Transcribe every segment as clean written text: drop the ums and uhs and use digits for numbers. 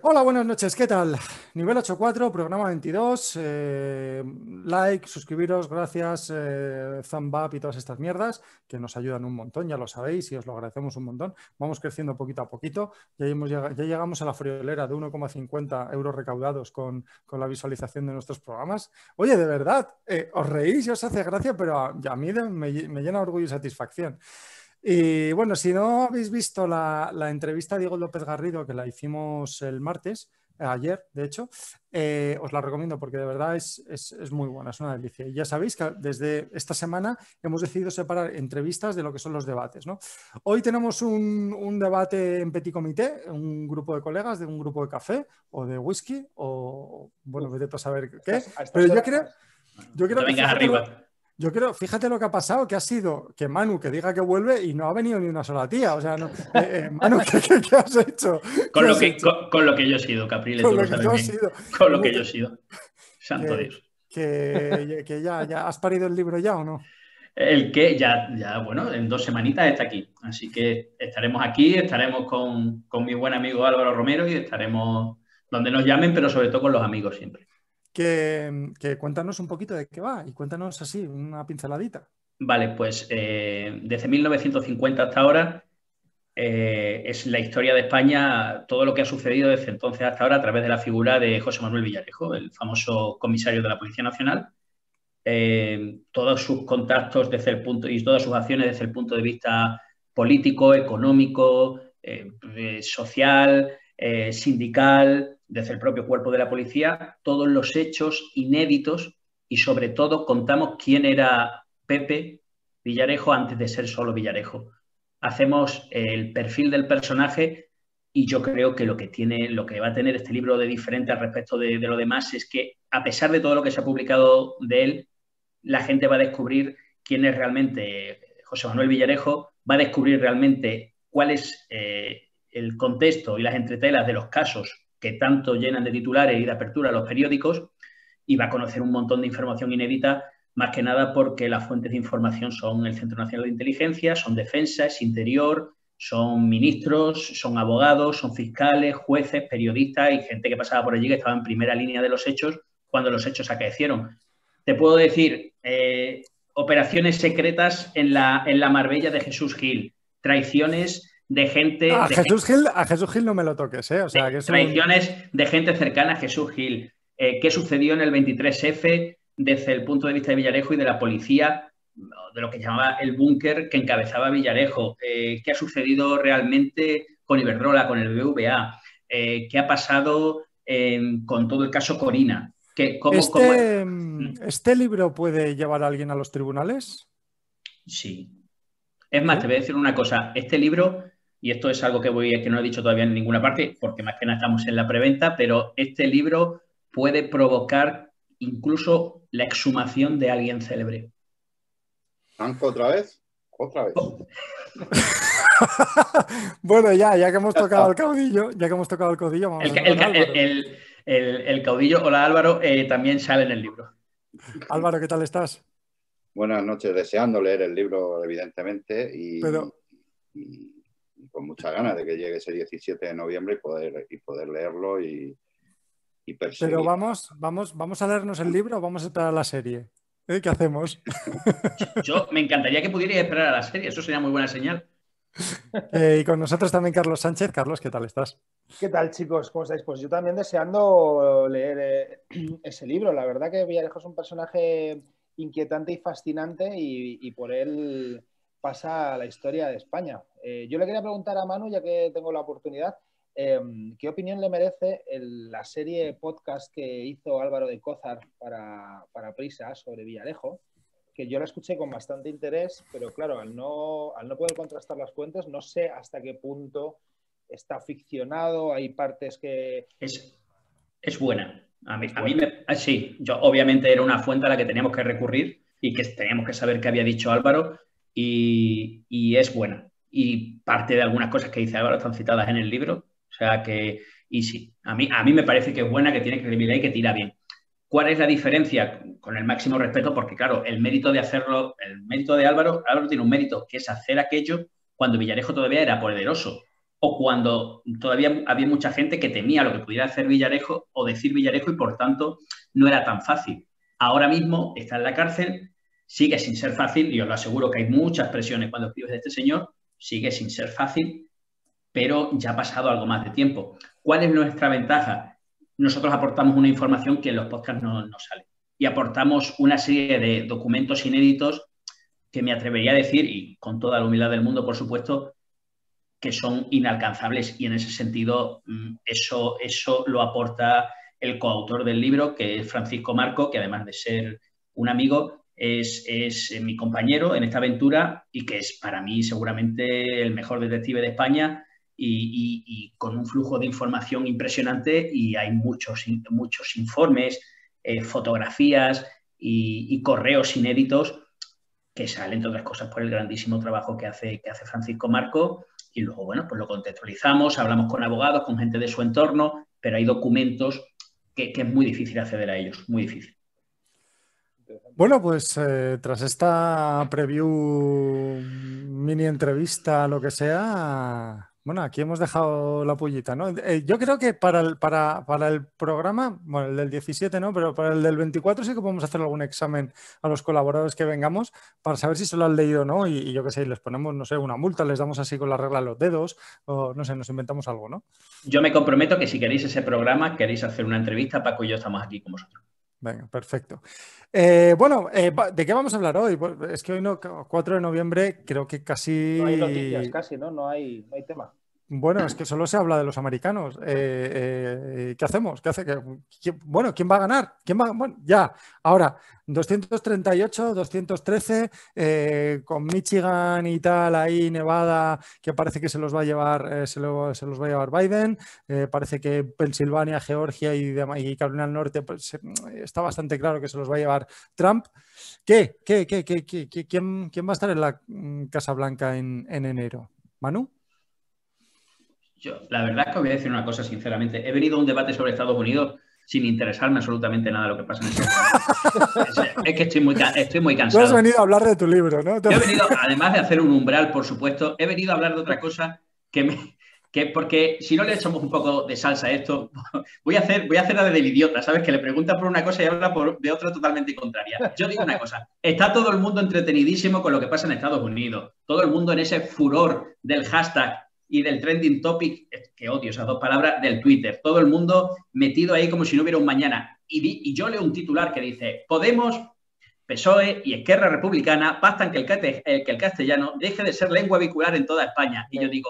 Hola, buenas noches, ¿qué tal? Nivel 8.4, programa 22. Like, suscribiros, gracias, thumb up y todas estas mierdas que nos ayudan un montón, ya lo sabéis y os lo agradecemos un montón. Vamos creciendo poquito a poquito. Ya llegamos a la friolera de 1,50 euros recaudados con la visualización de nuestros programas. Oye, de verdad, os reís y os hace gracia, pero a mí me llena orgullo y satisfacción. Y bueno, si no habéis visto la entrevista a Diego López Garrido, que la hicimos el martes, ayer, de hecho, os la recomiendo porque de verdad es muy buena, es una delicia. Y ya sabéis que desde esta semana hemos decidido separar entrevistas de lo que son los debates, ¿no? Hoy tenemos un debate en petit comité, un grupo de colegas de un grupo de café o de whisky o, bueno, Uf, vete tú a saber qué. a estas Pero horas. yo No te creo que vengas fíjate lo, arriba. yo creo, fíjate lo que ha pasado, que ha sido que Manu que diga que vuelve y no ha venido ni una sola tía. O sea, no, Manu, ¿qué has hecho? ¿Qué Con lo has que, hecho con lo que yo he sido, Capriles, con tú lo lo que sabes tú has bien. sido? Con lo que yo he sido. Santo Que, Dios. que ya has parido el libro ya o no? El que ya, bueno, en 2 semanitas está aquí. Así que estaremos aquí, estaremos con mi buen amigo Álvaro Romero y estaremos donde nos llamen, pero sobre todo con los amigos siempre. Que cuéntanos un poquito de qué va y cuéntanos así, una pinceladita. Vale, pues desde 1950 hasta ahora es la historia de España, todo lo que ha sucedido desde entonces hasta ahora a través de la figura de José Manuel Villarejo, el famoso comisario de la Policía Nacional. Todos sus contactos desde el punto y todas sus acciones desde el punto de vista político, económico, social, sindical, desde el propio cuerpo de la policía, todos los hechos inéditos y sobre todo contamos quién era Pepe Villarejo antes de ser solo Villarejo. Hacemos el perfil del personaje y yo creo que lo que va a tener este libro de diferente al respecto de lo demás es que, a pesar de todo lo que se ha publicado de él, la gente va a descubrir quién es realmente José Manuel Villarejo, va a descubrir realmente cuál es el contexto y las entretelas de los casos que tanto llenan de titulares y de apertura a los periódicos y va a conocer un montón de información inédita, más que nada porque las fuentes de información son el Centro Nacional de Inteligencia, son Defensa, es Interior, son ministros, son abogados, son fiscales, jueces, periodistas y gente que pasaba por allí que estaba en primera línea de los hechos cuando los hechos acaecieron. Te puedo decir, operaciones secretas en la Marbella de Jesús Gil, traiciones de gente... A Jesús Gil no me lo toques, ¿eh? O sea, que es un... traiciones de gente cercana a Jesús Gil. ¿Qué sucedió en el 23F desde el punto de vista de Villarejo y de la policía, de lo que llamaba el búnker que encabezaba Villarejo? ¿Qué ha sucedido realmente con Iberdrola, con el BVA? ¿Qué ha pasado con todo el caso Corina? ¿Cómo? ¿Este libro puede llevar a alguien a los tribunales? Sí. Es más, te ¿Sí? voy a decir una cosa. Este libro, y esto es algo que no he dicho todavía en ninguna parte, porque más que nada estamos en la preventa, pero este libro puede provocar incluso la exhumación de alguien célebre. ¿Anco otra vez? Otra vez. Bueno, ya que hemos tocado el caudillo, vamos a tocar a Álvaro. El caudillo, hola Álvaro, también sale en el libro. Álvaro, ¿qué tal estás? Buenas noches, deseando leer el libro, evidentemente, y con muchas ganas de que llegue ese 17 de noviembre y poder leerlo y perseguir. Pero vamos a leernos el libro o vamos a esperar a la serie. ¿Qué hacemos? Yo me encantaría que pudierais esperar a la serie, eso sería muy buena señal. Y con nosotros también Carlos Sánchez. Carlos, ¿qué tal estás? ¿Qué tal, chicos? ¿Cómo estáis? Pues yo también deseando leer ese libro. La verdad que Villarejo es un personaje inquietante y fascinante y por él pasa la historia de España. Yo le quería preguntar a Manu, ya que tengo la oportunidad, ¿qué opinión le merece la serie podcast que hizo Álvaro de Cózar para Prisa sobre Villarejo? Que yo la escuché con bastante interés, pero claro, al no poder contrastar las fuentes, no sé hasta qué punto está ficcionado, hay partes que... Es buena. Sí, yo obviamente era una fuente a la que teníamos que recurrir y que teníamos que saber qué había dicho Álvaro y es buena. Y parte de algunas cosas que dice Álvaro están citadas en el libro. O sea que, y sí, a mí me parece que es buena, que tiene credibilidad y que tira bien. ¿Cuál es la diferencia? Con el máximo respeto, porque claro, el mérito de hacerlo, el mérito de Álvaro tiene un mérito, que es hacer aquello cuando Villarejo todavía era poderoso. o cuando todavía había mucha gente que temía lo que pudiera hacer Villarejo o decir Villarejo y por tanto no era tan fácil. Ahora mismo está en la cárcel, sigue sin ser fácil, y os lo aseguro que hay muchas presiones cuando escribes de este señor, sigue sin ser fácil, pero ya ha pasado algo más de tiempo. ¿Cuál es nuestra ventaja? Nosotros aportamos una información que en los podcasts no sale y aportamos una serie de documentos inéditos que me atrevería a decir, y con toda la humildad del mundo, por supuesto, que son inalcanzables, y en ese sentido eso lo aporta el coautor del libro, que es Francisco Marco, que además de ser un amigo, es mi compañero en esta aventura y que es para mí seguramente el mejor detective de España y con un flujo de información impresionante, y hay muchos informes, fotografías y correos inéditos que salen, entre otras cosas, por el grandísimo trabajo que hace Francisco Marco. Y luego, bueno, pues lo contextualizamos, hablamos con abogados, con gente de su entorno, pero hay documentos que es muy difícil acceder a ellos, muy difícil. Bueno, pues tras esta preview, mini entrevista, lo que sea, bueno, aquí hemos dejado la pullita, ¿no? Yo creo que para el programa, bueno, el del 17 no, pero para el del 24 sí que podemos hacer algún examen a los colaboradores que vengamos para saber si se lo han leído o no, y yo qué sé, les ponemos, no sé, una multa, les damos así con la regla en los dedos, o no sé, nos inventamos algo, ¿no? Yo me comprometo que si queréis ese programa, queréis hacer una entrevista, Paco y yo estamos aquí con vosotros. Venga, perfecto. Bueno, ¿de qué vamos a hablar hoy? Pues es que hoy, 4 de noviembre, creo que casi... No hay noticias casi, ¿no? No hay tema. Bueno, es que solo se habla de los americanos. ¿Qué hacemos? Bueno, ¿quién va a ganar? Bueno, ya. Ahora, 238, 213, con Michigan y tal, ahí Nevada, que parece que se los va a llevar, se los va a llevar Biden. Parece que Pensilvania, Georgia y Carolina del Norte, pues, está bastante claro que se los va a llevar Trump. ¿Quién va a estar en la Casa Blanca en enero? ¿Manu? Yo, la verdad es que os voy a decir una cosa, sinceramente. He venido a un debate sobre Estados Unidos sin interesarme absolutamente nada de lo que pasa en Estados Unidos. Es que estoy muy cansado. Tú has venido a hablar de tu libro, ¿no? Yo he venido, además de hacer un umbral, por supuesto, he venido a hablar de otra cosa porque si no le echamos un poco de salsa a esto, voy a hacer la del idiota, ¿sabes? Que le pregunta por una cosa y habla de otra totalmente contraria. Yo digo una cosa, está todo el mundo entretenidísimo con lo que pasa en Estados Unidos, todo el mundo en ese furor del hashtag y del trending topic, que odio esas dos palabras, del Twitter. Todo el mundo metido ahí como si no hubiera un mañana. Y yo leo un titular que dice, Podemos, PSOE y Esquerra Republicana pactan que el castellano deje de ser lengua vehicular en toda España. Y yo digo,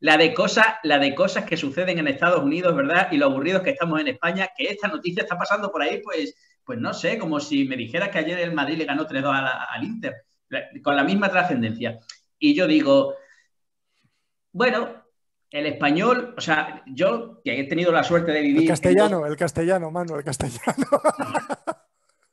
la de cosas que suceden en Estados Unidos, ¿verdad? Y lo aburridos que estamos en España, que esta noticia está pasando por ahí, pues no sé, como si me dijeras que ayer el Madrid le ganó 3-2 al Inter, con la misma trascendencia. Y yo digo... Bueno, el español, o sea, yo que he tenido la suerte de vivir... El castellano, Manu, el castellano.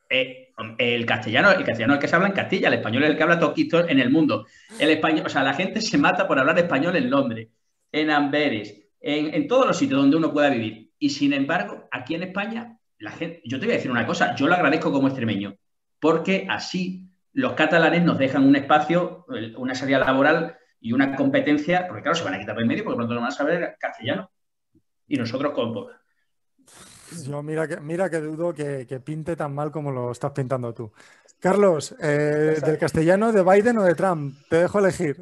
El castellano es el que se habla en Castilla, el español es el que habla toquito en el mundo. El español, o sea, la gente se mata por hablar español en Londres, en Amberes, en todos los sitios donde uno pueda vivir. Y sin embargo, aquí en España, la gente, yo te voy a decir una cosa, yo lo agradezco como extremeño, porque así los catalanes nos dejan un espacio, una salida laboral y una competencia, porque claro, se van a quitar del medio porque pronto no van a saber castellano. Y nosotros con... Yo mira que dudo que pinte tan mal como lo estás pintando tú. Carlos, ¿del castellano, de Biden o de Trump? Te dejo elegir.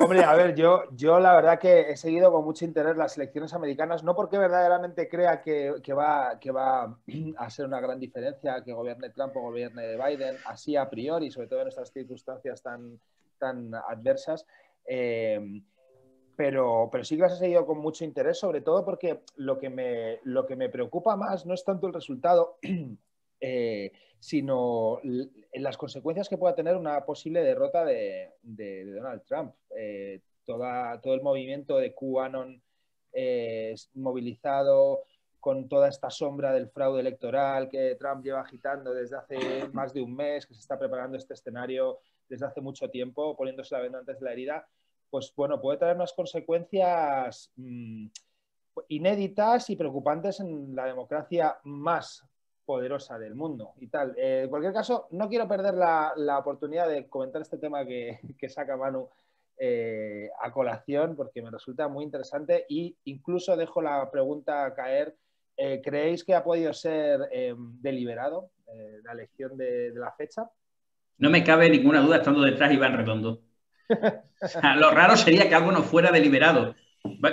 Hombre, a ver, yo la verdad que he seguido con mucho interés las elecciones americanas, no porque verdaderamente crea que va a ser una gran diferencia que gobierne Trump o gobierne Biden, así a priori, sobre todo en estas circunstancias tan adversas. Pero sí que las he seguido con mucho interés, sobre todo porque lo que me preocupa más no es tanto el resultado, sino las consecuencias que pueda tener una posible derrota de Donald Trump. Todo el movimiento de QAnon movilizado con toda esta sombra del fraude electoral que Trump lleva agitando desde hace más de un mes, que se está preparando este escenario desde hace mucho tiempo, poniéndose la venda antes de la herida. Pues bueno, puede traer unas consecuencias inéditas y preocupantes en la democracia más poderosa del mundo y tal. En cualquier caso, no quiero perder la oportunidad de comentar este tema que saca Manu a colación porque me resulta muy interesante e incluso dejo la pregunta caer. ¿Creéis que ha podido ser deliberado la elección de la fecha? No me cabe ninguna duda estando detrás Iván Redondo. O sea, lo raro sería que algo no fuera deliberado.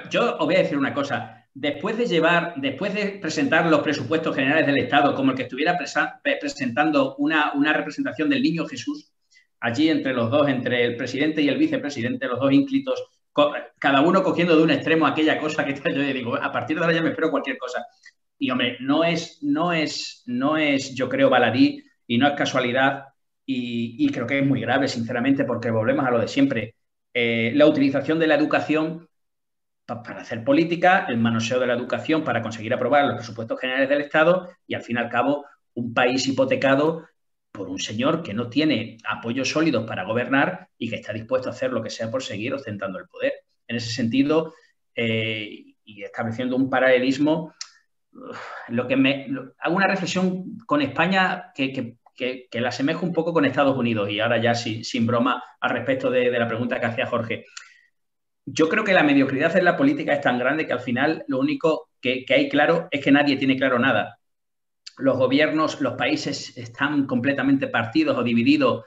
Yo os voy a decir una cosa. Después de presentar los presupuestos generales del Estado como el que estuviera presentando una representación del Niño Jesús, allí entre los dos, entre el presidente y el vicepresidente, los dos ínclitos, cada uno cogiendo de un extremo aquella cosa que yo digo, a partir de ahora ya me espero cualquier cosa. Y hombre, no es yo creo, baladí y no es casualidad y creo que es muy grave, sinceramente, porque volvemos a lo de siempre. La utilización de la educación para hacer política, el manoseo de la educación para conseguir aprobar los presupuestos generales del Estado y, al fin y al cabo, un país hipotecado por un señor que no tiene apoyos sólidos para gobernar y que está dispuesto a hacer lo que sea por seguir ostentando el poder. En ese sentido, y estableciendo un paralelismo, hago una reflexión con España que la asemejo un poco con Estados Unidos, y ahora ya sin broma al respecto de la pregunta que hacía Jorge. Yo creo que la mediocridad en la política es tan grande que al final lo único que hay claro es que nadie tiene claro nada. Los gobiernos, los países están completamente partidos o divididos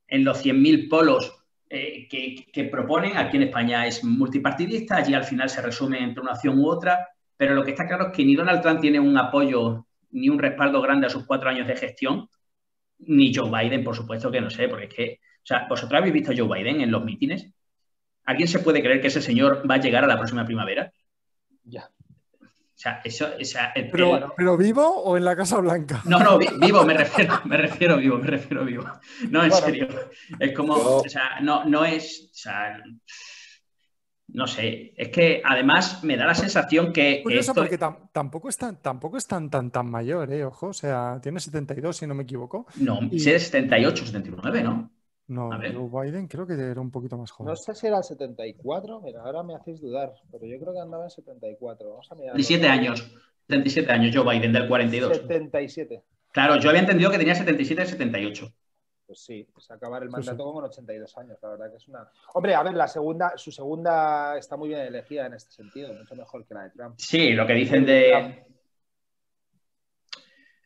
en los 100.000 polos que proponen. Aquí en España es multipartidista, allí al final se resume entre una opción u otra, pero lo que está claro es que ni Donald Trump tiene un apoyo ni un respaldo grande a sus 4 años de gestión, ni Joe Biden, por supuesto que no sé, porque es que, o sea, ¿vosotros habéis visto a Joe Biden en los mítines? ¿Alguien se puede creer que ese señor va a llegar a la próxima primavera? Ya. O sea, eso... ¿Pero vivo o en la Casa Blanca? No, vivo, me refiero vivo. No, en serio. Es como, o sea, no es... O sea, no sé, es que además me da la sensación que... Curioso, porque tampoco es tan mayor, ojo, o sea, tiene 72 si no me equivoco. No, si es 78, 79, ¿no? No, Joe Biden creo que era un poquito más joven. No sé si era el 74, mira, ahora me hacéis dudar, pero yo creo que andaba en 74. Vamos a mirar. 77 años Joe Biden, del 42. 77. Claro, yo había entendido que tenía 77 y 78. Pues sí, pues acabar el mandato con 82 años, la verdad que es una... Hombre, a ver, su segunda está muy bien elegida en este sentido, mucho mejor que la de Trump. Sí, lo que dicen de...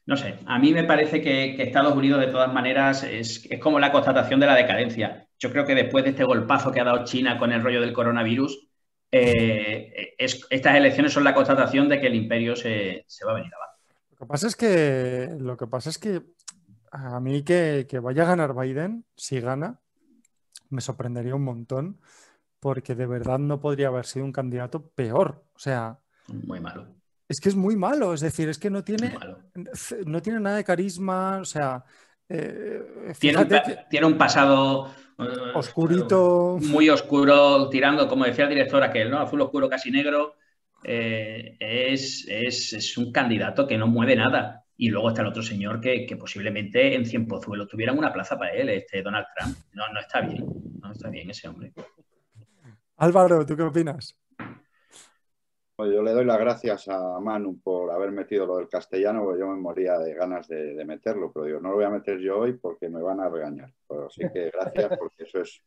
No sé, a mí me parece que Estados Unidos, de todas maneras, es como la constatación de la decadencia. Yo creo que después de este golpazo que ha dado China con el rollo del coronavirus, estas elecciones son la constatación de que el imperio se va a venir abajo. Lo que pasa es que a mí que vaya a ganar Biden, si gana, me sorprendería un montón, porque de verdad no podría haber sido un candidato peor. O sea... Muy malo. Es que es muy malo, es decir, es que no tiene nada de carisma, o sea... Tiene un pasado... oscurito. Muy oscuro, tirando, como decía el director aquel, ¿no? Azul oscuro, casi negro. Es un candidato que no mueve nada. Y luego está el otro señor que posiblemente en Cienpozuelos tuvieran una plaza para él, Donald Trump. No está bien. No está bien ese hombre. Álvaro, ¿tú qué opinas? Pues yo le doy las gracias a Manu por haber metido lo del castellano, porque yo me moría de ganas de meterlo, pero digo, no lo voy a meter yo hoy porque me van a regañar. Pero sí que gracias, porque eso es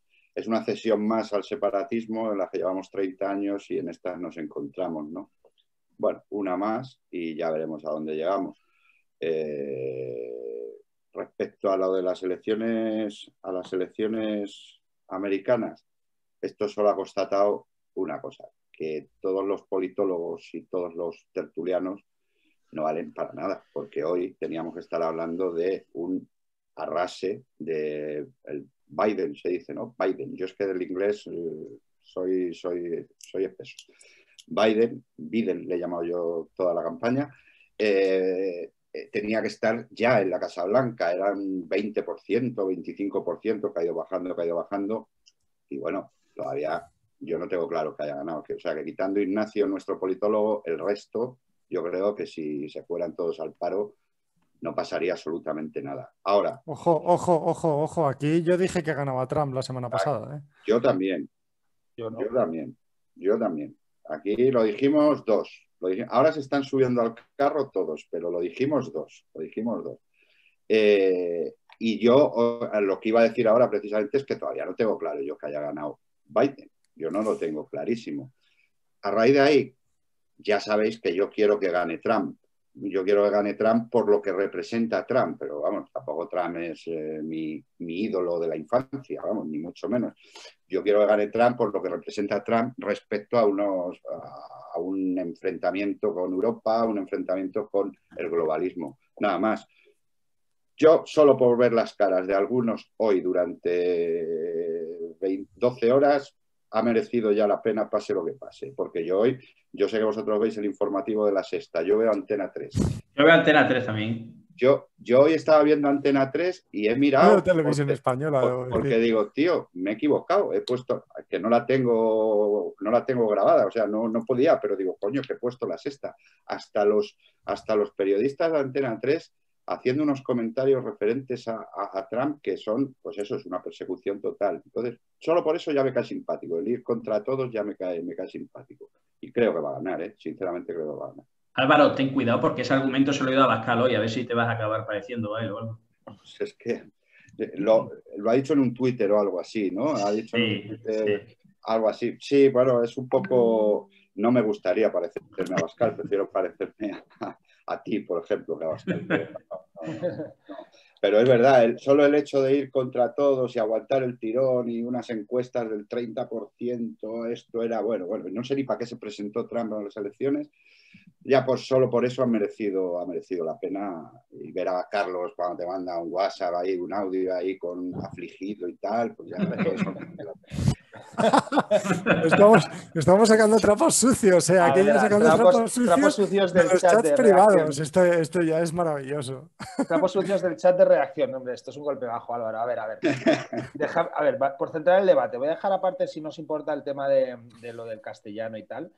una cesión más al separatismo en la que llevamos 30 años y en estas nos encontramos, ¿no? Bueno, una más y ya veremos a dónde llegamos. Respecto a lo de las elecciones americanas, esto solo ha constatado una cosa, que todos los politólogos y todos los tertulianos no valen para nada, porque hoy teníamos que estar hablando de un arrase de el Biden, se dice, ¿no? Biden. Yo es que del inglés soy espeso. Biden le he llamado yo toda la campaña, tenía que estar ya en la Casa Blanca, eran 20%, 25%, que ha ido bajando, y bueno, todavía... Yo no tengo claro que haya ganado. O sea, que quitando Ignacio, nuestro politólogo, el resto, yo creo que si se fueran todos al paro, no pasaría absolutamente nada. Ahora... Ojo. Aquí yo dije que ganaba Trump la semana pasada. ¿eh? Yo también. Yo también. Aquí lo dijimos dos. Ahora se están subiendo al carro todos, pero lo dijimos dos. Y yo lo que iba a decir ahora precisamente es que todavía no tengo claro yo que haya ganado Biden. Yo no lo tengo clarísimo. A raíz de ahí, ya sabéis que yo quiero que gane Trump. Yo quiero que gane Trump por lo que representa Trump, pero vamos, tampoco Trump es mi ídolo de la infancia, vamos, ni mucho menos. Yo quiero que gane Trump por lo que representa Trump respecto a un enfrentamiento con Europa, un enfrentamiento con el globalismo, nada más. Yo, solo por ver las caras de algunos hoy durante 12 horas, ha merecido ya la pena pase lo que pase, porque yo sé que vosotros veis el informativo de La Sexta, yo veo Antena 3. Yo veo Antena 3 también. Yo hoy estaba viendo Antena 3 y he mirado televisión española. Porque digo, tío, me he equivocado, he puesto, que no la tengo grabada, o sea, no podía, pero digo, coño, que he puesto La Sexta. Hasta los periodistas de Antena 3 haciendo unos comentarios referentes a Trump que son, pues eso, es una persecución total. Entonces, solo por eso ya me cae simpático. El ir contra todos ya me cae simpático. Y creo que va a ganar, sinceramente creo que va a ganar. Álvaro, ten cuidado porque ese argumento se lo he ido a Abascal hoy, a ver si te vas a acabar pareciendo a él o algo. Pues es que lo ha dicho en un Twitter o algo así, ¿no? Ha dicho en un Twitter algo así. Sí, bueno, es un poco... No me gustaría parecerme a Abascal, prefiero parecerme a ti, por ejemplo, que a Abascal. No. Pero es verdad, solo el hecho de ir contra todos y aguantar el tirón y unas encuestas del 30%, esto era, bueno, no sé ni para qué se presentó Trump en las elecciones, ya solo por eso ha merecido la pena. Y ver a Carlos cuando te manda un WhatsApp ahí, un audio ahí con afligido y tal, pues ya eso merece la pena. Estamos sacando trapos sucios, aquellos sacando trapos sucios del de los chat chats de privados. Esto ya es maravilloso. Trapos sucios del chat de reacción. Hombre, esto es un golpe bajo, Álvaro. A ver. Por centrar el debate, voy a dejar aparte, si nos importa, el tema de lo del castellano y tal,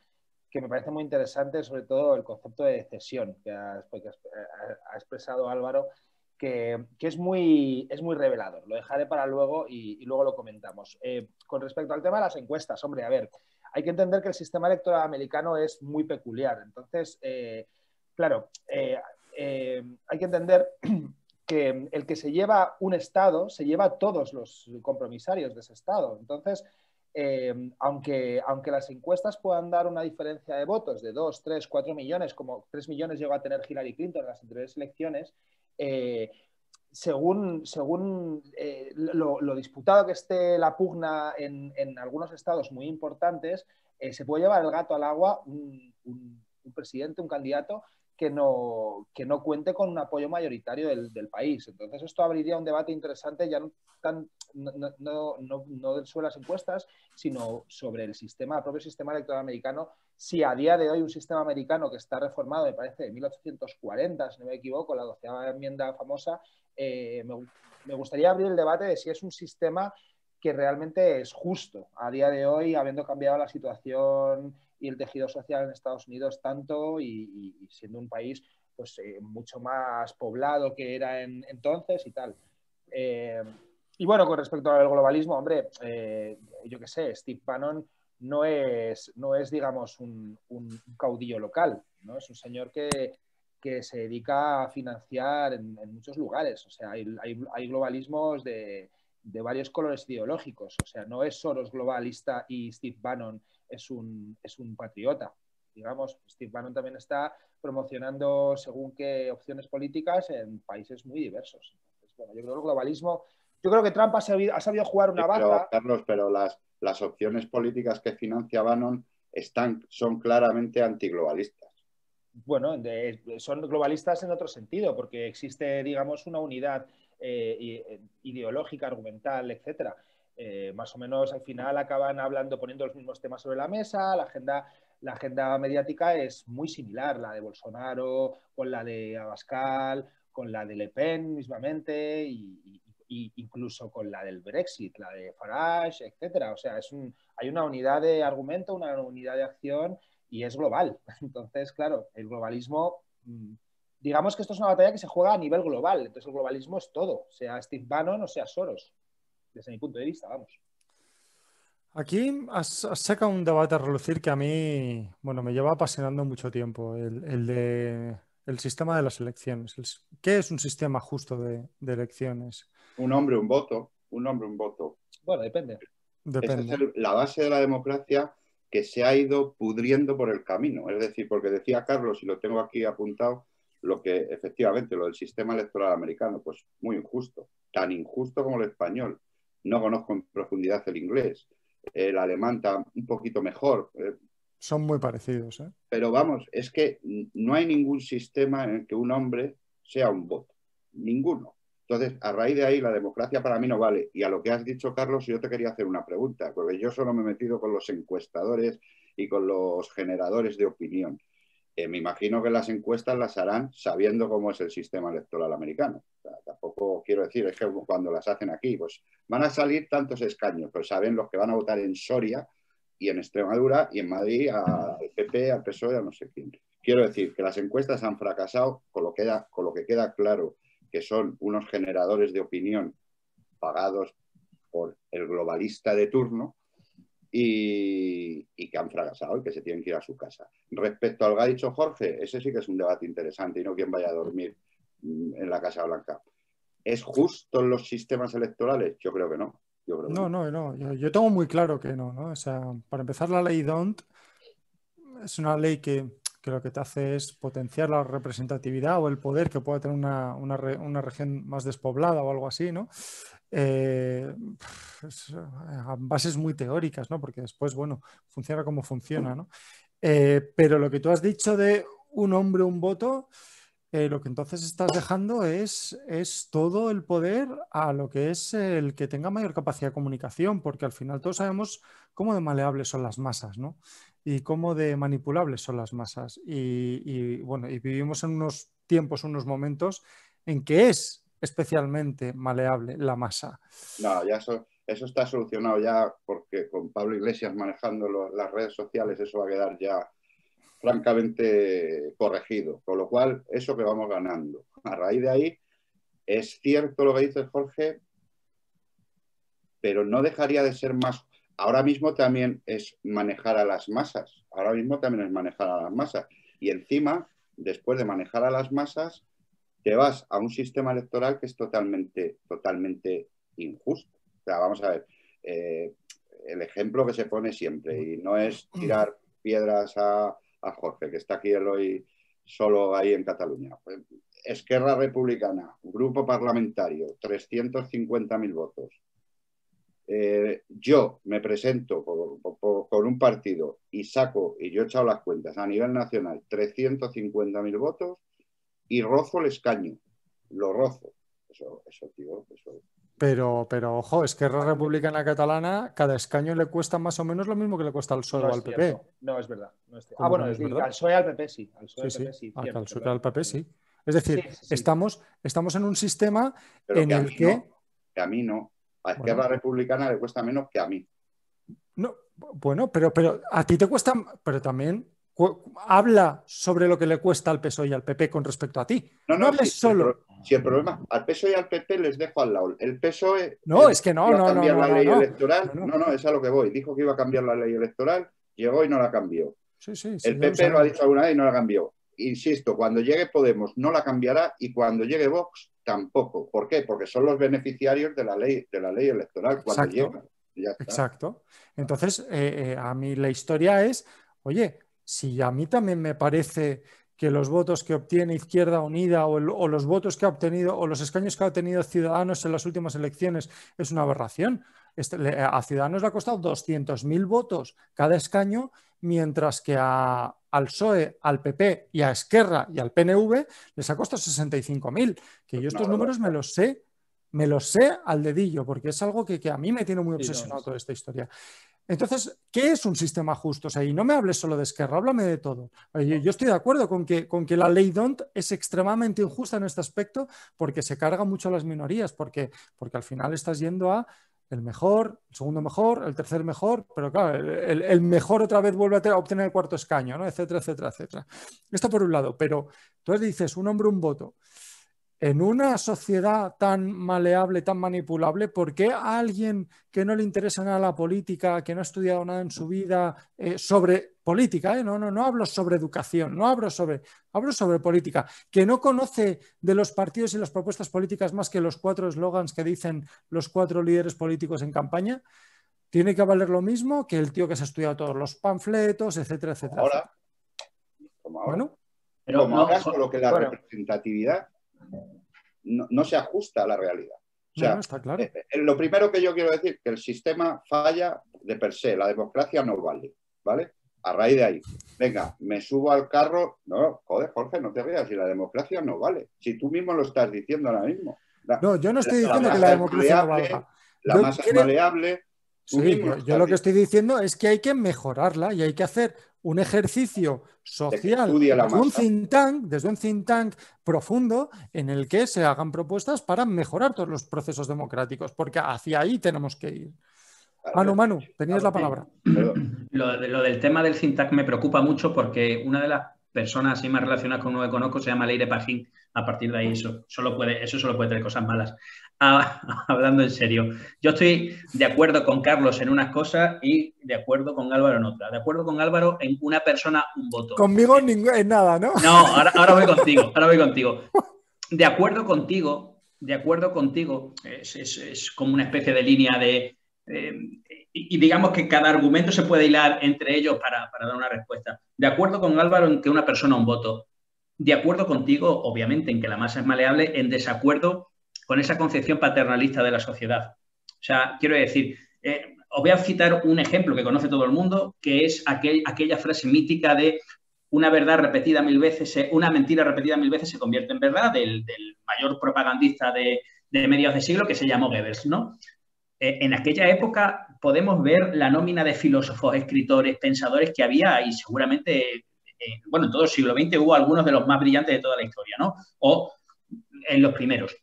que me parece muy interesante, sobre todo el concepto de cesión que ha expresado Álvaro, que es muy revelador. Lo dejaré para luego y luego lo comentamos. Con respecto al tema de las encuestas, hombre, a ver, hay que entender que el sistema electoral americano es muy peculiar. Entonces, claro, hay que entender que el que se lleva un estado se lleva a todos los compromisarios de ese estado. Entonces, aunque las encuestas puedan dar una diferencia de votos de 2, 3, 4 millones, como 3 millones llegó a tener Hillary Clinton en las anteriores elecciones, según lo disputado que esté la pugna en algunos estados muy importantes, se puede llevar el gato al agua un presidente, un candidato que no cuente con un apoyo mayoritario del país. Entonces esto abriría un debate interesante ya no sobre las encuestas, sino sobre el propio sistema electoral americano. Si a día de hoy un sistema americano que está reformado, me parece, de 1840, si no me equivoco, la 12ª enmienda famosa, me gustaría abrir el debate de si es un sistema que realmente es justo a día de hoy, habiendo cambiado la situación y el tejido social en Estados Unidos tanto y siendo un país pues mucho más poblado que era entonces y tal. Y bueno, con respecto al globalismo, hombre, yo qué sé, Steve Bannon no es digamos, un caudillo local, ¿no? Es un señor que se dedica a financiar en muchos lugares. O sea, hay globalismos de varios colores ideológicos. O sea, no es Soros globalista y Steve Bannon es un patriota. Digamos, Steve Bannon también está promocionando según qué opciones políticas en países muy diversos. Entonces, bueno, yo creo que el globalismo... Yo creo que Trump ha sabido jugar una baza. Carlos, pero las opciones políticas que financia Bannon son claramente antiglobalistas. Bueno, son globalistas en otro sentido, porque existe, digamos, una unidad ideológica, argumental, etcétera. Más o menos al final acaban poniendo los mismos temas sobre la mesa. La agenda mediática es muy similar, la de Bolsonaro, con la de Abascal, con la de Le Pen mismamente y incluso con la del Brexit, la de Farage, etcétera. O sea, hay una unidad de argumento, una unidad de acción y es global. Entonces, claro, el globalismo, digamos que esto es una batalla que se juega a nivel global. Entonces el globalismo es todo, sea Steve Bannon o sea Soros, desde mi punto de vista, vamos. Aquí has sacado un debate a relucir que a mí, bueno, me lleva apasionando mucho tiempo, el sistema de las elecciones. ¿Qué es un sistema justo de elecciones? Un hombre, un voto. Un hombre, un voto. Bueno, depende. Depende. Esta es la base de la democracia que se ha ido pudriendo por el camino. Es decir, porque decía Carlos, y lo tengo aquí apuntado, lo que efectivamente, lo del sistema electoral americano, pues muy injusto, tan injusto como el español. No conozco en profundidad el inglés. El alemán está un poquito mejor. Son muy parecidos, ¿eh? Pero vamos, es que no hay ningún sistema en el que un hombre sea un voto. Ninguno. Entonces, a raíz de ahí, la democracia para mí no vale. Y a lo que has dicho, Carlos, yo te quería hacer una pregunta, porque yo solo me he metido con los encuestadores y con los generadores de opinión. Me imagino que las encuestas las harán sabiendo cómo es el sistema electoral americano. O sea, tampoco quiero decir, es que cuando las hacen aquí, pues van a salir tantos escaños, pero saben los que van a votar en Soria y en Extremadura y en Madrid al PP, al PSOE, a no sé quién. Quiero decir que las encuestas han fracasado con lo que queda claro que son unos generadores de opinión pagados por el globalista de turno y que han fracasado y que se tienen que ir a su casa. Respecto al que ha dicho Jorge, ese sí que es un debate interesante y no quién vaya a dormir en la Casa Blanca. ¿Es justo en los sistemas electorales? Yo creo que no. No. Yo tengo muy claro que no, ¿no? O sea, para empezar, la ley DONT es una ley que lo que te hace es potenciar la representatividad o el poder que pueda tener una región más despoblada o algo así, ¿no? A bases muy teóricas, ¿no? Porque después, bueno, funciona como funciona, ¿no? Pero lo que tú has dicho de un hombre, un voto, lo que entonces estás dejando es todo el poder a lo que es el que tenga mayor capacidad de comunicación, porque al final todos sabemos cómo de maleables son las masas, ¿no? Y cómo de manipulables son las masas. Bueno, y vivimos en unos tiempos, unos momentos en que es especialmente maleable la masa. No, ya eso está solucionado ya, porque con Pablo Iglesias manejando las redes sociales eso va a quedar ya francamente corregido, con lo cual eso que vamos ganando. A raíz de ahí, es cierto lo que dice Jorge, pero no dejaría de ser más. Ahora mismo también es manejar a las masas, y encima, después de manejar a las masas, te vas a un sistema electoral que es totalmente injusto. O sea, vamos a ver, el ejemplo que se pone siempre, y no es tirar piedras a Jorge, que está aquí él hoy solo ahí en Cataluña. Pues, Esquerra Republicana, grupo parlamentario, 350.000 votos. Yo me presento con un partido y saco, y yo he echado las cuentas, a nivel nacional, 350.000 votos y rozo el escaño. Lo rozo. Eso, tío, eso. Pero ojo, Esquerra Republicana Catalana, cada escaño le cuesta más o menos lo mismo que le cuesta al PSOE o al PP. No es verdad. Bueno, es verdad. Al PSOE y al PP sí. Al PSOE y al PP sí. Es decir, sí. Estamos en un sistema pero en el que... a mí no. A Esquerra Republicana le cuesta menos que a mí. No, bueno, pero a ti te cuesta... Pero también habla sobre lo que le cuesta al PSOE y al PP con respecto a ti. No hables solo... Si el problema, al PSOE y al PP les dejo al lado. El PSOE es que no, iba a cambiar la ley electoral. No, es a lo que voy. Dijo que iba a cambiar la ley electoral, llegó y no la cambió. Sí, el PP lo ha dicho alguna vez y no la cambió. Insisto, cuando llegue Podemos no la cambiará y cuando llegue Vox tampoco. ¿Por qué? Porque son los beneficiarios de la ley electoral cuando llegan. Exacto. Entonces, a mí la historia es, oye, si a mí también me parece que los votos que obtiene Izquierda Unida o los votos que ha obtenido o los escaños que ha obtenido Ciudadanos en las últimas elecciones es una aberración. A Ciudadanos le ha costado 200.000 votos cada escaño, mientras que al PSOE, al PP y a Esquerra y al PNV les ha costado 65.000. Que yo estos números me los sé al dedillo, porque es algo que a mí me tiene muy obsesionado toda esta historia. Entonces, ¿qué es un sistema justo? O sea, y no me hables solo de Esquerra, háblame de todo. Yo estoy de acuerdo con que la ley DONT es extremadamente injusta en este aspecto porque se carga mucho a las minorías, porque al final estás yendo a el mejor, el segundo mejor, el tercer mejor, pero claro, el mejor otra vez vuelve a obtener el cuarto escaño, ¿no? Etcétera, etcétera, etcétera. Esto por un lado, pero tú dices un hombre, un voto. En una sociedad tan maleable, tan manipulable, ¿por qué a alguien que no le interesa nada la política, que no ha estudiado nada en su vida sobre política, no hablo sobre educación, hablo sobre política, que no conoce de los partidos y las propuestas políticas más que los 4 eslogans que dicen los 4 líderes políticos en campaña? tiene que valer lo mismo que el tío que se ha estudiado todos los panfletos, etcétera, etcétera. Ahora, como ahora. Bueno, pero como ahora, solo que la representatividad no se ajusta a la realidad. O sea, está claro. Lo primero que yo quiero decir es que el sistema falla de per se, la democracia no vale, ¿vale? A raíz de ahí, venga, me subo al carro, no, joder, Jorge, no te rías, si la democracia no vale, si tú mismo lo estás diciendo ahora mismo. No, yo no estoy diciendo que la democracia no valga. La masa es maleable. Sí, yo lo que estoy diciendo es que hay que mejorarla y hay que hacer un ejercicio social desde un think tank profundo en el que se hagan propuestas para mejorar todos los procesos democráticos, porque hacia ahí tenemos que ir. Manu, tenías la palabra. Lo del tema del think tank me preocupa mucho porque una de las personas así más relacionadas con uno que conozco se llama Leire Pajín. A partir de ahí eso solo puede tener cosas malas. Hablando en serio, yo estoy de acuerdo con Carlos en unas cosas y de acuerdo con Álvaro en otras. De acuerdo con Álvaro en una persona, un voto. Conmigo en nada, ¿no? No, ahora voy contigo. De acuerdo contigo, es como una especie de línea de... y digamos que cada argumento se puede hilar entre ellos para dar una respuesta. De acuerdo con Álvaro en que una persona, un voto. De acuerdo contigo, obviamente, en que la masa es maleable, en desacuerdo con esa concepción paternalista de la sociedad. O sea, quiero decir, os voy a citar un ejemplo que conoce todo el mundo, que es aquella frase mítica de una verdad repetida 1000 veces, una mentira repetida 1000 veces se convierte en verdad, del mayor propagandista de mediados de siglo, que se llamó Goebbels, ¿no? En aquella época podemos ver la nómina de filósofos, escritores, pensadores que había y seguramente, bueno, en todo el siglo XX hubo algunos de los más brillantes de toda la historia, ¿no? O en los primeros.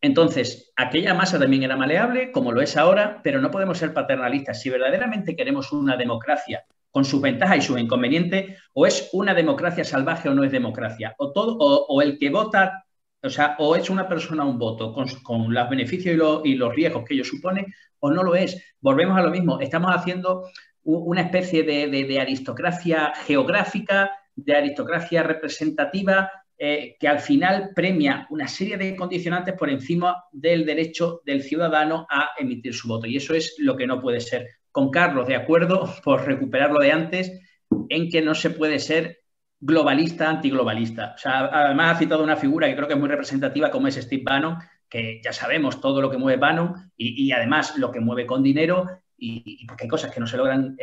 Entonces, aquella masa también era maleable, como lo es ahora, pero no podemos ser paternalistas. Si verdaderamente queremos una democracia con sus ventajas y sus inconvenientes, o es una democracia salvaje o no es democracia, o el que vota, o sea, o es una persona un voto con los beneficios y los riesgos que ello supone, o no lo es. Volvemos a lo mismo, estamos haciendo una especie de aristocracia geográfica, de aristocracia representativa, que al final premia una serie de condicionantes por encima del derecho del ciudadano a emitir su voto. Y eso es lo que no puede ser. Con Carlos, de acuerdo, por recuperar lo de antes, en que no se puede ser globalista, antiglobalista. O sea, además ha citado una figura que creo que es muy representativa, como es Steve Bannon, que ya sabemos todo lo que mueve Bannon y además lo que mueve con dinero, y porque hay cosas que no se logran,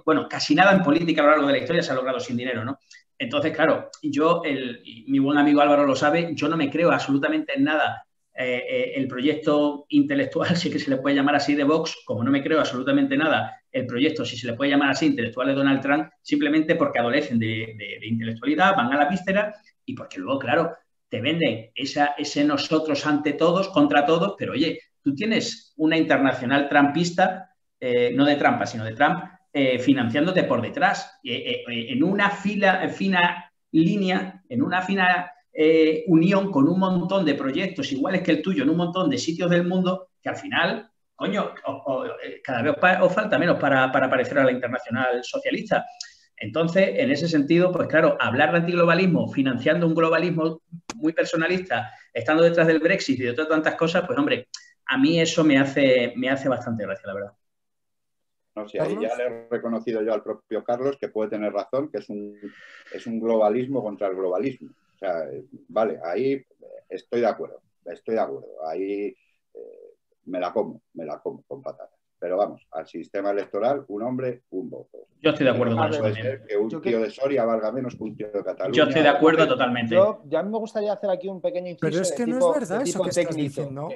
bueno, casi nada en política a lo largo de la historia se ha logrado sin dinero, ¿no? Entonces, claro, mi buen amigo Álvaro lo sabe, yo no me creo absolutamente en nada el proyecto intelectual, si es que se le puede llamar así, de Vox, como no me creo absolutamente nada el proyecto, si se le puede llamar así, intelectual de Donald Trump, simplemente porque adolecen de intelectualidad, van a la víscera y porque luego, claro, te venden ese nosotros ante todos, contra todos, pero oye, tú tienes una internacional trumpista, no de Trump, sino de Trump, financiándote por detrás, en una fina línea, en una fina unión con un montón de proyectos iguales que el tuyo en un montón de sitios del mundo, que al final, coño, cada vez os falta menos para parecer a la internacional socialista. Entonces, en ese sentido, pues claro, hablar de antiglobalismo financiando un globalismo muy personalista, estando detrás del Brexit y de otras tantas cosas, pues hombre, a mí eso me hace bastante gracia, la verdad. No sé, ahí ya le he reconocido yo al propio Carlos que puede tener razón, que es un globalismo contra el globalismo. O sea, vale, ahí estoy de acuerdo. Ahí me la como con patatas. Pero vamos, al sistema electoral, un hombre, un voto. Yo estoy de acuerdo con eso. Puede ser que un tío de Soria valga menos que un tío de Cataluña. Yo estoy de acuerdo totalmente. Ya me gustaría hacer aquí un pequeño inciso. Pero es que no es verdad eso que estás diciendo.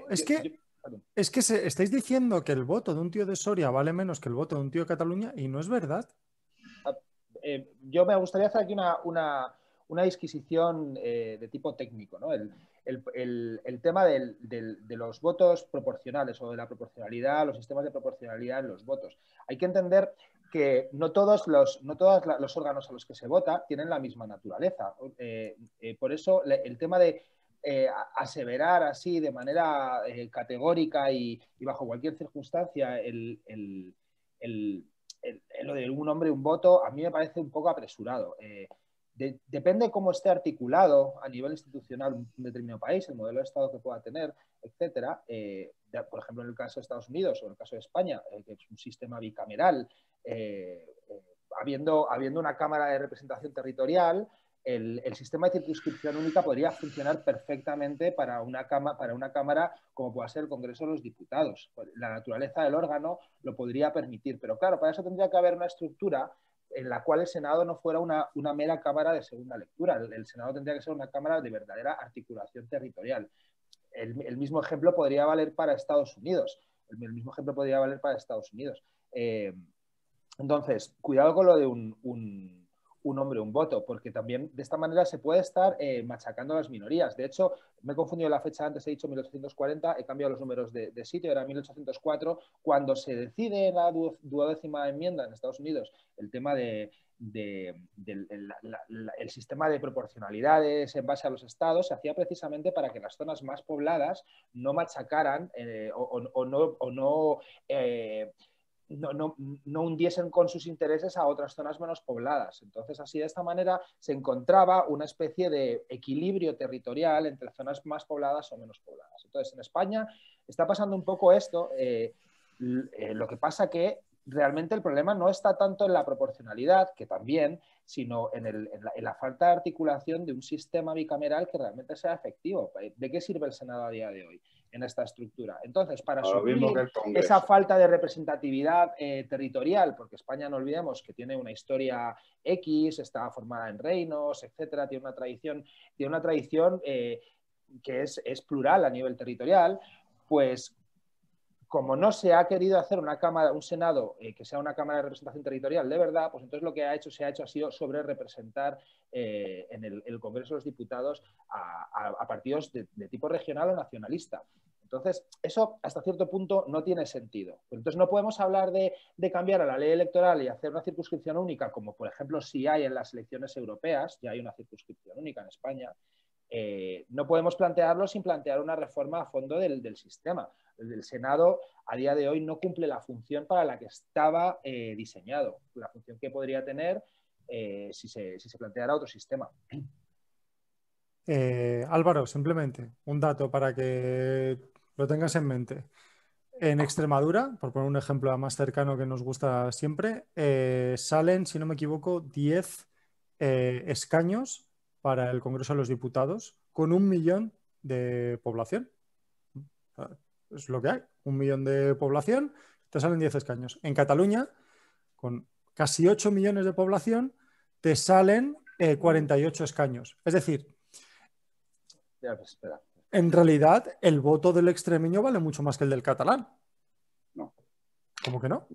Es que estáis diciendo que el voto de un tío de Soria vale menos que el voto de un tío de Cataluña y no es verdad. Yo me gustaría hacer aquí una disquisición de tipo técnico, ¿no? El tema de los votos proporcionales o de la proporcionalidad, los sistemas de proporcionalidad en los votos. Hay que entender que no todos los órganos a los que se vota tienen la misma naturaleza. Por eso el tema de aseverar así de manera categórica y bajo cualquier circunstancia lo de un hombre, un voto, a mí me parece un poco apresurado. depende cómo esté articulado a nivel institucional un determinado país, el modelo de Estado que pueda tener, etcétera. Por ejemplo, en el caso de Estados Unidos o en el caso de España, que es un sistema bicameral, habiendo una Cámara de Representación Territorial, el sistema de circunscripción única podría funcionar perfectamente para una cámara como pueda ser el Congreso de los Diputados. La naturaleza del órgano lo podría permitir, pero claro, para eso tendría que haber una estructura en la cual el Senado no fuera una mera cámara de segunda lectura. El Senado tendría que ser una cámara de verdadera articulación territorial. El mismo ejemplo podría valer para Estados Unidos. El mismo ejemplo podría valer para Estados Unidos. Entonces, cuidado con lo de un hombre, un voto, porque también de esta manera se puede estar machacando a las minorías. De hecho, me he confundido la fecha, antes he dicho 1840, he cambiado los números de sitio, era 1804, cuando se decide en la 12ª enmienda en Estados Unidos el tema del sistema de proporcionalidades en base a los estados, se hacía precisamente para que las zonas más pobladas no machacaran no hundiesen con sus intereses a otras zonas menos pobladas. Entonces, así de esta manera se encontraba una especie de equilibrio territorial entre zonas más pobladas o menos pobladas. Entonces, en España está pasando un poco esto. Lo que pasa que realmente el problema no está tanto en la proporcionalidad, que también, sino en la falta de articulación de un sistema bicameral que realmente sea efectivo. ¿De qué sirve el Senado a día de hoy en esta estructura? Entonces, para suplir esa falta de representatividad territorial, porque España, no olvidemos que tiene una historia X, está formada en reinos, etcétera, tiene una tradición que es plural a nivel territorial, pues como no se ha querido hacer un Senado que sea una Cámara de Representación Territorial de verdad, pues entonces lo que ha sido sobre representar en el Congreso de los Diputados a partidos de tipo regional o nacionalista. Entonces, eso hasta cierto punto no tiene sentido. Entonces, no podemos hablar de cambiar a la ley electoral y hacer una circunscripción única, como por ejemplo si hay en las elecciones europeas, ya hay una circunscripción única en España. No podemos plantearlo sin plantear una reforma a fondo del sistema. El Senado a día de hoy no cumple la función para la que estaba diseñado, la función que podría tener si se planteara otro sistema. Álvaro, simplemente un dato para que lo tengas en mente. En Extremadura, por poner un ejemplo más cercano que nos gusta siempre, salen, si no me equivoco, 10 escaños para el Congreso de los Diputados con 1 millón de población. Es lo que hay, 1 millón de población, te salen 10 escaños. En Cataluña, con casi 8 millones de población, te salen 48 escaños. Es decir, en realidad el voto del extremeño vale mucho más que el del catalán. No. ¿Cómo que no?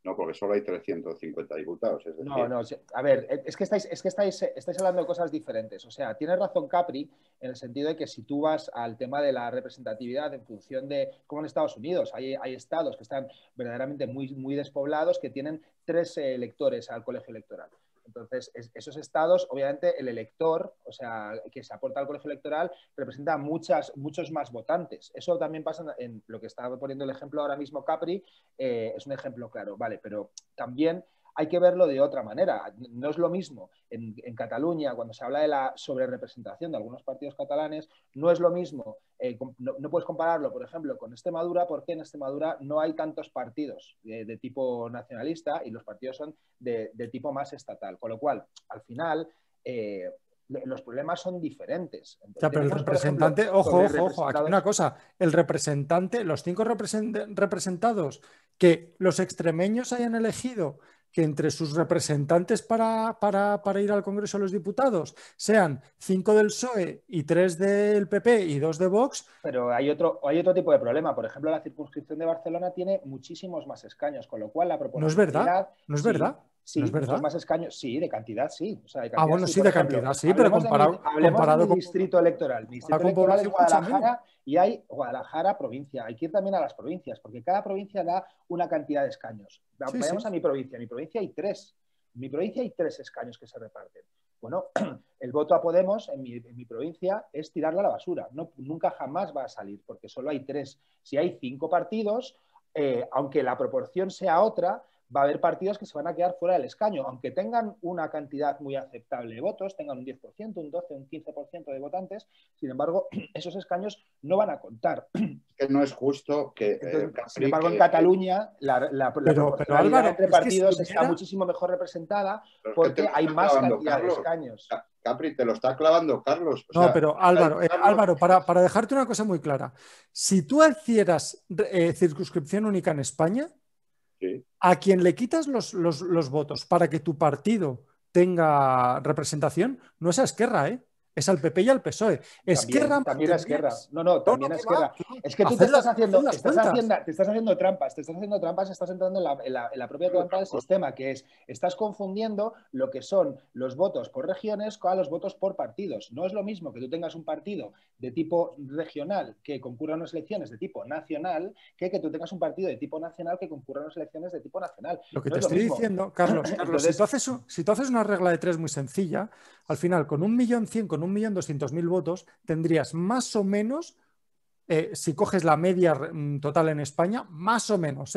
No, porque solo hay 350 diputados. Es decir... No, a ver, es que estáis hablando de cosas diferentes. O sea, tiene razón Capri en el sentido de que si tú vas al tema de la representatividad en función de, como en Estados Unidos, hay estados que están verdaderamente muy, muy despoblados que tienen 3 electores al colegio electoral. Entonces, esos estados, obviamente, el elector, o sea, que se aporta al colegio electoral, representa muchos más votantes. Eso también pasa en lo que estaba poniendo el ejemplo ahora mismo Capri, es un ejemplo claro, vale, pero también hay que verlo de otra manera. No es lo mismo en Cataluña, cuando se habla de la sobrerepresentación de algunos partidos catalanes, no es lo mismo, no puedes compararlo, por ejemplo, con Extremadura, porque en Extremadura no hay tantos partidos de tipo nacionalista y los partidos son de tipo más estatal, con lo cual, al final, los problemas son diferentes. Ya, pero el representante, ojo, aquí una cosa, el representante, los 5 representados que los extremeños hayan elegido que entre sus representantes para ir al Congreso de los Diputados sean 5 del PSOE y 3 del PP y 2 de Vox. Pero hay otro tipo de problema. Por ejemplo, la circunscripción de Barcelona tiene muchísimos más escaños, con lo cual la proporcionalidad... ¿No es verdad? Sí, ¿No es verdad? muchos más escaños, sí, de cantidad sí. O sea, de cantidad, bueno, sí, de ejemplo, cantidad sí, pero comparado con distrito electoral. Mi distrito electoral es Guadalajara y hay Guadalajara provincia. Hay que ir también a las provincias, porque cada provincia da una cantidad de escaños. Vayamos a mi provincia. En mi provincia hay 3. En mi provincia hay 3 escaños que se reparten. Bueno, el voto a Podemos en mi provincia es tirarlo a la basura. Nunca jamás va a salir, porque solo hay 3. Si hay 5 partidos, aunque la proporción sea otra, va a haber partidos que se van a quedar fuera del escaño, aunque tengan una cantidad muy aceptable de votos, tengan un 10%, un 12%, un 15% de votantes, sin embargo, esos escaños no van a contar. Que no es justo que... Entonces, sin embargo, en Cataluña la proporcionalidad Álvaro, entre partidos si está muchísimo mejor representada porque hay más cantidad de escaños. Capri, te lo está clavando Carlos. O sea, pero Álvaro, para dejarte una cosa muy clara, si tú hicieras circunscripción única en España, sí, a quien le quitas los votos para que tu partido tenga representación, no es a Esquerra, es al PP y al PSOE. Esquerra también a Esquerra. No, también a Esquerra. Es que tú te estás haciendo trampas. Estás entrando en la propia trampa del sistema, que es, estás confundiendo lo que son los votos por regiones con los votos por partidos. No es lo mismo que tú tengas un partido de tipo regional que concurra a unas elecciones de tipo nacional que tú tengas un partido de tipo nacional que concurra a unas elecciones de tipo nacional. Lo que te estoy diciendo, Carlos, entonces, si tú haces una regla de 3 muy sencilla, al final con 1.100.000, con 1.200.000 votos, tendrías más o menos, si coges la media total en España, más o menos,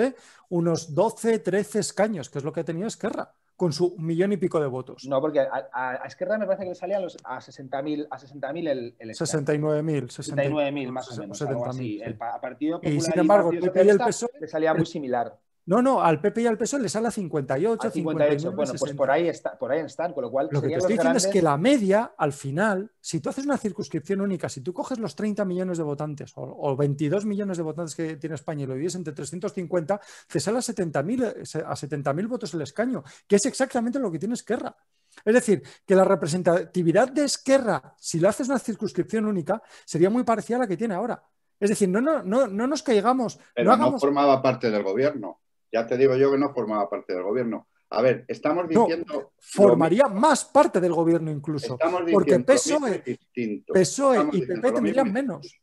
unos 12, 13 escaños, que es lo que ha tenido Esquerra, con su 1.000.000 y pico de votos. No, porque a Esquerra me parece que le salía a 60.000 el 69.000 más o menos. 70.000. Sí. El Partido Popular y sin embargo, el PP y el PSOE le salía muy similar. No, al PP y al PSOE le sale a 58, 59, bueno, 60. pues por ahí están, con lo cual lo que te estoy diciendo es que la media, al final, si tú haces una circunscripción única, si tú coges los 30 millones de votantes o 22 millones de votantes que tiene España y lo divides entre 350, te sale a 70.000 votos el escaño, que es exactamente lo que tiene Esquerra. Es decir, que la representatividad de Esquerra, si lo haces una circunscripción única, sería muy parecida a la que tiene ahora. Es decir, no nos caigamos. Pero no formaba parte del gobierno. Ya te digo yo que no formaba parte del gobierno. A ver, estamos diciendo... No, formaría más parte del gobierno incluso. Porque PSOE y PP tendrían menos.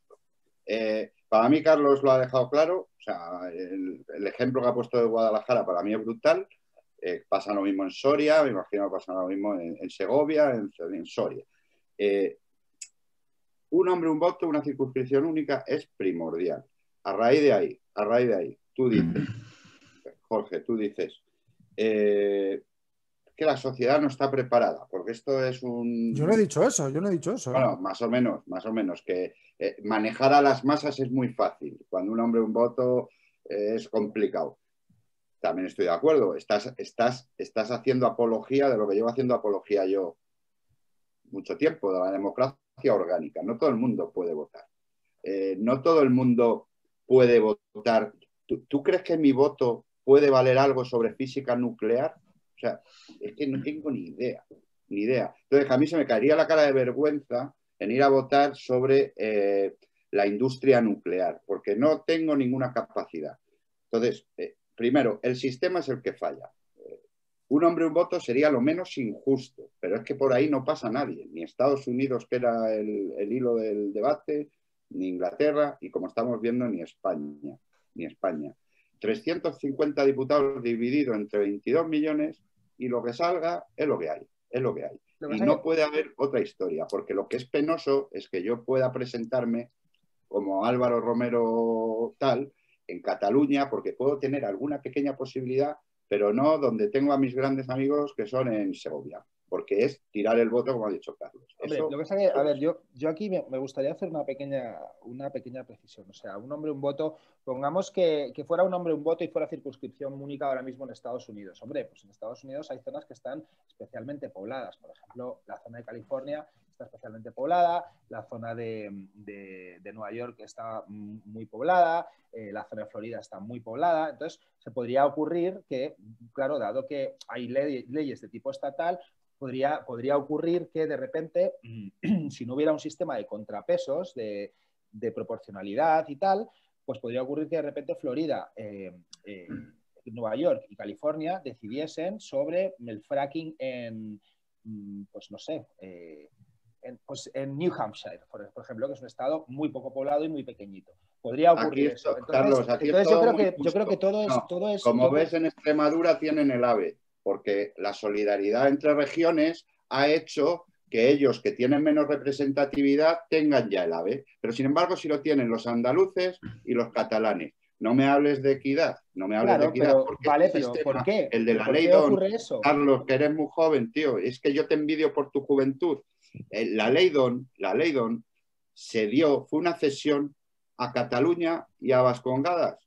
Para mí, Carlos lo ha dejado claro. O sea, el ejemplo que ha puesto de Guadalajara para mí es brutal. Pasa lo mismo en Soria, me imagino que pasa lo mismo en Segovia, en Soria. Un hombre, un voto, una circunscripción única es primordial. A raíz de ahí, tú dices... Jorge, tú dices que la sociedad no está preparada, porque esto es un... Yo no he dicho eso. Bueno, más o menos, que manejar a las masas es muy fácil. Cuando un hombre un voto es complicado. También estoy de acuerdo. Estás haciendo apología de lo que llevo haciendo apología yo mucho tiempo, de la democracia orgánica. No todo el mundo puede votar. No todo el mundo puede votar. ¿Tú crees que mi voto puede valer algo sobre física nuclear? O sea, es que no tengo ni idea. Entonces, a mí se me caería la cara de vergüenza en ir a votar sobre la industria nuclear, porque no tengo ninguna capacidad. Entonces, primero, el sistema es el que falla. Un hombre, un voto sería lo menos injusto, pero es que por ahí no pasa nadie, ni Estados Unidos, que era el hilo del debate, ni Inglaterra, y como estamos viendo, ni España. 350 diputados divididos entre 22 millones y lo que salga es lo que hay. Y no puede haber otra historia, porque lo que es penoso es que yo pueda presentarme como Álvaro Romero tal en Cataluña, porque puedo tener alguna pequeña posibilidad, pero no donde tengo a mis grandes amigos que son en Segovia, porque es tirar el voto, como ha dicho Carlos. Hombre, lo que pasa es que, a ver, yo aquí me gustaría hacer una pequeña precisión. O sea, un hombre, un voto, pongamos que fuera un hombre, un voto y fuera circunscripción única ahora mismo en Estados Unidos. Hombre, pues en Estados Unidos hay zonas que están especialmente pobladas. Por ejemplo, la zona de California está especialmente poblada, la zona de Nueva York está muy poblada, la zona de Florida está muy poblada. Entonces, se podría ocurrir que, claro, dado que hay leyes de tipo estatal, podría ocurrir que de repente, si no hubiera un sistema de contrapesos, de proporcionalidad y tal, pues podría ocurrir que de repente Florida, Nueva York y California decidiesen sobre el fracking en, pues no sé, en New Hampshire, por ejemplo, que es un estado muy poco poblado y muy pequeñito. Podría ocurrir eso. Carlos, entonces yo creo que todo es... Como ves, en Extremadura tienen el AVE, porque la solidaridad entre regiones ha hecho que ellos, que tienen menos representatividad, tengan ya el AVE. Pero, sin embargo, sí lo tienen los andaluces y los catalanes. no me hables de equidad, no me hables de equidad. Pero, porque vale, pero ¿por qué? El de la ley Don, Carlos, que eres muy joven, tío, es que yo te envidio por tu juventud. La ley Don se dio, fue una cesión a Cataluña y a Vascongadas.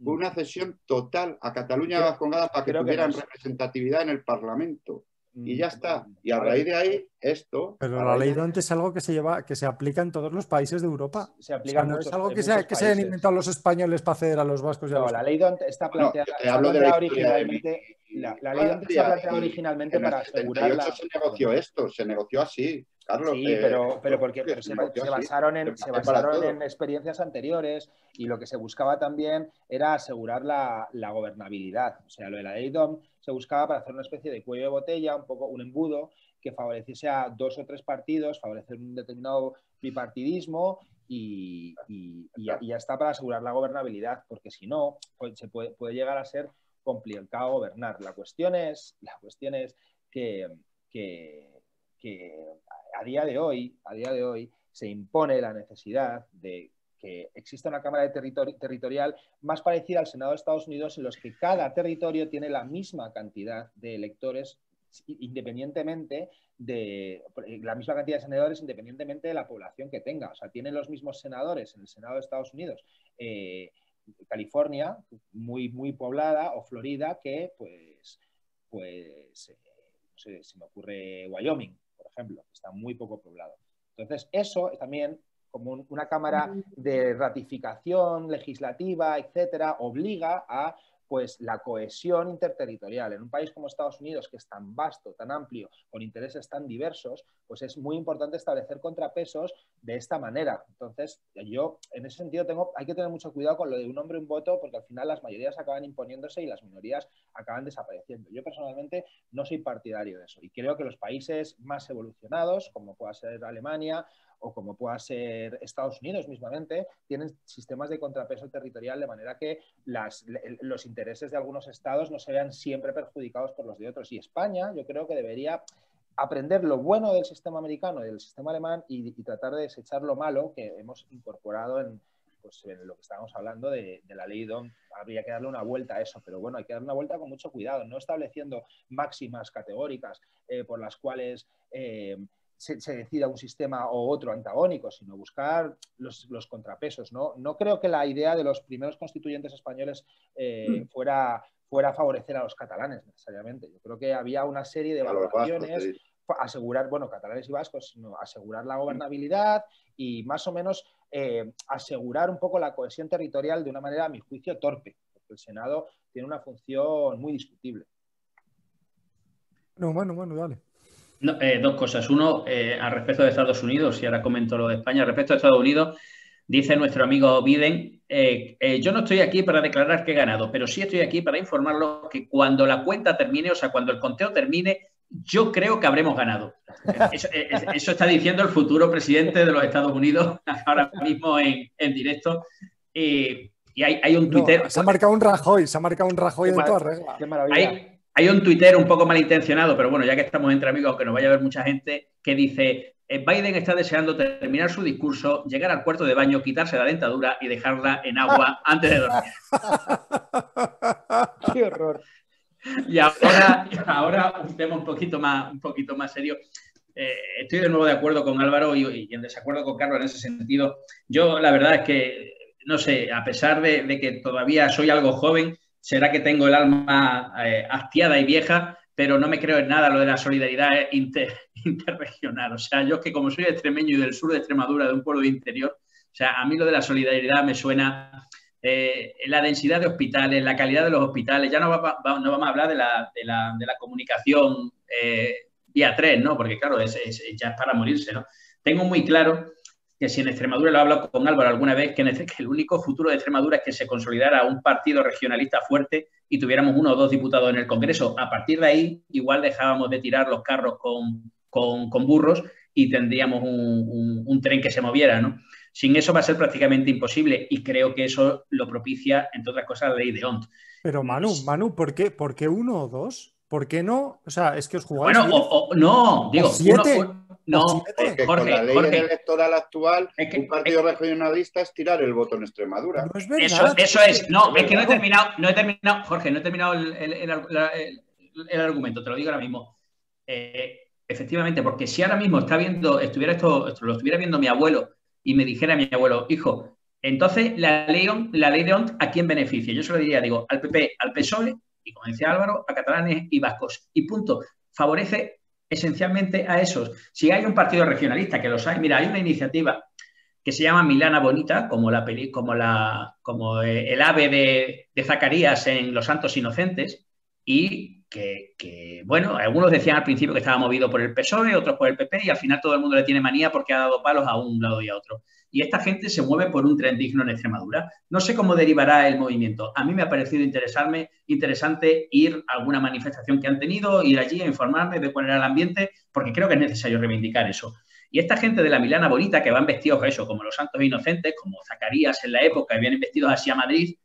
Fue una cesión total a Cataluña y a Vascongadas para que tuvieran representatividad en el Parlamento. Y ya está. Y a raíz de ahí, esto... Pero la ley DONT es algo que se aplica en todos los países de Europa. Se aplica no es algo que se hayan inventado los españoles para ceder a los vascos y a los... la ley DONT está planteada originalmente... La ley DONT está planteada originalmente para asegurar la... se negoció esto, se negoció así. Carlos, sí, pero se basaron en experiencias anteriores y lo que se buscaba también era asegurar la gobernabilidad. O sea, lo de la ley DOM se buscaba para hacer una especie de cuello de botella, un poco un embudo que favoreciese a 2 o 3 partidos, favorecer un determinado bipartidismo y ya está, para asegurar la gobernabilidad, porque si no, pues, puede llegar a ser complicado gobernar. La cuestión es que a día de hoy se impone la necesidad de que exista una Cámara territorial más parecida al Senado de Estados Unidos, en los que cada territorio tiene la misma cantidad de electores independientemente de la misma cantidad de senadores independientemente de la población que tenga. O sea, tienen los mismos senadores en el Senado de Estados Unidos, California, muy poblada, o Florida, que no sé, se me ocurre Wyoming, por ejemplo, que está muy poco poblado. Entonces, eso también, como una cámara de ratificación legislativa, etcétera, obliga a pues la cohesión interterritorial. En un país como Estados Unidos, que es tan vasto, tan amplio, con intereses tan diversos, pues es muy importante establecer contrapesos de esta manera. Entonces, yo en ese sentido hay que tener mucho cuidado con lo de un hombre, un voto, porque al final las mayorías acaban imponiéndose y las minorías acaban desapareciendo. Yo personalmente no soy partidario de eso y creo que los países más evolucionados, como pueda ser Alemania o como pueda ser Estados Unidos mismamente, tienen sistemas de contrapeso territorial de manera que los intereses de algunos estados no se vean siempre perjudicados por los de otros. Y España, yo creo que debería aprender lo bueno del sistema americano y del sistema alemán y tratar de desechar lo malo que hemos incorporado en lo que estábamos hablando de la ley DOM. Habría que darle una vuelta a eso, pero bueno, hay que darle una vuelta con mucho cuidado, no estableciendo máximas categóricas por las cuales se decida un sistema o otro antagónico, sino buscar los contrapesos, ¿no? No creo que la idea de los primeros constituyentes españoles fuera favorecer a los catalanes necesariamente. Yo creo que había una serie de evaluaciones, asegurar, catalanes y vascos, sino asegurar la gobernabilidad y más o menos asegurar un poco la cohesión territorial de una manera, a mi juicio, torpe, porque el Senado tiene una función muy discutible. Bueno, dale. No, 2 cosas. Uno, al respecto de Estados Unidos, y ahora comento lo de España. Al respecto de Estados Unidos, dice nuestro amigo Biden, yo no estoy aquí para declarar que he ganado, pero sí estoy aquí para informarlo que cuando la cuenta termine, o sea, cuando el conteo termine, yo creo que habremos ganado. Eso está diciendo el futuro presidente de los Estados Unidos ahora mismo en directo. Y hay un tuitero... Se ha marcado un Rajoy de toda regla. Qué maravilla. Hay un tuitero un poco malintencionado, pero bueno, ya que estamos entre amigos, aunque nos vaya a ver mucha gente, que dice: Biden está deseando terminar su discurso, llegar al cuarto de baño, quitarse la dentadura y dejarla en agua antes de dormir. ¡Qué horror! Y ahora un tema un poquito más serio. Estoy de nuevo de acuerdo con Álvaro y en desacuerdo con Carlos en ese sentido. Yo la verdad es que, no sé, a pesar de que todavía soy algo joven, será que tengo el alma hastiada y vieja, pero no me creo en nada lo de la solidaridad interregional. O sea, yo que como soy extremeño y del sur de Extremadura, de un pueblo de interior, o sea, a mí lo de la solidaridad me suena la densidad de hospitales, la calidad de los hospitales. Ya no vamos a hablar de la comunicación vía tren, ¿no? Porque claro, ya es para morirse, ¿no? Tengo muy claro que si en Extremadura, lo he hablado con Álvaro alguna vez, que el único futuro de Extremadura es que se consolidara un partido regionalista fuerte y tuviéramos 1 o 2 diputados en el Congreso. A partir de ahí, igual dejábamos de tirar los carros con burros y tendríamos un tren que se moviera, ¿no? Sin eso va a ser prácticamente imposible y creo que eso lo propicia, entre otras cosas, la ley de ONT. Pero Manu, ¿por qué 1 o 2? ¿por qué no? O sea, es que os jugáis Bueno, 10, no, digo, 7, no, Porque con la ley electoral actual, un partido regionalista es tirar el voto en Extremadura. No es verdad. Eso es. No, es que no he terminado, Jorge, no he terminado el argumento, te lo digo ahora mismo. Efectivamente, porque si ahora mismo lo estuviera viendo mi abuelo y me dijera mi abuelo, hijo, entonces la ley de Ont, ¿a quién beneficia? Yo se lo diría, digo, al PP, al PSOE y, como decía Álvaro, a catalanes y vascos. Y punto. Favorece esencialmente a esos. Si hay un partido regionalista, que los hay, mira, hay una iniciativa que se llama Milana Bonita, como el ave de Zacarías en Los Santos Inocentes, y que, bueno, algunos decían al principio que estaba movido por el PSOE, otros por el PP, y al final todo el mundo le tiene manía porque ha dado palos a un lado y a otro. Y esta gente se mueve por un tren digno en Extremadura. No sé cómo derivará el movimiento. A mí me ha parecido interesante ir a alguna manifestación que han tenido, ir allí a informarme de cuál era el ambiente, porque creo que es necesario reivindicar eso. Y esta gente de la Milana Bonita, que van vestidos eso, como los santos inocentes, como Zacarías en la época, y vienen vestidos así a Madrid,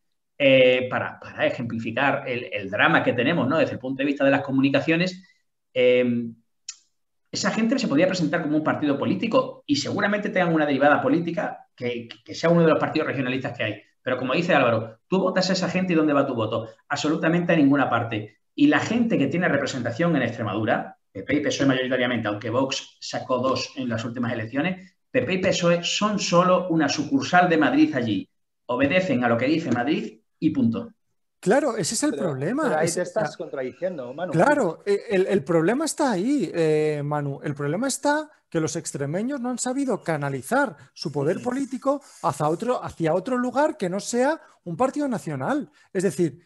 para ejemplificar el drama que tenemos, ¿no? Desde el punto de vista de las comunicaciones, esa gente se podría presentar como un partido político y seguramente tengan una derivada política que sea uno de los partidos regionalistas que hay. Pero como dice Álvaro, tú votas a esa gente y ¿dónde va tu voto? Absolutamente a ninguna parte. Y la gente que tiene representación en Extremadura, PP y PSOE mayoritariamente, aunque Vox sacó 2 en las últimas elecciones, PP y PSOE son solo una sucursal de Madrid allí. Obedecen a lo que dice Madrid y punto. Claro, ese es el problema. Pero ahí te estás contradiciendo, Manu. Claro, el problema está ahí, Manu. El problema está que los extremeños no han sabido canalizar su poder político hacia otro lugar que no sea un partido nacional. Es decir,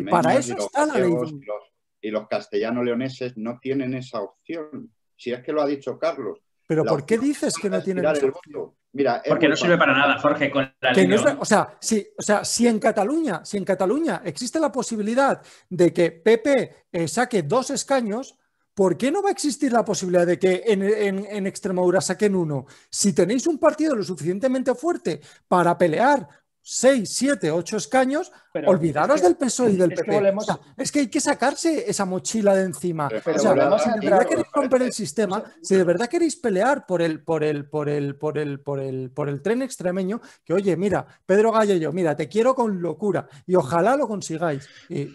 para eso está la ley. Y los castellano-leoneses no tienen esa opción. Si es que lo ha dicho Carlos. ¿Pero por qué dices que no tienen esa opción? Mira, porque no sirve para nada, Jorge, con la ley. Si en Cataluña existe la posibilidad de que PP saque 2 escaños, ¿por qué no va a existir la posibilidad de que en Extremadura saquen 1? Si tenéis un partido lo suficientemente fuerte para pelear 6, 7, 8 escaños, pero olvidaros del PSOE y del PP. Es que hay que sacarse esa mochila de encima. Si de verdad queréis romper el sistema, si de verdad queréis pelear por el tren extremeño, que oye, mira, Pedro Gallo, mira, te quiero con locura y ojalá lo consigáis. Y,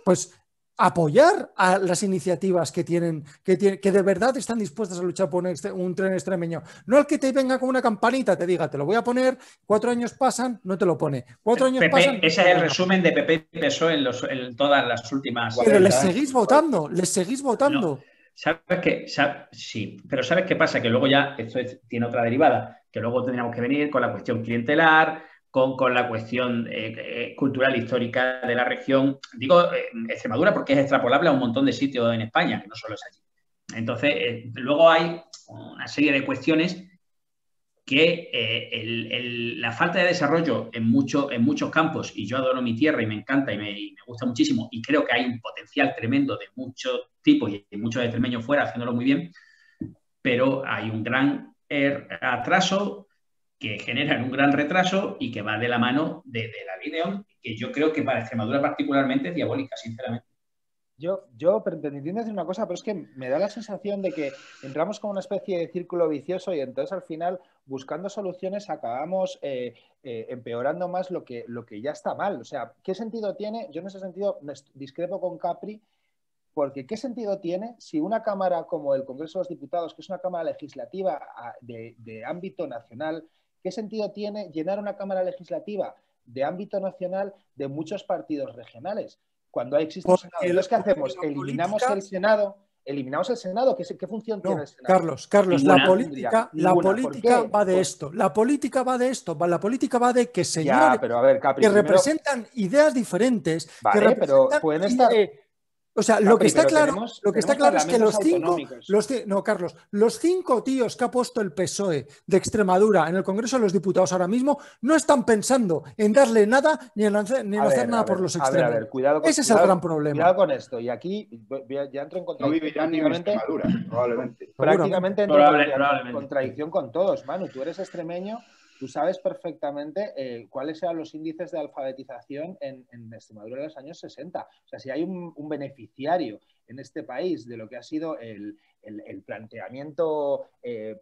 pues apoyar a las iniciativas que de verdad están dispuestas a luchar por un tren extremeño. No al que te venga con una campanita, te diga, te lo voy a poner, 4 años pasan, no te lo pone. 4 años pasan. Ese es el resumen de PP y PSOE en todas las últimas. Pero les seguís votando, No. ¿Sabes qué? Sí, pero ¿sabes qué pasa? Que luego ya esto tiene otra derivada, que luego tendríamos que venir con la cuestión clientelar, con la cuestión cultural histórica de la región. Digo Extremadura porque es extrapolable a un montón de sitios en España, que no solo es allí. Entonces, luego hay una serie de cuestiones que la falta de desarrollo en muchos campos, y yo adoro mi tierra y me encanta y me gusta muchísimo, y creo que hay un potencial tremendo de muchos tipos y muchos extremeños fuera haciéndolo muy bien, pero hay un gran atraso que generan un gran retraso y que va de la mano de la ley de Ont, que yo creo que para Extremadura particularmente es diabólica, sinceramente. Yo entiendo decir una cosa, pero es que me da la sensación de que entramos como una especie de círculo vicioso y entonces al final, buscando soluciones, acabamos empeorando más lo que ya está mal. O sea, ¿qué sentido tiene? Yo en ese sentido discrepo con Capri, porque ¿qué sentido tiene si una Cámara como el Congreso de los Diputados, que es una Cámara legislativa de ámbito nacional, ¿qué sentido tiene llenar una Cámara legislativa de ámbito nacional de muchos partidos regionales? Cuando existe un Senado. Entonces, ¿qué hacemos? ¿Eliminamos el Senado? ¿Qué función tiene el Senado? Carlos, la política va de esto. La política va de esto. La política va de que señores Capri, que representan ideas diferentes. Vale, pero pueden estar... O sea, lo que está claro es que los 5 tíos que ha puesto el PSOE de Extremadura en el Congreso de los Diputados ahora mismo no están pensando en darle nada ni en hacer nada por los extremos. Ese es el gran problema. Cuidado con esto. Y aquí ya entro en contradicción. No vivirán ni en Extremadura, probablemente. Prácticamente entro en contradicción con todos. Manu, tú eres extremeño tú sabes perfectamente cuáles eran los índices de alfabetización en Extremadura en los años 60. O sea, si hay un beneficiario en este país de lo que ha sido el planteamiento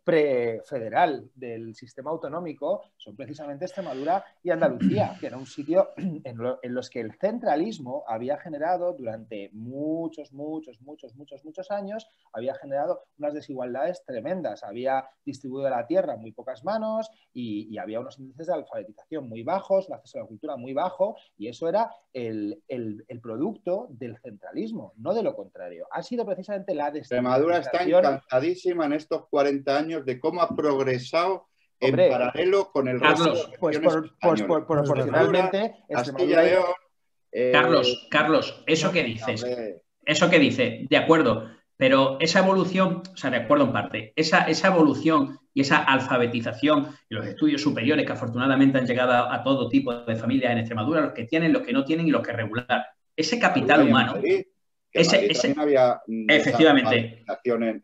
prefederal del sistema autonómico, son precisamente Extremadura y Andalucía, que era un sitio en los que el centralismo había generado durante muchos años, había generado unas desigualdades tremendas, había distribuido la tierra en muy pocas manos y había unos índices de alfabetización muy bajos, un acceso a la cultura muy bajo, y eso era el producto del centralismo, no de lo contrario. Ha sido precisamente la Extremadura está encantadísima en estos 40 años de cómo ha progresado en paralelo con el resto de pues proporcionalmente Castilla y León. Carlos, eso que dices, de acuerdo, pero esa evolución, o sea, de acuerdo en parte, esa evolución y esa alfabetización y los estudios superiores que afortunadamente han llegado a todo tipo de familias en Extremadura, los que tienen, los que no tienen y los que regular, ese capital humano. También había efectivamente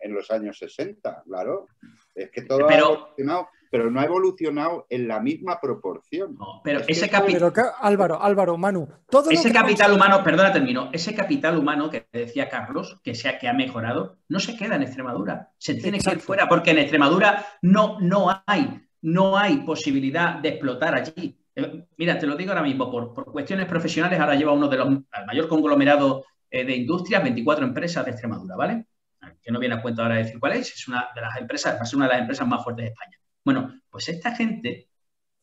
en los años 60, claro. Es que todo ha evolucionado, pero no ha evolucionado en la misma proporción. No, pero ese capital... Álvaro, Manu, ese capital humano, perdona, termino. Ese capital humano que decía Carlos, que ha mejorado, no se queda en Extremadura. Se tiene que ir fuera, porque en Extremadura no hay posibilidad de explotar allí. Mira, te lo digo ahora mismo, por cuestiones profesionales, ahora lleva uno de los mayor conglomerado de industrias, 24 empresas de Extremadura, ¿vale? Que no viene a cuenta ahora decir cuál es una de las empresas, va a ser una de las empresas más fuertes de España. Bueno, pues esta gente,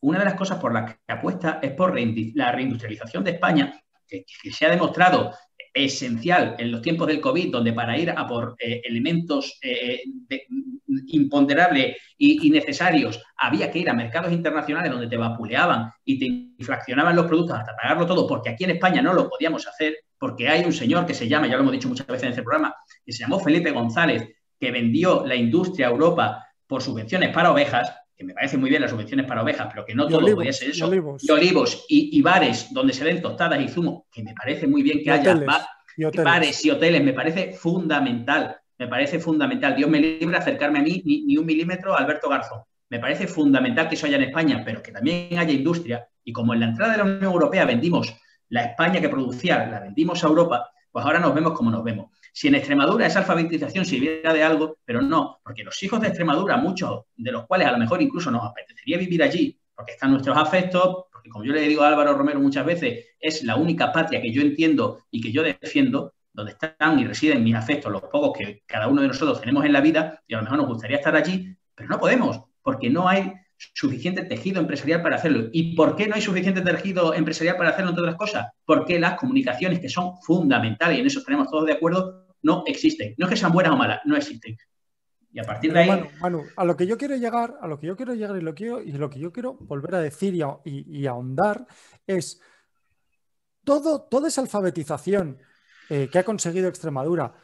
una de las cosas por las que apuesta es por la reindustrialización de España, que se ha demostrado esencial en los tiempos del COVID, donde para ir a por elementos imponderables y necesarios había que ir a mercados internacionales donde te vapuleaban y te inflacionaban los productos hasta pagarlo todo, porque aquí en España no lo podíamos hacer, porque hay un señor que se llama, ya lo hemos dicho muchas veces en este programa, que se llamó Felipe González, que vendió la industria a Europa por subvenciones para ovejas, que me parece muy bien las subvenciones para ovejas, pero que no todo podía ser eso. Y olivos y bares donde se den tostadas y zumo, que me parece muy bien que haya bares y hoteles, me parece fundamental. Me parece fundamental. Dios me libre acercarme a mí ni un milímetro a Alberto Garzón. Me parece fundamental que eso haya en España, pero que también haya industria. Y como en la entrada de la Unión Europea vendimos la España que producía, la vendimos a Europa, pues ahora nos vemos como nos vemos. Si en Extremadura esa alfabetización sirviera de algo, pero no, porque los hijos de Extremadura, muchos de los cuales a lo mejor incluso nos apetecería vivir allí, porque están nuestros afectos, porque como yo le digo a Álvaro Romero muchas veces, es la única patria que yo entiendo y que yo defiendo, donde están y residen mis afectos, los pocos que cada uno de nosotros tenemos en la vida, y a lo mejor nos gustaría estar allí, pero no podemos, porque no hay suficiente tejido empresarial para hacerlo. ¿Y por qué no hay suficiente tejido empresarial para hacerlo, entre otras cosas? Porque las comunicaciones, que son fundamentales, y en eso estaremos todos de acuerdo, no existen. No es que sean buenas o malas, no existen. Y a partir de ahí... Manu, a lo que yo quiero llegar, y lo que yo quiero volver a decir y ahondar es toda esa alfabetización que ha conseguido Extremadura,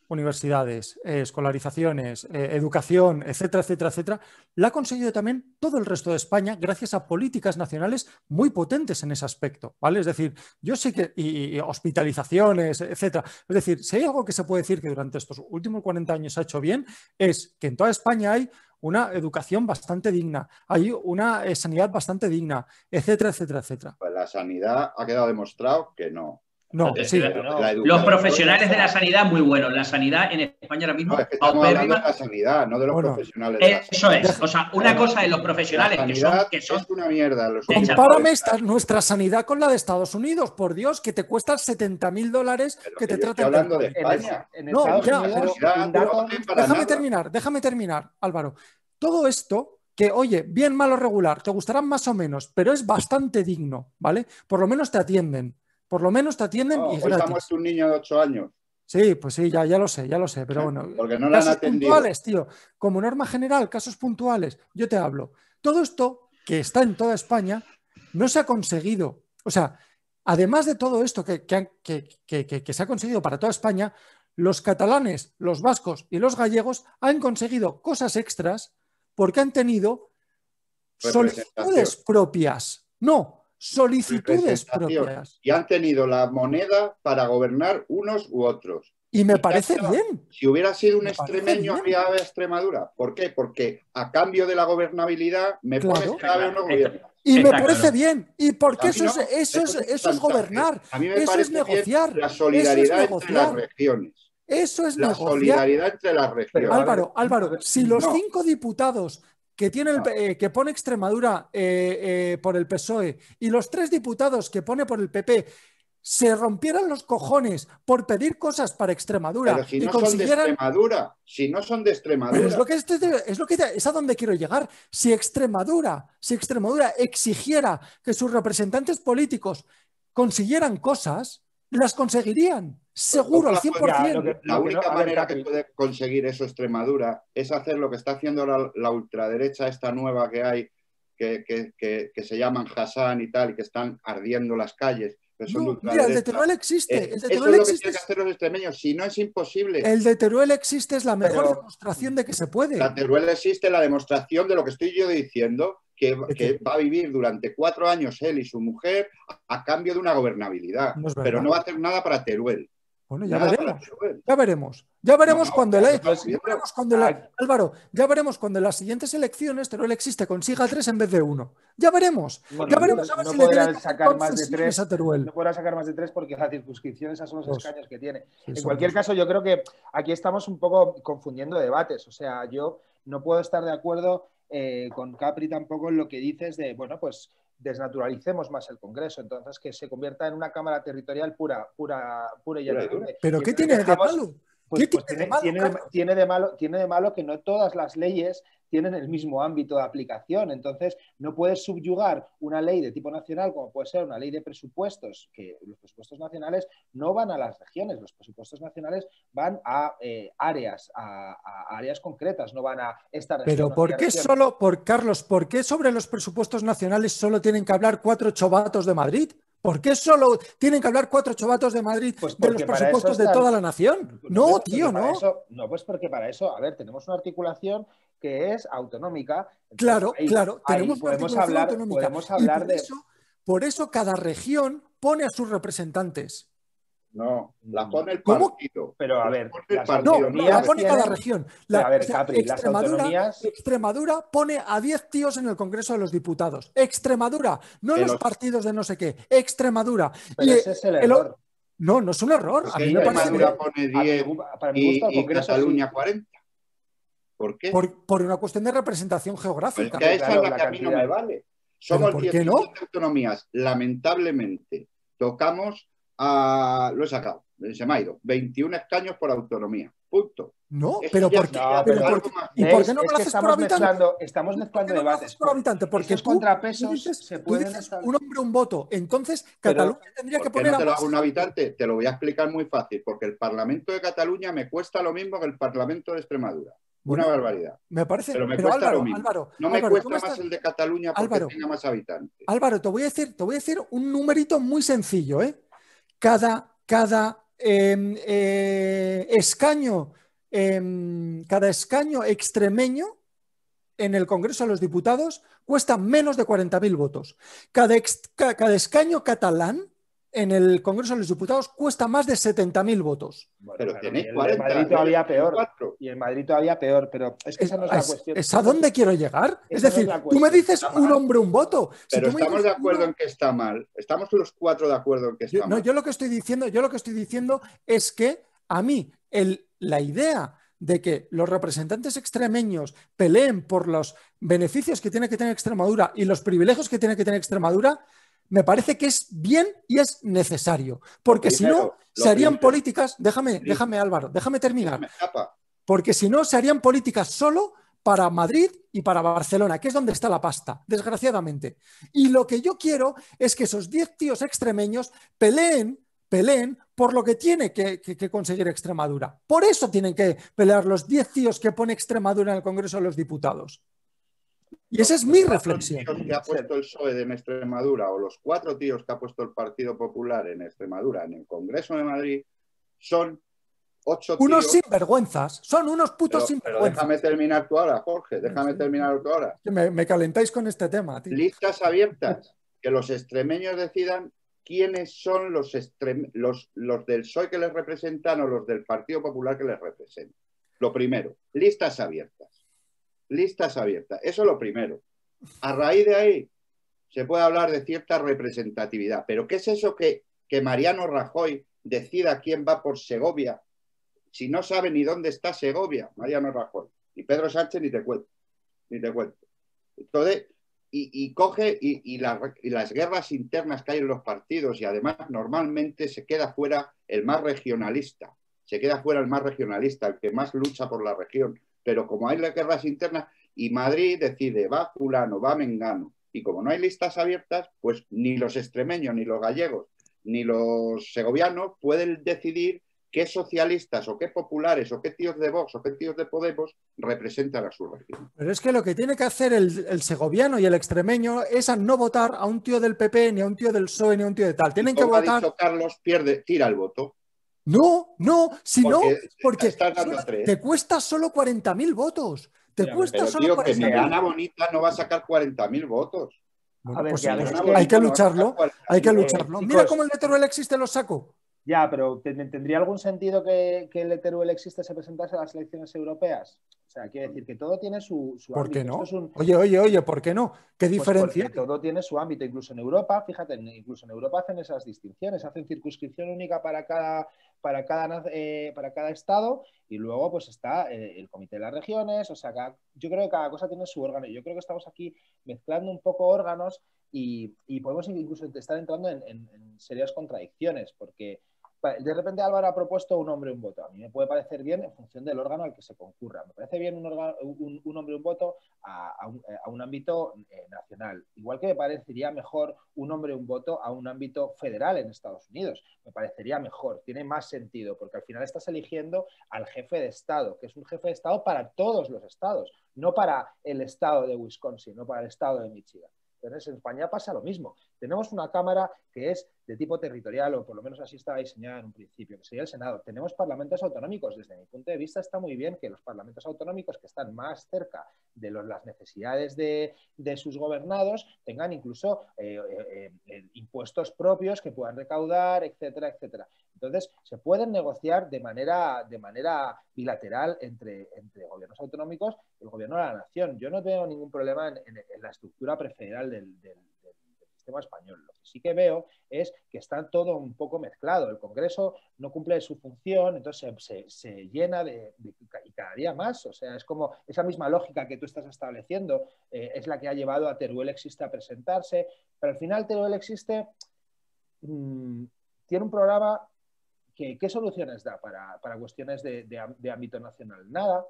universidades, escolarizaciones, educación, etcétera, etcétera, etcétera, la ha conseguido también todo el resto de España gracias a políticas nacionales muy potentes en ese aspecto, ¿vale? Es decir, yo sé que, y hospitalizaciones, etcétera, es decir, si hay algo que se puede decir que durante estos últimos 40 años se ha hecho bien, es que en toda España hay una educación bastante digna, hay una sanidad bastante digna, etcétera, etcétera, etcétera. Pues la sanidad ha quedado demostrado que no. No, sí. Los profesionales de la sanidad, muy buenos. La sanidad en España ahora mismo... No, es que estamos hablando de la sanidad, no de los profesionales de la sanidad. Eso es. O sea, una cosa es los profesionales que son... Es una mierda. Compárame nuestra sanidad con la de Estados Unidos, por Dios, que te cuesta $70.000 que te traten... hablando de España. No, ya, déjame terminar, Álvaro. Todo esto... que, oye, bien, mal o regular, te gustarán más o menos, pero es bastante digno, ¿vale? Por lo menos te atienden. Por lo menos te atienden y gratis. Hoy muerto un niño de 8 años. Sí, pues sí, ya lo sé, pero bueno. Porque no lo han atendido. Puntuales, tío. Como norma general, casos puntuales, yo te hablo. Todo esto que está en toda España no se ha conseguido. O sea, además de todo esto que se ha conseguido para toda España, los catalanes, los vascos y los gallegos han conseguido cosas extras porque han tenido solicitudes propias. No. Solicitudes propias. Y han tenido la moneda para gobernar unos u otros. Y me parece bien. Si hubiera sido un extremeño, habría dado Extremadura. ¿Por qué? Porque a cambio de la gobernabilidad me pones cada uno gobierno. Y me parece bien. ¿Y porque eso es gobernar? A mí me eso es negociar. La solidaridad entre las regiones. Eso es la negociar. Solidaridad entre las regiones. Álvaro, si los 5 diputados que tiene que pone Extremadura por el PSOE y los 3 diputados que pone por el PP se rompieran los cojones por pedir cosas para Extremadura. Pero si no son de Extremadura, si no son de Extremadura. Pero es a donde quiero llegar. Si Extremadura exigiera que sus representantes políticos consiguieran cosas, las conseguirían, seguro, al 100%. La única manera que puede conseguir eso Extremadura es hacer lo que está haciendo la ultraderecha esta nueva que hay, que se llaman Hassan y tal, y que están ardiendo las calles. Mira, el de Teruel existe. Eso es lo que tienen que hacer los extremeños, si no es imposible. El de Teruel existe, es la mejor demostración de que se puede. La Teruel existe, la demostración de lo que estoy yo diciendo, que va a vivir durante 4 años él y su mujer a cambio de una gobernabilidad. Pero no va a hacer nada para Teruel. Bueno, ya veremos. Ya veremos cuando Álvaro, ya veremos cuando en las siguientes elecciones Teruel existe, consiga 3 en vez de 1. Ya veremos. Bueno, ya veremos a ver si le podrán sacar más de 3 a Teruel. No podrá sacar más de 3 porque la circunscripción, esos son los escaños que tiene. En cualquier caso, yo creo que aquí estamos un poco confundiendo debates. O sea, yo no puedo estar de acuerdo con Capri tampoco en lo que dices de, bueno, pues desnaturalicemos más el Congreso, entonces que se convierta en una cámara territorial pura y llanamente. ¿Pero qué tiene de malo? Tiene de malo que no todas las leyes tienen el mismo ámbito de aplicación. Entonces, no puedes subyugar una ley de tipo nacional, como puede ser una ley de presupuestos, que los presupuestos nacionales no van a las regiones, los presupuestos nacionales van a áreas, a áreas concretas, no van a esta región. Pero ¿por qué Carlos, por qué sobre los presupuestos nacionales solo tienen que hablar 4 chovatos de Madrid? ¿Por qué solo tienen que hablar 4 chovatos de Madrid de los presupuestos de toda la nación? No, tío, no. Pues porque para eso, a ver, tenemos una articulación que es autonómica. Entonces, claro, tenemos podemos hablar por eso cada región pone a sus representantes. No, la pone el partido. Pero a ver, la pone cada región. Capri, Extremadura pone a 10 tíos en el Congreso de los Diputados. Extremadura, no los partidos de no sé qué. Extremadura. Pero ese es el error. No es un error. A mí me parece que pone 10 y Cataluña 40. ¿Por qué? Por una cuestión de representación geográfica. Pues esa es la que a mí no me vale. Somos 17 autonomías. Lamentablemente, tocamos a... Lo he sacado, se me ha ido. 21 escaños por autonomía. Punto. No, pero ¿por qué? ¿Y por qué no me lo haces por habitante? Estamos mezclando debates. Por habitante, porque esos contrapesos se pueden... un hombre, un voto. Entonces, Cataluña tendría que poner no te lo hago un habitante? Te lo voy a explicar muy fácil. Porque el Parlamento de Cataluña me cuesta lo mismo que el Parlamento de Extremadura. Una barbaridad. Me parece. Pero me cuesta lo mismo. No me cuesta más el de Cataluña porque tenga más habitantes. Álvaro, te voy a decir un numerito muy sencillo, ¿eh? Cada escaño extremeño en el Congreso de los Diputados cuesta menos de 40.000 votos. Cada escaño catalán en el Congreso de los Diputados cuesta más de 70.000 votos. Pero tenéis 40. En Madrid todavía peor. Y en Madrid todavía peor, pero es que esa no es la cuestión. ¿Es a dónde quiero llegar? Es decir, tú me dices un hombre, un voto. Pero estamos de acuerdo en que está mal. Estamos los 4 de acuerdo en que está mal. Yo lo que estoy diciendo es que a mí la idea de que los representantes extremeños peleen por los beneficios que tiene que tener Extremadura y los privilegios que tiene que tener Extremadura, me parece que es bien y es necesario. Porque si no, se harían políticas... Déjame, Álvaro, déjame terminar. Porque si no, se harían políticas solo para Madrid y para Barcelona, que es donde está la pasta, desgraciadamente. Y lo que yo quiero es que esos 10 tíos extremeños peleen por lo que tiene que conseguir Extremadura. Por eso tienen que pelear los 10 tíos que pone Extremadura en el Congreso de los Diputados. Y esa es mi reflexión. Los 4 tíos que ha puesto el PSOE en Extremadura o los 4 tíos que ha puesto el Partido Popular en Extremadura en el Congreso de Madrid son 8 tíos. Unos sinvergüenzas, son unos putos sinvergüenzas. Pero déjame terminar tú ahora, Jorge, terminar tú ahora. Me calentáis con este tema, tío. Listas abiertas, que los extremeños decidan quiénes son los del PSOE que les representan o los del Partido Popular que les representan. Lo primero, listas abiertas. Listas abiertas. Eso es lo primero. A raíz de ahí se puede hablar de cierta representatividad. Pero ¿qué es eso que Mariano Rajoy decida quién va por Segovia si no sabe ni dónde está Segovia, Mariano Rajoy? Y Pedro Sánchez ni te cuento. Entonces, coge las guerras internas que hay en los partidos, y además normalmente se queda fuera el más regionalista. Se queda fuera el más regionalista, el que más lucha por la región. Pero como hay las guerras internas y Madrid decide, va fulano, va mengano, y como no hay listas abiertas, pues ni los extremeños, ni los gallegos, ni los segovianos pueden decidir qué socialistas o qué populares o qué tíos de Vox o qué tíos de Podemos representan a su región. Pero es que lo que tiene que hacer el segoviano y el extremeño es a no votar a un tío del PP, ni a un tío del PSOE, ni a un tío de tal. Tienen que votar... Ha dicho Carlos, tira el voto. No, si no, porque te cuesta solo 40.000 votos. Te cuesta solo 40.000. Que mi Ana Bonita no va a sacar 40.000 votos. Bueno, a ver, pues hay que lucharlo, hay que lucharlo. Mira cómo el de Teruel existe, lo saco. Ya, pero ¿tendría algún sentido que el de Teruel existe se presentase a las elecciones europeas? O sea, quiere decir que todo tiene su ¿Por qué ámbito. no? Oye, ¿por qué no? ¿Qué diferencia? Porque todo tiene su ámbito, incluso en Europa, fíjate, incluso en Europa hacen esas distinciones, hacen circunscripción única para cada estado, y luego pues está el Comité de las Regiones. O sea, yo creo que cada cosa tiene su órgano. Yo creo que estamos aquí mezclando un poco órganos y podemos incluso estar entrando en serias contradicciones, porque de repente Álvaro ha propuesto un hombre un voto. A mí me puede parecer bien en función del órgano al que se concurra. Me parece bien un hombre un voto a un ámbito nacional. Igual que me parecería mejor un hombre un voto a un ámbito federal en Estados Unidos. Me parecería mejor, tiene más sentido, porque al final estás eligiendo al jefe de Estado, que es un jefe de Estado para todos los estados, no para el estado de Wisconsin, no para el estado de Michigan. Entonces, en España pasa lo mismo. Tenemos una Cámara que es de tipo territorial, o por lo menos así estaba diseñada en un principio, que sería el Senado. Tenemos parlamentos autonómicos. Desde mi punto de vista está muy bien que los parlamentos autonómicos, que están más cerca de las necesidades de sus gobernados, tengan incluso impuestos propios que puedan recaudar, etcétera, etcétera. Entonces, se pueden negociar de manera bilateral entre gobiernos autonómicos y el gobierno de la nación. Yo no veo ningún problema en la estructura prefederal del sistema español. Lo que sí que veo es que está todo un poco mezclado. El Congreso no cumple su función, entonces se llena y cada día más. O sea, es como esa misma lógica que tú estás estableciendo es la que ha llevado a Teruel Existe a presentarse. Pero al final Teruel Existe tiene un programa ¿qué soluciones da para cuestiones de ámbito nacional? Nada.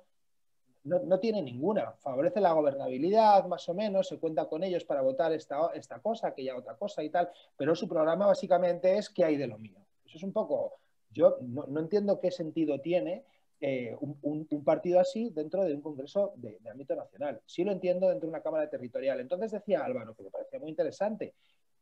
No tiene ninguna. Favorece la gobernabilidad, más o menos, se cuenta con ellos para votar esta cosa, aquella otra cosa y tal, pero su programa básicamente es ¿qué hay de lo mío? Eso es un poco... Yo no entiendo qué sentido tiene un partido así dentro de un congreso de ámbito nacional. Sí lo entiendo dentro de una Cámara territorial. Entonces decía Álvaro, que me parecía muy interesante,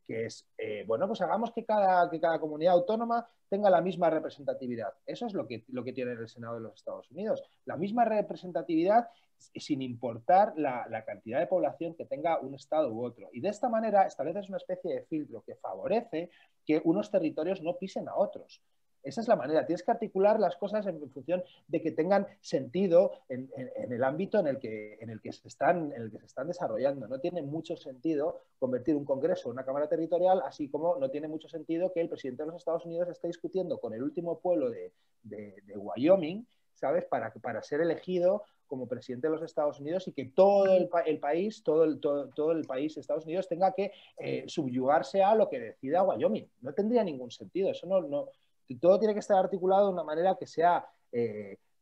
que es, bueno, pues hagamos que cada comunidad autónoma tenga la misma representatividad. Eso es lo que tiene el Senado de los Estados Unidos. La misma representatividad sin importar la cantidad de población que tenga un estado u otro. Y de esta manera estableces una especie de filtro que favorece que unos territorios no pisen a otros. Esa es la manera. Tienes que articular las cosas en función de que tengan sentido en el ámbito en el que se están desarrollando. No tiene mucho sentido convertir un congreso en una cámara territorial, así como no tiene mucho sentido que el presidente de los Estados Unidos esté discutiendo con el último pueblo de Wyoming, ¿sabes? Para ser elegido como presidente de los Estados Unidos, y que todo el país, todo el país de Estados Unidos tenga que subyugarse a lo que decida Wyoming. No tendría ningún sentido. Eso no. Todo tiene que estar articulado de una manera que sea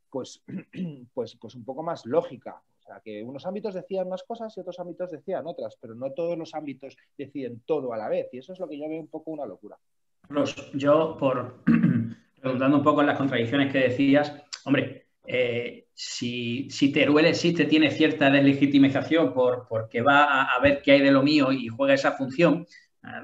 pues un poco más lógica. O sea, que unos ámbitos decían unas cosas y otros ámbitos decían otras, pero no todos los ámbitos deciden todo a la vez, y eso es lo que yo veo un poco una locura. Yo, preguntando un poco en las contradicciones que decías, hombre, si Teruel Existe tiene cierta deslegitimización porque va a ver qué hay de lo mío y juega esa función,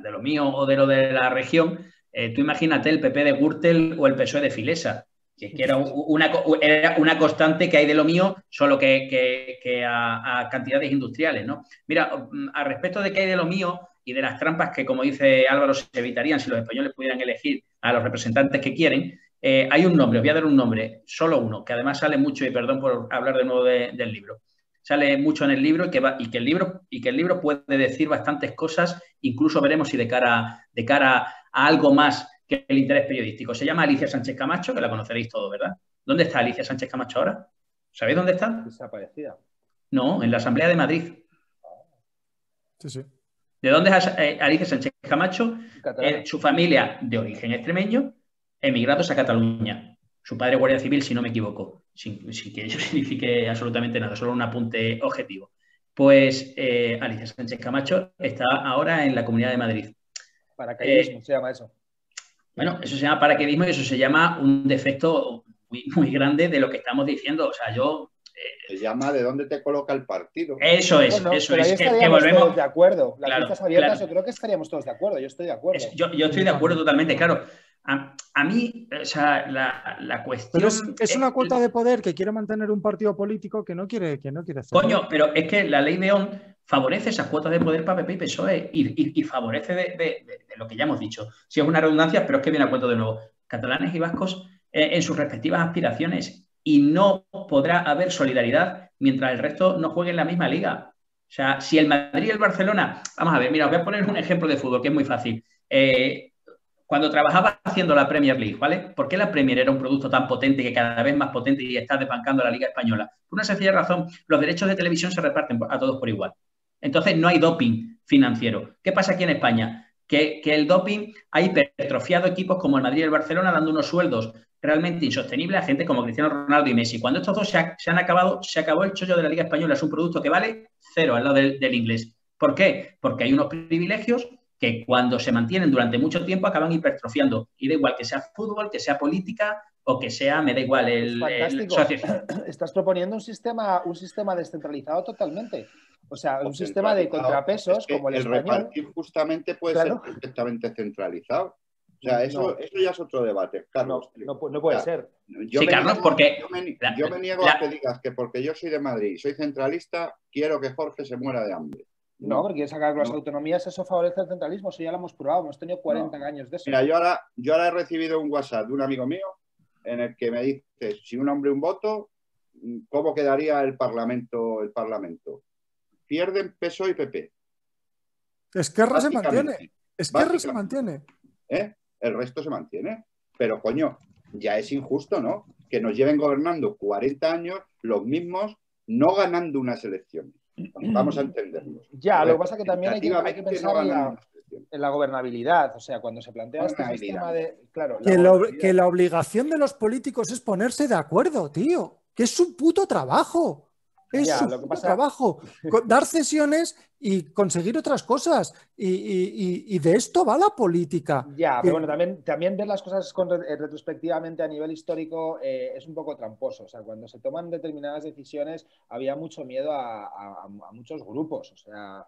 de lo mío o de lo de la región, tú imagínate el PP de Gürtel o el PSOE de Filesa, que era una constante que hay de lo mío, solo que a cantidades industriales, ¿no? Mira, a respecto de que hay de lo mío, y de las trampas que, como dice Álvaro, se evitarían si los españoles pudieran elegir a los representantes que quieren, hay un nombre, os voy a dar un nombre, solo uno, que además sale mucho, y perdón por hablar de nuevo del libro, sale mucho en el libro y que el libro puede decir bastantes cosas, incluso veremos si de cara a algo más que el interés periodístico. Se llama Alicia Sánchez Camacho, que la conoceréis todos, ¿verdad? ¿Dónde está Alicia Sánchez Camacho ahora? ¿Sabéis dónde está? Desaparecida. No, en la Asamblea de Madrid. Sí, sí. ¿De dónde es Alicia Sánchez Camacho? Su familia, de origen extremeño, emigrados a Cataluña. Su padre guardia civil, si no me equivoco, sin que eso signifique absolutamente nada, solo un apunte objetivo. Pues Alicia Sánchez Camacho está ahora en la Comunidad de Madrid. Paracaidismo se llama eso. Bueno, eso se llama paracaidismo y eso se llama un defecto muy, muy grande de lo que estamos diciendo. O sea, yo... Se llama ¿de dónde te coloca el partido? Eso es, bueno, eso pero es. ahí estaríamos todos de acuerdo. Las claro, listas abiertas, claro. yo creo que estaríamos todos de acuerdo. Yo estoy de acuerdo. Yo estoy de acuerdo totalmente, claro. A mí, o sea, la cuestión... Pero es una cuota de poder que quiere mantener un partido político que no quiere hacer. Coño, pero es que la ley de ON favorece esas cuotas de poder para PP y PSOE y favorece de lo que ya hemos dicho. Si es una redundancia, pero es que viene a cuento de nuevo. Catalanes y vascos en sus respectivas aspiraciones, y no podrá haber solidaridad mientras el resto no juegue en la misma liga. O sea, si el Madrid y el Barcelona... Vamos a ver, mira, os voy a poner un ejemplo de fútbol que es muy fácil. Cuando trabajaba haciendo la Premier League, ¿vale? ¿Por qué la Premier era un producto tan potente, que cada vez más potente, y está desbancando a la Liga Española? Por una sencilla razón: los derechos de televisión se reparten a todos por igual. Entonces no hay doping financiero. ¿Qué pasa aquí en España? Que el doping ha hipertrofiado equipos como el Madrid y el Barcelona, dando unos sueldos realmente insostenibles a gente como Cristiano Ronaldo y Messi. Cuando estos dos se han acabado, se acabó el chollo de la Liga Española. Es un producto que vale cero al lado del inglés. ¿Por qué? Porque hay unos privilegios que, cuando se mantienen durante mucho tiempo, acaban hipertrofiando. Y da igual que sea fútbol, que sea política o que sea, me da igual, Estás proponiendo un sistema descentralizado totalmente. O sea, un sistema de contrapesos, como el español. Repartir justamente puede ser perfectamente centralizado. O sea, eso ya es otro debate, Carlos. No puede ser. Carlos, porque... Yo me niego a que digas que porque yo soy de Madrid y soy centralista, quiero que Jorge se muera de hambre. No, porque sacar las autonomías, eso favorece el centralismo. Eso ya lo hemos probado, hemos tenido 40 años de eso. Mira, yo ahora he recibido un WhatsApp de un amigo mío en el que me dice: si un hombre un voto, ¿cómo quedaría el Parlamento? Pierden PSOE y PP. Esquerra se mantiene. Esquerra se mantiene. El resto se mantiene. Pero, coño, ya es injusto, ¿no? Que nos lleven gobernando 40 años los mismos, no ganando unas elecciones. Vamos a entendernos. Ya, lo que pasa es que también hay que pensar en la gobernabilidad. O sea, cuando se plantea este sistema de... Claro, que la obligación de los políticos es ponerse de acuerdo, tío. Que es su puto trabajo. Es su puto trabajo. Dar cesiones y conseguir otras cosas. Y de esto va la política. Ya, pero bueno, también ver las cosas retrospectivamente a nivel histórico es un poco tramposo. O sea, cuando se toman determinadas decisiones había mucho miedo a muchos grupos. O sea,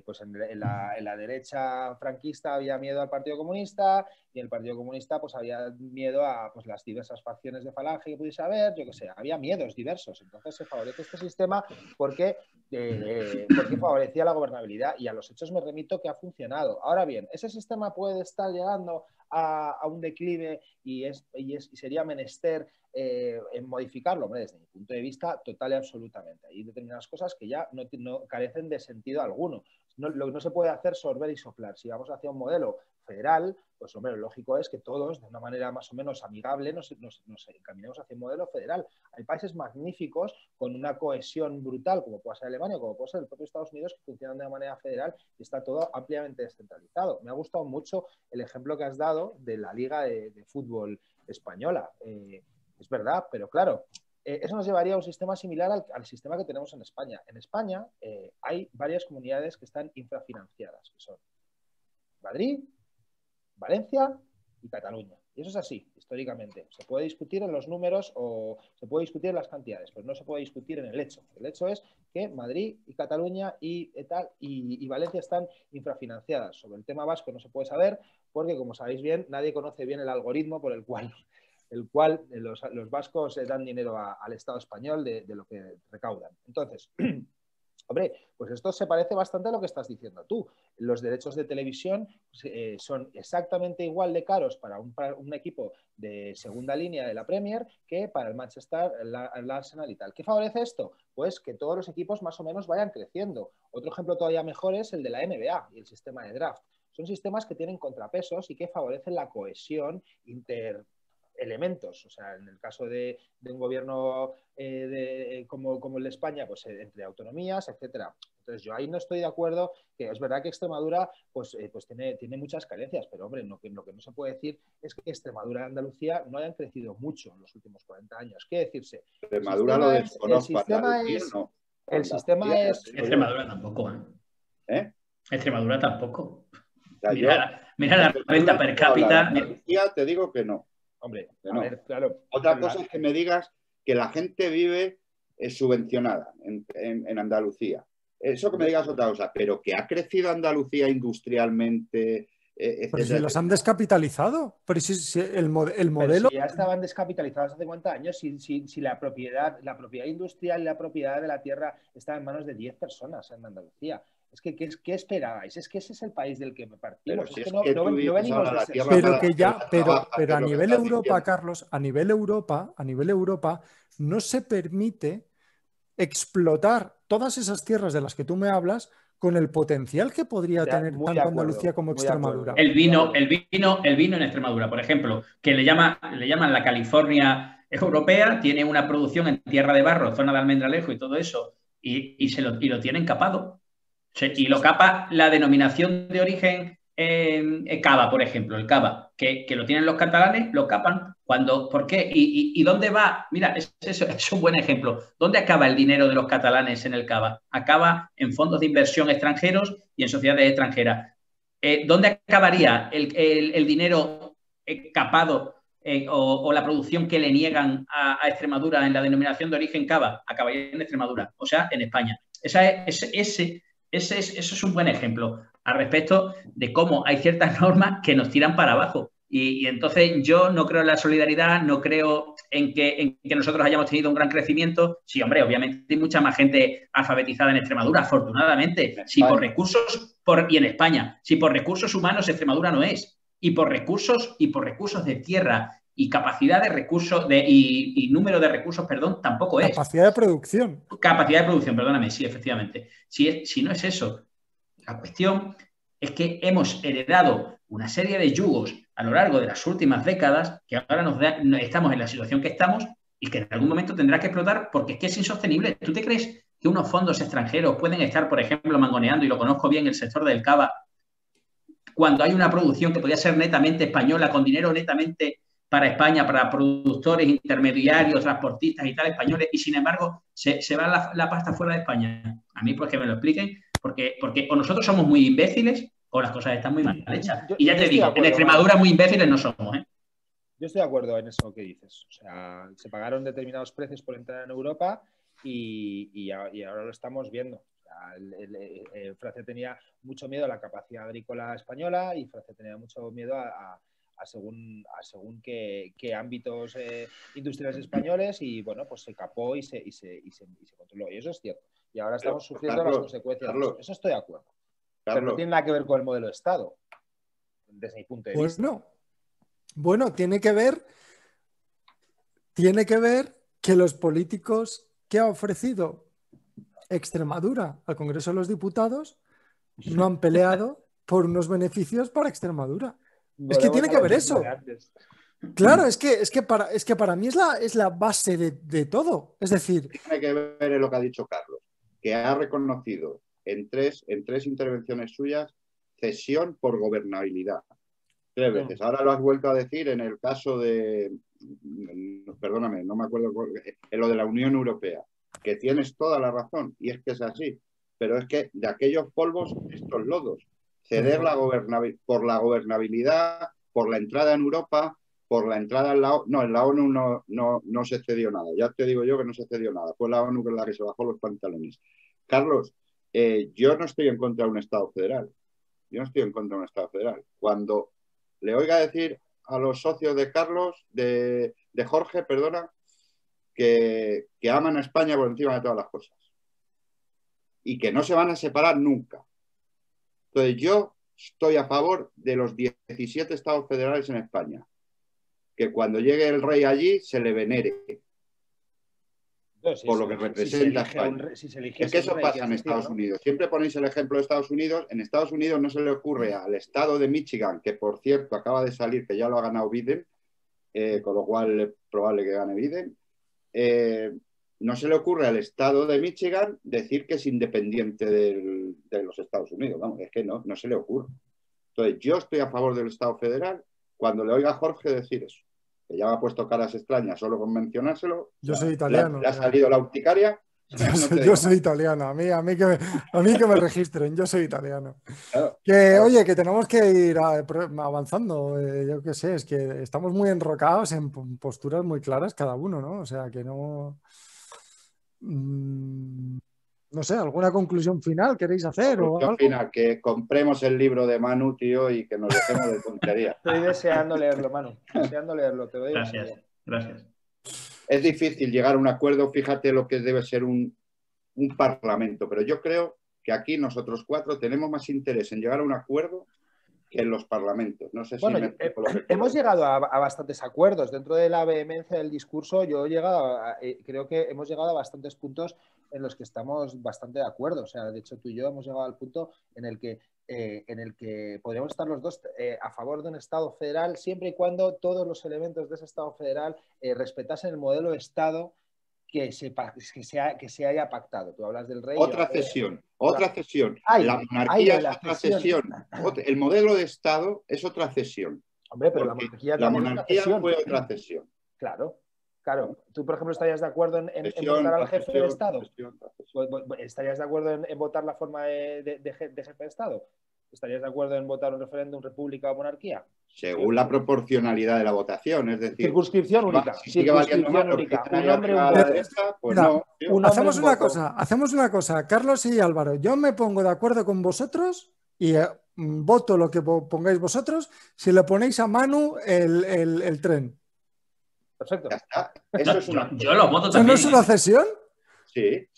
pues en la derecha franquista había miedo al Partido Comunista, y en el Partido Comunista pues había miedo a pues, las diversas facciones de Falange que pudiese haber, yo qué sé, había miedos diversos. Entonces se favorece este sistema porque favorecía la gobernabilidad, y a los hechos me remito que ha funcionado. Ahora bien, ese sistema puede estar llegando a un declive y sería menester en modificarlo. Hombre, desde mi punto de vista, total y absolutamente. Hay determinadas cosas que ya no carecen de sentido alguno. Lo que no se puede hacer es sorber y soplar. Si vamos hacia un modelo federal, pues hombre, lo lógico es que todos, de una manera más o menos amigable, nos encaminemos hacia un modelo federal. Hay países magníficos con una cohesión brutal, como puede ser Alemania, como puede ser el propio Estados Unidos, que funcionan de una manera federal y está todo ampliamente descentralizado. Me ha gustado mucho el ejemplo que has dado de la Liga de Fútbol Española. Es verdad, pero claro, eso nos llevaría a un sistema similar al sistema que tenemos en España. En España hay varias comunidades que están infrafinanciadas, que son Madrid, Valencia y Cataluña. Y eso es así, históricamente. Se puede discutir en los números o se puede discutir en las cantidades, pero no se puede discutir en el hecho. El hecho es que Madrid y Cataluña y Valencia están infrafinanciadas. Sobre el tema vasco no se puede saber porque, como sabéis bien, nadie conoce bien el algoritmo por el cual los vascos dan dinero al Estado español de lo que recaudan. Entonces, Hombre, pues esto se parece bastante a lo que estás diciendo tú. Los derechos de televisión son exactamente igual de caros para un equipo de segunda línea de la Premier que para el Manchester, el Arsenal y tal. ¿Qué favorece esto? Pues que todos los equipos más o menos vayan creciendo. Otro ejemplo todavía mejor es el de la NBA y el sistema de draft. Son sistemas que tienen contrapesos y que favorecen la cohesión elementos, o sea, en el caso de un gobierno como el de España, pues entre autonomías, etcétera. Entonces yo ahí no estoy de acuerdo, que es verdad que Extremadura pues tiene muchas carencias, pero hombre, lo que no se puede decir es que Extremadura y Andalucía no hayan crecido mucho en los últimos 40 años. ¿Qué decirse? Extremadura lo desconozco, el sistema es... Extremadura tampoco, ¿eh? Extremadura tampoco. O sea, mira la renta per cápita. Andalucía te digo que no. Hombre, no. A ver, claro. Otra cosa es que me digas que la gente vive subvencionada en Andalucía. Eso que me digas otra cosa, pero que ha crecido Andalucía industrialmente. Pero si los han descapitalizado. Pero si el modelo. Pero si ya estaban descapitalizados hace 50 años, si la propiedad industrial y la propiedad de la tierra está en manos de 10 personas en Andalucía. Es que, ¿qué esperabais? Es que ese es el país del que partimos. Pero a nivel Europa, Carlos, a nivel Europa, no se permite explotar todas esas tierras de las que tú me hablas con el potencial que podría tener tanto Andalucía como Extremadura. El vino en Extremadura, por ejemplo, que le llaman la California europea, tiene una producción en tierra de barro, zona de Almendralejo y todo eso, y lo tienen capado. Y lo capa la denominación de origen cava, por ejemplo, el cava, que lo tienen los catalanes, lo capan. ¿Por qué? ¿Y dónde va? Mira, es un buen ejemplo. ¿Dónde acaba el dinero de los catalanes en el cava? Acaba en fondos de inversión extranjeros y en sociedades extranjeras. ¿Dónde acabaría el dinero capado o la producción que le niegan a Extremadura en la denominación de origen cava? Acabaría en Extremadura, o sea, en España. Eso es un buen ejemplo al respecto de cómo hay ciertas normas que nos tiran para abajo. Y entonces yo no creo en la solidaridad, no creo en que nosotros hayamos tenido un gran crecimiento. Sí, hombre, obviamente hay mucha más gente alfabetizada en Extremadura, afortunadamente. Si por recursos, y en España, si por recursos humanos Extremadura no es. Y por recursos de tierra y capacidad de recursos y número de recursos, perdón, tampoco es. Capacidad de producción. Capacidad de producción, perdóname, sí, efectivamente. Si no es eso, la cuestión es que hemos heredado una serie de yugos a lo largo de las últimas décadas que ahora estamos en la situación que estamos y que en algún momento tendrá que explotar porque es que es insostenible. ¿Tú te crees que unos fondos extranjeros pueden estar, por ejemplo, mangoneando, y lo conozco bien, el sector del cava, cuando hay una producción que podría ser netamente española, con dinero netamente para España, para productores, intermediarios, transportistas y tal, españoles, y sin embargo se va la pasta fuera de España? A mí, pues que me lo expliquen, porque o nosotros somos muy imbéciles o las cosas están muy mal hechas. Y ya te digo, en Extremadura muy imbéciles no somos, ¿eh? Yo estoy de acuerdo en eso que dices. O sea, se pagaron determinados precios por entrar en Europa y ahora lo estamos viendo. Francia tenía mucho miedo a la capacidad agrícola española y Francia tenía mucho miedo a según qué ámbitos industriales españoles, y bueno, pues se capó y se controló. Y eso es cierto. Y ahora estamos sufriendo las consecuencias. Eso estoy de acuerdo. Pero no tiene nada que ver con el modelo de Estado, desde mi punto de vista. Bueno, tiene que ver que los políticos que ha ofrecido Extremadura al Congreso de los Diputados no han peleado por unos beneficios para Extremadura. Es que tiene que ver eso. Claro, es que para mí es la base de todo. Es decir, tiene que ver lo que ha dicho Carlos, que ha reconocido en tres intervenciones suyas cesión por gobernabilidad. 3 veces. Ahora lo has vuelto a decir en el caso de, perdóname, no me acuerdo, en lo de la Unión Europea, que tienes toda la razón, y es que es así, pero es que de aquellos polvos, estos lodos, ceder por la gobernabilidad, por la entrada en Europa, por la entrada en la ONU, no, en la ONU no se cedió nada, ya te digo yo que no se cedió nada, fue la ONU la que se bajó los pantalones. Carlos, yo no estoy en contra de un Estado federal, Cuando le oiga decir a los socios de Carlos, de Jorge, perdona, que aman a España por encima de todas las cosas. y que no se van a separar nunca. Entonces yo estoy a favor de los 17 estados federales en España, que cuando llegue el rey allí se le venere. Por lo que representa España. Es que eso pasa en Estados Unidos. Siempre ponéis el ejemplo de Estados Unidos. En Estados Unidos no se le ocurre al estado de Michigan, que por cierto acaba de salir, que ya lo ha ganado Biden, con lo cual es probable que gane Biden, no se le ocurre al estado de Michigan decir que es independiente de los Estados Unidos. Vamos, es que no se le ocurre. Entonces yo estoy a favor del Estado federal cuando le oiga a Jorge decir eso. Que ya me ha puesto caras extrañas solo con mencionárselo. Yo soy italiano. Le ha salido la urticaria. Yo soy italiano. A mí que me registren. Yo soy italiano. Claro, Oye, que tenemos que ir avanzando. Yo qué sé, es que estamos muy enrocados en posturas muy claras cada uno, ¿no? O sea, que no... No sé, ¿alguna conclusión final queréis hacer? Conclusión final, que compremos el libro de Manu, tío, y que nos dejemos de tonterías. Estoy deseando leerlo, Manu. Deseando leerlo, te lo digo. Gracias. Es difícil llegar a un acuerdo, fíjate lo que debe ser un parlamento, pero yo creo que aquí nosotros cuatro tenemos más interés en llegar a un acuerdo que en los parlamentos. No sé si hemos llegado a bastantes acuerdos. Dentro de la vehemencia del discurso, creo que hemos llegado a bastantes puntos en los que estamos bastante de acuerdo. O sea, de hecho, tú y yo hemos llegado al punto en el que podríamos estar los dos a favor de un Estado federal siempre y cuando todos los elementos de ese Estado federal respetasen el modelo de Estado que se haya pactado. Tú hablas del rey. Otra cesión. La monarquía es otra cesión. El modelo de Estado es otra cesión. Hombre, pero la monarquía fue otra cesión. Claro. ¿Tú, por ejemplo, estarías de acuerdo en votar al jefe de Estado? ¿Estarías de acuerdo en votar la forma de jefe de Estado? ¿Estarías de acuerdo en votar un referéndum, república o monarquía? Según la proporcionalidad de la votación, es decir... Circunscripción única. Circunscripción única. Hacemos una cosa, Carlos y Álvaro. Yo me pongo de acuerdo con vosotros y voto lo que pongáis vosotros si le ponéis a Manu el tren. Perfecto. Ya está. Eso es yo lo voto también. ¿No es una cesión? Sí.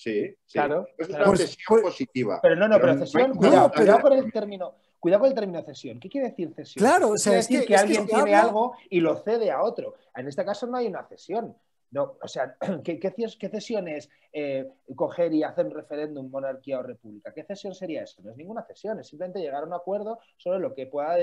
Claro. Es una cesión positiva. Pero cesión, cuidado con el término. Cuidado con el término cesión. ¿Qué quiere decir cesión? Claro, o sea, quiere decir que alguien tiene algo y lo cede a otro. En este caso no hay una cesión. No, o sea, ¿qué cesión es coger y hacer un referéndum, monarquía o república? ¿Qué cesión sería eso? No es ninguna cesión, es simplemente llegar a un acuerdo sobre lo que pueda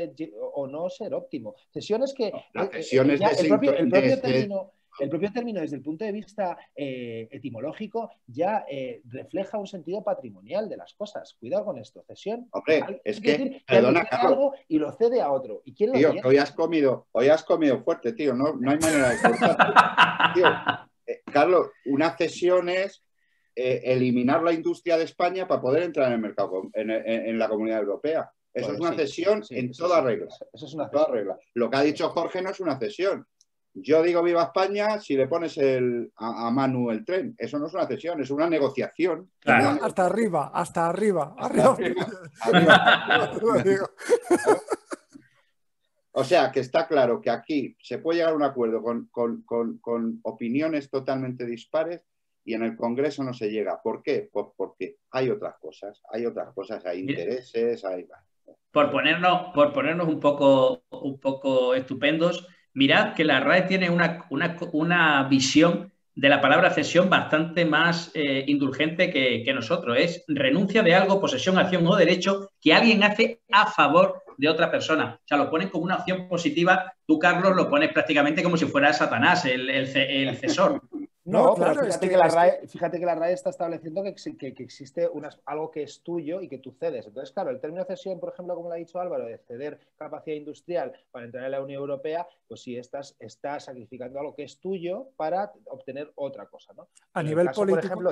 o no ser óptimo. Cesión es que la cesión es el propio término desde el punto de vista etimológico ya refleja un sentido patrimonial de las cosas. Cuidado con esto. Cesión. Hombre, es que perdona, Carlos, algo y lo cede a otro. ¿Y quién lo tío, tiene? hoy has comido fuerte, tío. No hay manera de cortar. Tío, Carlos, una cesión es eliminar la industria de España para poder entrar en el mercado, en la Comunidad Europea. Eso es una cesión en toda regla. Eso es una cesión. Lo que ha dicho Jorge no es una cesión. Yo digo viva España si le pones a Manu el tren. Eso no es una cesión, es una negociación. Claro. Hasta arriba. O sea, que está claro que aquí se puede llegar a un acuerdo con opiniones totalmente dispares y en el Congreso no se llega. ¿Por qué? Pues porque hay otras cosas, hay intereses, hay... Por ponernos un poco estupendos, mirad que la RAE tiene una visión de la palabra cesión bastante más indulgente que nosotros. Es renuncia de algo, posesión, acción o derecho que alguien hace a favor de otra persona. O sea, lo ponen como una opción positiva. Tú, Carlos, lo pones prácticamente como si fuera Satanás, el cesor. No, claro, pero fíjate que la RAE está estableciendo que existe algo que es tuyo y que tú cedes. Entonces, claro, el término cesión, por ejemplo, como lo ha dicho Álvaro, de ceder capacidad industrial para entrar en la Unión Europea, pues sí estás sacrificando algo que es tuyo para obtener otra cosa, ¿no? A nivel caso, político, por ejemplo,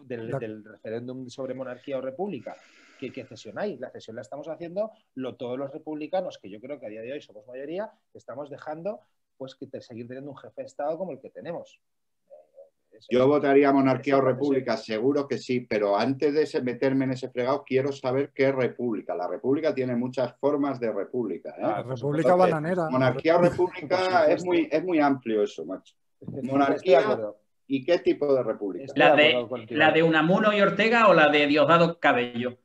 del referéndum sobre monarquía o república, ¿qué cesión hay? La cesión la estamos haciendo todos los republicanos, que yo creo que a día de hoy somos mayoría, estamos dejando pues seguir teniendo un jefe de Estado como el que tenemos. Yo votaría monarquía o república, seguro que sí, pero antes de meterme en ese fregado, quiero saber qué es república. La república tiene muchas formas de república. La república bananera. Monarquía o república es muy amplio eso, macho. Monarquía ¿Y qué tipo de república? ¿La de Unamuno y Ortega o la de Diosdado Cabello?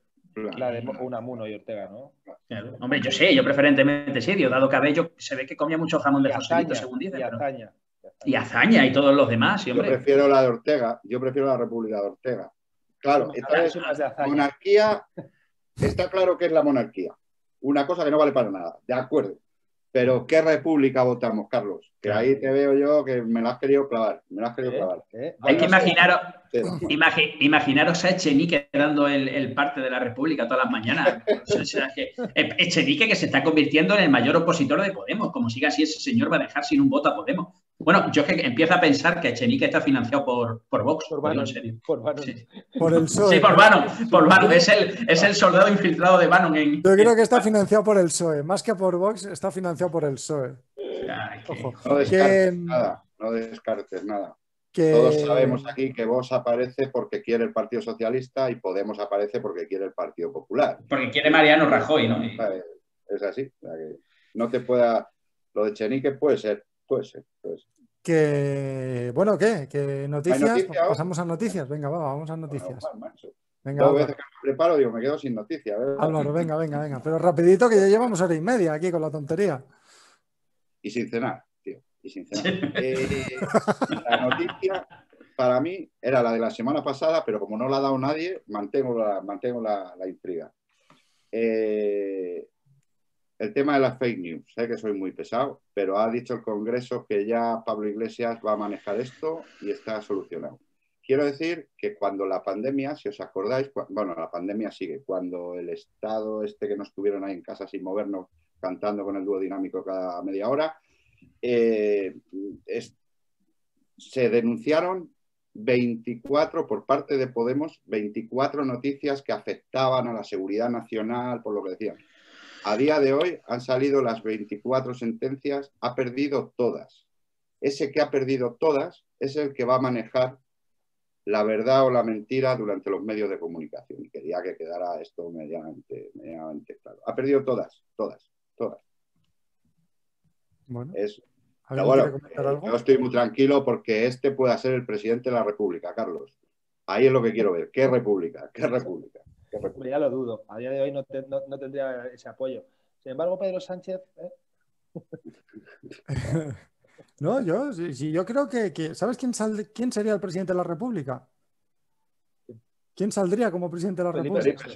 La de Unamuno y Ortega, ¿no? Claro. Hombre, yo preferentemente sí, Diosdado Cabello se ve que comía mucho jamón de Joselito, según dicen. Y Azaña y todos los demás, sí, hombre. Yo prefiero la de Ortega, yo prefiero la República de Ortega. Claro, entonces, monarquía, está claro que es la monarquía. Una cosa que no vale para nada, de acuerdo. Pero ¿qué república votamos, Carlos? Que ahí te veo yo que me la has querido clavar. Hay que imaginaros a Echenique dando el parte de la República todas las mañanas. O sea, Echenique que se está convirtiendo en el mayor opositor de Podemos. Como siga así, ese señor va a dejar sin un voto a Podemos. Bueno, yo es que empiezo a pensar que Echenique está financiado por Vox. Por Bannon, en serio. Sí. Por el PSOE. Sí, por Bannon. Es el soldado infiltrado de Bannon. Yo creo que está financiado por el PSOE. Más que por Vox, está financiado por el PSOE. Ojo. No descartes nada. Todos sabemos aquí que Vox aparece porque quiere el Partido Socialista y Podemos aparece porque quiere el Partido Popular. Porque quiere Mariano Rajoy, ¿no? Es así. O sea, que no te pueda... Lo de Echenique puede ser. Bueno, ¿qué? ¿Qué noticias? Pasamos a noticias. Venga, vamos a noticias. Venga, dos veces que me preparo, digo, me quedo sin noticias. Álvaro, venga. Pero rapidito, que ya llevamos 1h30 aquí con la tontería. Y sin cenar, tío. La noticia, para mí, era la de la semana pasada, pero como no la ha dado nadie, mantengo la intriga. El tema de las fake news, sé que soy muy pesado, pero ha dicho el Congreso que ya Pablo Iglesias va a manejar esto y está solucionado. Quiero decir que cuando la pandemia, si os acordáis, bueno, la pandemia sigue, cuando el estado que nos tuvieron ahí en casa sin movernos, cantando con el dúo dinámico cada media hora, se denunciaron 24 por parte de Podemos, 24 noticias que afectaban a la seguridad nacional, por lo que decían. A día de hoy han salido las 24 sentencias, ha perdido todas. Ese que ha perdido todas es el que va a manejar la verdad o la mentira durante los medios de comunicación. Y quería que quedara esto medianamente claro. Ha perdido todas. Bueno, pero bueno, yo estoy muy tranquilo porque este pueda ser el presidente de la República, Carlos. Ahí es lo que quiero ver. ¿Qué república? Ya lo dudo. A día de hoy no tendría ese apoyo. Sin embargo, Pedro Sánchez... No, yo creo que ¿sabes quién sería el presidente de la República? ¿Quién saldría como presidente de la República?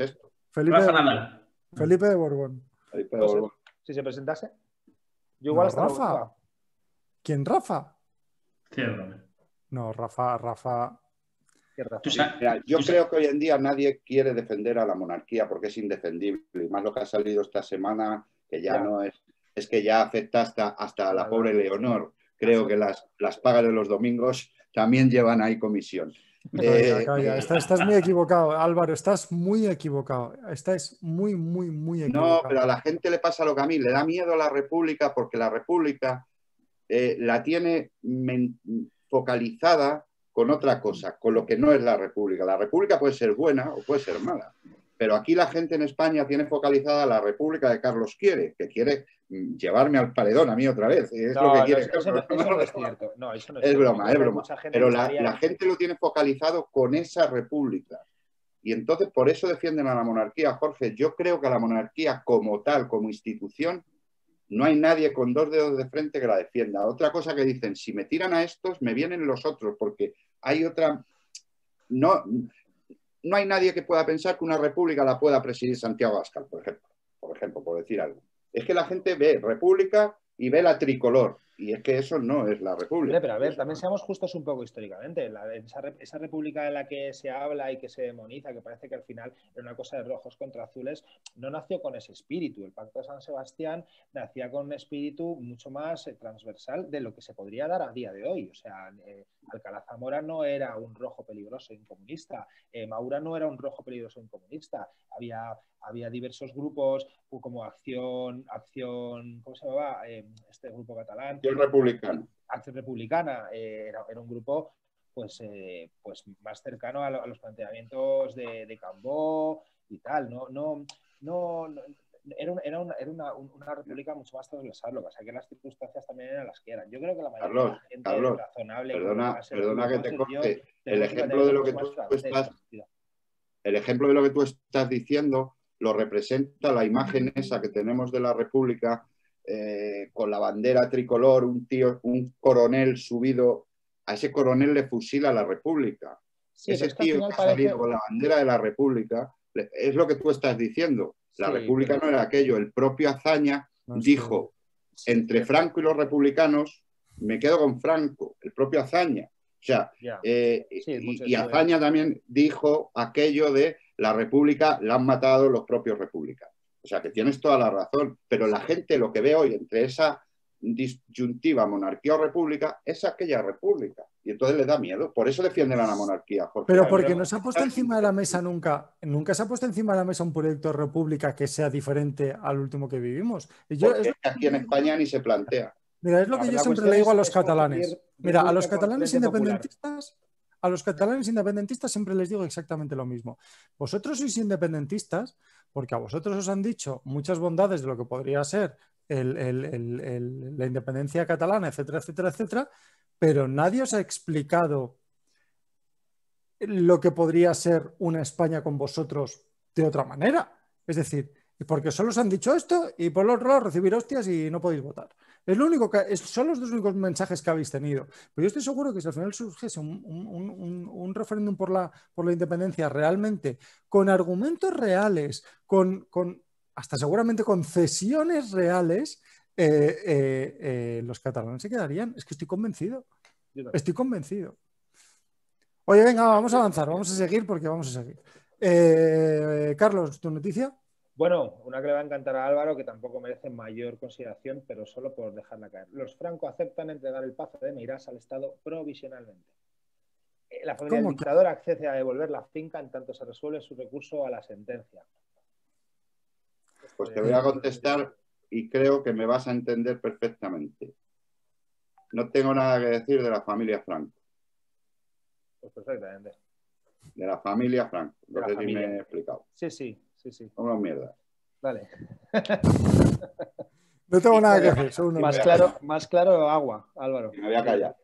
Felipe de Borbón. Si se presentase. Yo igual Rafa. ¿Quién, Rafa? Sí, no, Rafa. Mira, yo creo que hoy en día nadie quiere defender a la monarquía porque es indefendible. Y más lo que ha salido esta semana, que ya no es que ya afecta hasta a la pobre Leonor. Creo que las pagas de los domingos también llevan ahí comisión. Calla. Estás muy equivocado, Álvaro. Estás muy equivocado. Estás muy equivocado. No, pero a la gente le pasa lo que a mí. Le da miedo a la República porque la República la tiene focalizada con otra cosa, con lo que no es la República. La República puede ser buena o puede ser mala, pero aquí la gente en España tiene focalizada la República de Carlos que quiere llevarme al paredón a mí otra vez. Es lo que quiere. Eso no es cierto. No, eso no es broma. Pero la gente lo tiene focalizado con esa República. Y entonces por eso defienden a la monarquía, Jorge. Yo creo que a la monarquía como tal, como institución, no hay nadie con dos dedos de frente que la defienda. Otra cosa que dicen, si me tiran a estos, me vienen los otros, porque hay otra... No hay nadie que pueda pensar que una república la pueda presidir Santiago Abascal, por ejemplo, por decir algo. Es que la gente ve república y ve la tricolor, y es que eso no es la república. Pero a ver, también seamos justos un poco históricamente. Esa república de la que se habla y que se demoniza, que parece que al final era una cosa de rojos contra azules, no nació con ese espíritu. El Pacto de San Sebastián nacía con un espíritu mucho más transversal de lo que se podría dar a día de hoy. O sea, Alcalá Zamora no era un rojo peligroso incomunista, Maura no era un rojo peligroso incomunista. Había diversos grupos como Acción, ¿cómo se llamaba? Este grupo catalán. Acción Republicana. Era un grupo pues más cercano a los planteamientos de Cambó y tal. era una república mucho más transversal, lo que pasa es que las circunstancias también eran las que eran. Yo creo que la mayoría de la gente razonable... Perdona que te corte. El ejemplo de lo que tú estás... El ejemplo de lo que tú estás diciendo lo representa la imagen esa que tenemos de la república con la bandera tricolor, un coronel subido... A ese coronel le fusila la república. Sí, ese tío que ha salido con la bandera de la república, es lo que tú estás diciendo. La república no era aquello. El propio Azaña dijo, entre Franco y los republicanos, me quedo con Franco. El propio Azaña. O sea, y Azaña también dijo aquello de la república la han matado los propios republicanos. O sea, que tienes toda la razón. Pero la gente lo que ve hoy entre esa disyuntiva monarquía o república es aquella república y entonces le da miedo, por eso defienden a la monarquía, Jorge. Pero porque no se ha puesto encima de la mesa nunca se ha puesto encima de la mesa un proyecto de república que sea diferente al último que vivimos. Y yo, es que aquí en España ni se plantea. Mira, es lo que yo siempre le digo a los catalanes. Mira, a los catalanes independentistas siempre les digo exactamente lo mismo. Vosotros sois independentistas porque a vosotros os han dicho muchas bondades de lo que podría ser la independencia catalana, etcétera, etcétera, etcétera, pero nadie os ha explicado lo que podría ser una España con vosotros de otra manera. Es decir, porque solo os han dicho esto y por el otro lado recibir hostias y no podéis votar. Son los dos únicos mensajes que habéis tenido. Pero yo estoy seguro que si al final surgiese un referéndum por la independencia realmente, con argumentos reales, hasta seguramente con cesiones reales, los catalanes se quedarían. Es que estoy convencido. Estoy convencido. Oye, venga, vamos a avanzar, vamos a seguir porque vamos a seguir. Carlos, ¿tu noticia? Bueno, una que le va a encantar a Álvaro, que tampoco merece mayor consideración, pero solo por dejarla caer. Los Franco aceptan entregar el Pazo de Meirás al Estado provisionalmente. La familia del dictador accede a devolver la finca en tanto se resuelve su recurso a la sentencia. Pues te voy a contestar y creo que me vas a entender perfectamente. No tengo nada que decir de la familia Franco. Pues perfectamente. De la familia Franco. No sé si me he explicado. Sí. Una mierda. Vale. No tengo nada que hacer. Más claro agua, Álvaro. Me voy a callar.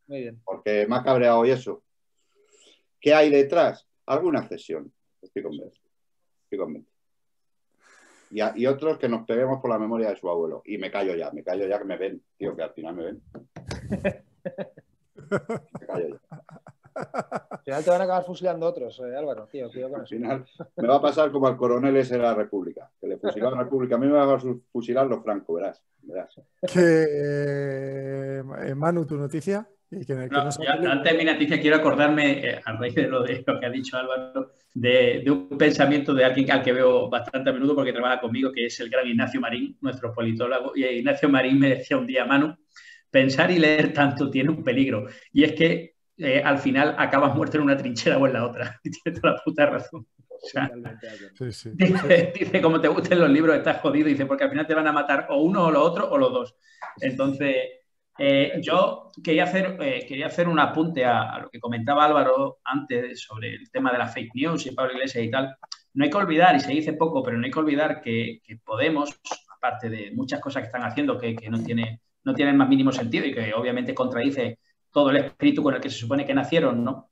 Muy bien. Porque me ha cabreado hoy eso. ¿Qué hay detrás? Alguna cesión. Estoy convencido. Y otros que nos peguemos por la memoria de su abuelo. Y me callo ya que me ven. Tío, que al final me ven. Me callo ya. Al final te van a acabar fusilando otros, Álvaro, tío, cuidado con eso. Al final me va a pasar como al coronel ese de la República, que le fusilaron a la República. A mí me van a fusilar los Franco, verás. Manu, ¿tu noticia? Antes de mi noticia quiero acordarme, a raíz de lo que ha dicho Álvaro, de un pensamiento de alguien al que veo bastante a menudo porque trabaja conmigo, que es el gran Ignacio Marín, nuestro politólogo. Y Ignacio Marín me decía un día, Manu, pensar y leer tanto tiene un peligro. Y es que al final acabas muerto en una trinchera o en la otra. Y tiene toda la puta razón. O sea, dice, como te gusten los libros, estás jodido. Dice, porque al final te van a matar o uno o lo otro o los dos. Entonces, yo quería hacer un apunte a lo que comentaba Álvaro antes sobre el tema de las fake news y Pablo Iglesias y tal. No hay que olvidar, y se dice poco, pero no hay que olvidar que Podemos, aparte de muchas cosas que están haciendo que no tienen más mínimo sentido y que obviamente contradice todo el espíritu con el que se supone que nacieron, ¿no?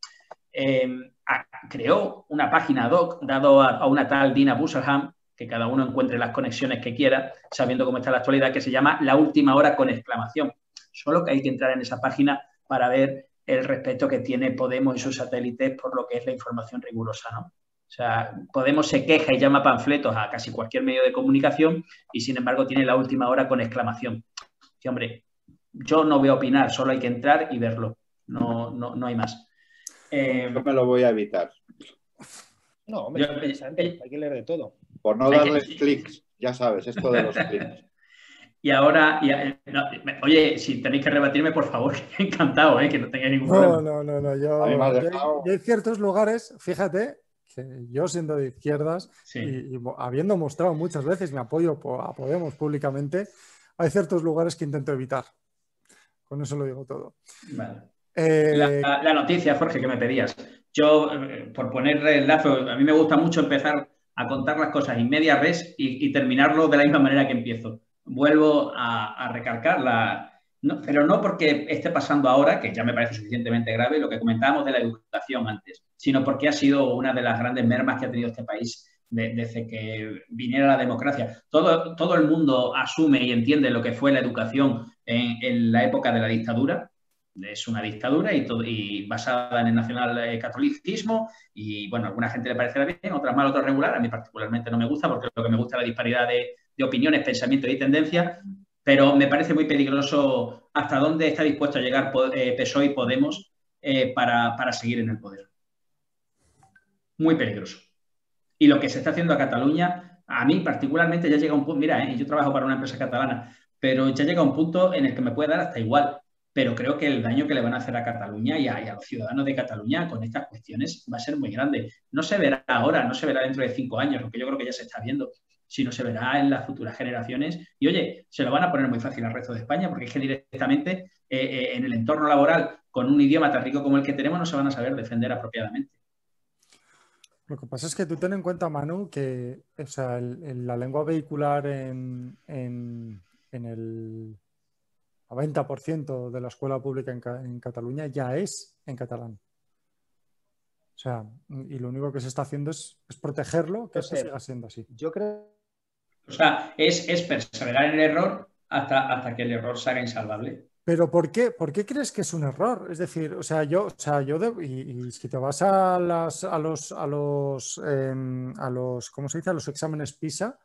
Creó una página ad hoc dado a una tal Dina Busselham, que cada uno encuentre las conexiones que quiera, sabiendo cómo está la actualidad, que se llama La Última Hora con exclamación. Solo que hay que entrar en esa página para ver el respeto que tiene Podemos y sus satélites por lo que es la información rigurosa, ¿no? O sea, Podemos se queja y llama panfletos a casi cualquier medio de comunicación y, sin embargo, tiene La Última Hora con exclamación. Sí, hombre, yo no voy a opinar, solo hay que entrar y verlo. No hay más. Yo me lo voy a evitar. No, hombre, es interesante. Hay que leer de todo. Por no darles clics, ya sabes, esto de los clics. Y ahora, oye, si tenéis que rebatirme, por favor, encantado, que no tengáis ningún problema. No. Yo hay ciertos lugares, fíjate, que yo siendo de izquierdas y habiendo mostrado muchas veces mi apoyo a Podemos públicamente, hay ciertos lugares que intento evitar. Con eso lo digo todo. Vale. La noticia, Jorge, que me pedías. Yo, por ponerle el lazo, a mí me gusta mucho empezar a contar las cosas in media res y terminarlo de la misma manera que empiezo. Vuelvo a recalcar no, pero no porque esté pasando ahora, que ya me parece suficientemente grave, lo que comentábamos de la educación antes, sino porque ha sido una de las grandes mermas que ha tenido este país desde que viniera la democracia. Todo el mundo asume y entiende lo que fue la educación en la época de la dictadura. Es una dictadura y basada en el nacionalcatolicismo y, bueno, a alguna gente le parecerá bien, otras mal, otras regular. A mí particularmente no me gusta porque lo que me gusta es la disparidad de opiniones, pensamientos y tendencias, pero me parece muy peligroso hasta dónde está dispuesto a llegar PSOE y Podemos para seguir en el poder. Muy peligroso. Y lo que se está haciendo a Cataluña, a mí particularmente ya llega un punto, mira, yo trabajo para una empresa catalana, pero ya llega un punto en el que me puede dar hasta igual. Pero creo que el daño que le van a hacer a Cataluña y a los ciudadanos de Cataluña con estas cuestiones va a ser muy grande. No se verá ahora, no se verá dentro de 5 años, lo que yo creo que ya se está viendo, sino se verá en las futuras generaciones. Y oye, se lo van a poner muy fácil al resto de España, porque es que directamente en el entorno laboral, con un idioma tan rico como el que tenemos, no se van a saber defender apropiadamente. Lo que pasa es que tú ten en cuenta, Manu, que o sea, la lengua vehicular en el 90% de la escuela pública en Cataluña ya es en catalán. O sea, y lo único que se está haciendo es protegerlo, que esto siga siendo así. Yo creo... O sea, es perseverar en el error hasta que el error se haga insalvable. Pero ¿por qué crees que es un error? Es decir, y si te vas a los ¿cómo se dice? A los exámenes PISA,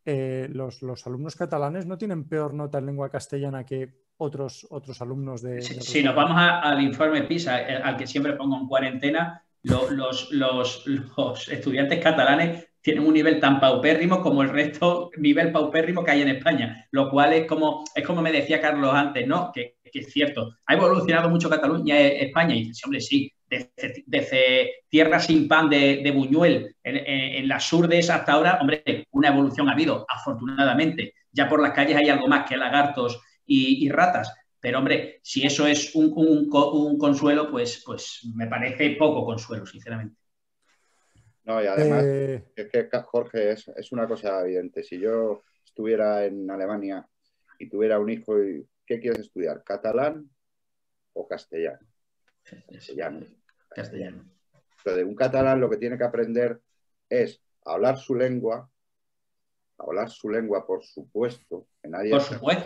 los alumnos catalanes no tienen peor nota en lengua castellana que otros alumnos de... Si nos vamos al informe PISA, al que siempre pongo en cuarentena, los estudiantes catalanes tienen un nivel tan paupérrimo como el resto, nivel paupérrimo que hay en España, lo cual es como me decía Carlos antes, ¿no? Que es cierto, ha evolucionado mucho Cataluña, España, y dice, hombre, sí, desde tierra sin pan de Buñuel en las Urdes hasta ahora, hombre, una evolución ha habido, afortunadamente. Ya por las calles hay algo más que lagartos y ratas. Pero, hombre, si eso es un consuelo, pues me parece poco consuelo, sinceramente. No, y además, es que, Jorge, es una cosa evidente. Si yo estuviera en Alemania y tuviera un hijo, ¿qué quieres estudiar? ¿Catalán o castellano? Castellano. Entonces, un catalán lo que tiene que aprender es hablar su lengua, por supuesto.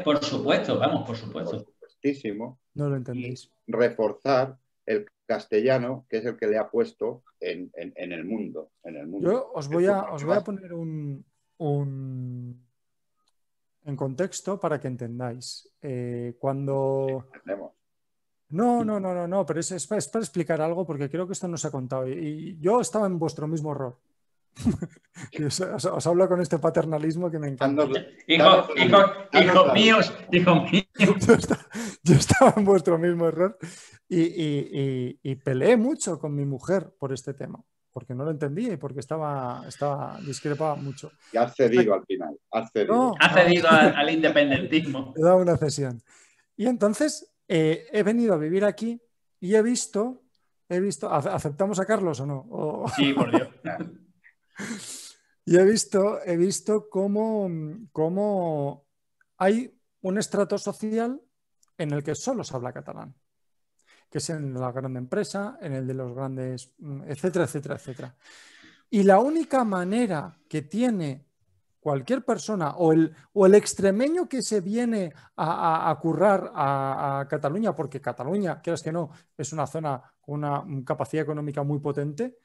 Por supuesto, vamos, por supuesto. Por supuestísimo. No lo entendéis. Y reforzar el castellano, que es el que le ha puesto en el mundo. Yo os voy a poner en contexto para que entendáis. Cuando... No, pero es para explicar algo porque creo que esto no se ha contado. Y yo estaba en vuestro mismo error. os hablo con este paternalismo que me encanta. Hijos míos. Yo estaba en vuestro mismo error y peleé mucho con mi mujer por este tema, porque no lo entendía y porque discrepaba mucho. Y has cedido al final. Has cedido al independentismo. He dado una cesión. Y entonces he venido a vivir aquí y he visto, ¿aceptamos a Carlos o no? Sí, por Dios. Y he visto cómo hay un estrato social en el que solo se habla catalán, que es en la gran empresa, en el de los grandes, etcétera, etcétera, etcétera. Y la única manera que tiene cualquier persona o el extremeño que se viene a currar a Cataluña, porque Cataluña, quieras que no, es una zona con una capacidad económica muy potente,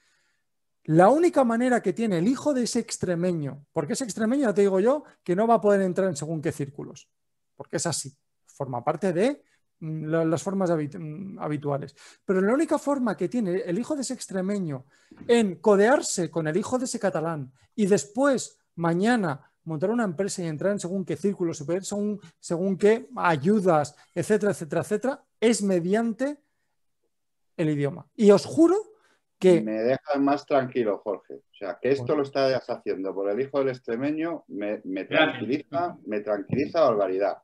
la única manera que tiene el hijo de ese extremeño, porque ese extremeño, ya te digo yo, que no va a poder entrar en según qué círculos, porque es así, forma parte de las formas habituales. Pero la única forma que tiene el hijo de ese extremeño en codearse con el hijo de ese catalán y después, mañana, montar una empresa y entrar en según qué círculos, y pedir según qué ayudas, etcétera, etcétera, etcétera, es mediante el idioma. Y os juro que... Me dejas más tranquilo, Jorge. O sea, que esto lo estás haciendo por el hijo del extremeño me tranquiliza barbaridad.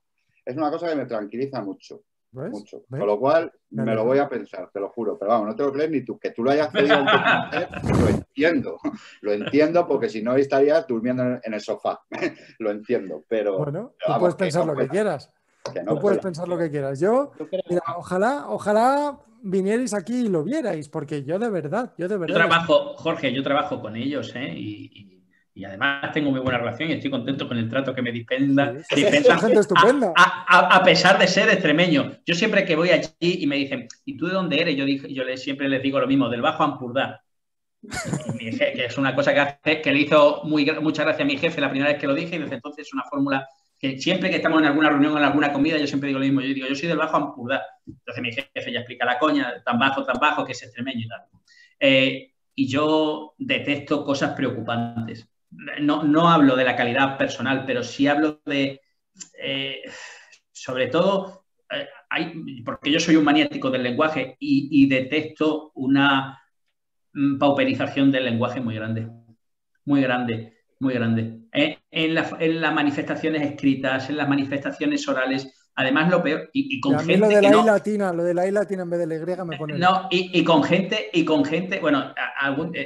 Es una cosa que me tranquiliza mucho. ¿Ves? Mucho. ¿Ves? Con lo cual, Me me lo alegro. voy a pensar, te lo juro. Pero vamos, no te lo crees ni tú. Que tú lo hayas podido autoconvencer, lo entiendo. Lo entiendo porque si no estarías durmiendo en el sofá. Lo entiendo, pero Bueno, tú vamos, puedes que pensar no lo que pueda. quieras. Que Tú no puedes pueda. pensar lo que quieras. Yo, Yo creo, mira, ojalá vinierais aquí y lo vierais, porque yo de verdad Yo les... trabajo, Jorge, yo trabajo con ellos, ¿eh? Y además tengo muy buena relación y estoy contento con el trato que me Sí, dispensan gente estupenda. a pesar de ser extremeño. Yo siempre que voy allí y me dicen, ¿y tú de dónde eres? Siempre les digo lo mismo, del Bajo Ampurdá. Que es una cosa que le hizo mucha gracia a mi jefe la primera vez que lo dije y desde entonces es una fórmula que siempre que estamos en alguna reunión o en alguna comida yo siempre digo lo mismo. Yo digo, yo soy del Bajo Ampurdá. Entonces mi jefe ya explica la coña, tan bajo, que es extremeño y tal. Y yo detesto cosas preocupantes. No hablo de la calidad personal, pero sí hablo de, sobre todo, porque yo soy un maniático del lenguaje y detesto una pauperización del lenguaje muy grande, muy grande, muy grande. En las manifestaciones escritas, en las manifestaciones orales, además lo peor, y Y con a mí lo gente de que la I no, latina, lo de la I latina en vez de la Y me pone loco. no, y con gente, bueno,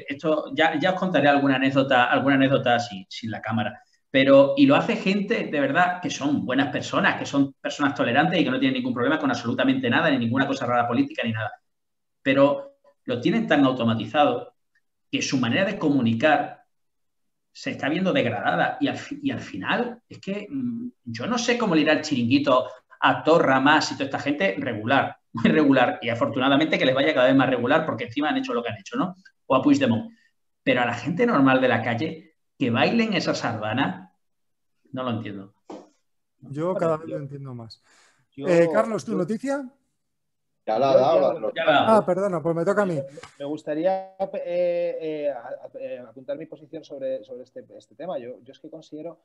esto ya os contaré alguna anécdota sin la cámara, pero y lo hace gente de verdad que son buenas personas, que son personas tolerantes y que no tienen ningún problema con absolutamente nada, ni ninguna cosa rara política, ni nada. Pero lo tienen tan automatizado que su manera de comunicar se está viendo degradada y al final es que yo no sé cómo le irá el Chiringuito a Torra, Mas y toda esta gente regular, muy regular, y afortunadamente que les vaya cada vez más regular porque encima han hecho lo que han hecho, ¿no? O a Puigdemont. Pero a la gente normal de la calle que bailen esa sardana, no lo entiendo. Yo cada vez lo entiendo más. Carlos, ¿tu yo, noticia? Ya la ha dado, la de los Ah, perdona, pues me toca a mí. Me gustaría apuntar mi posición sobre este tema. Yo es que considero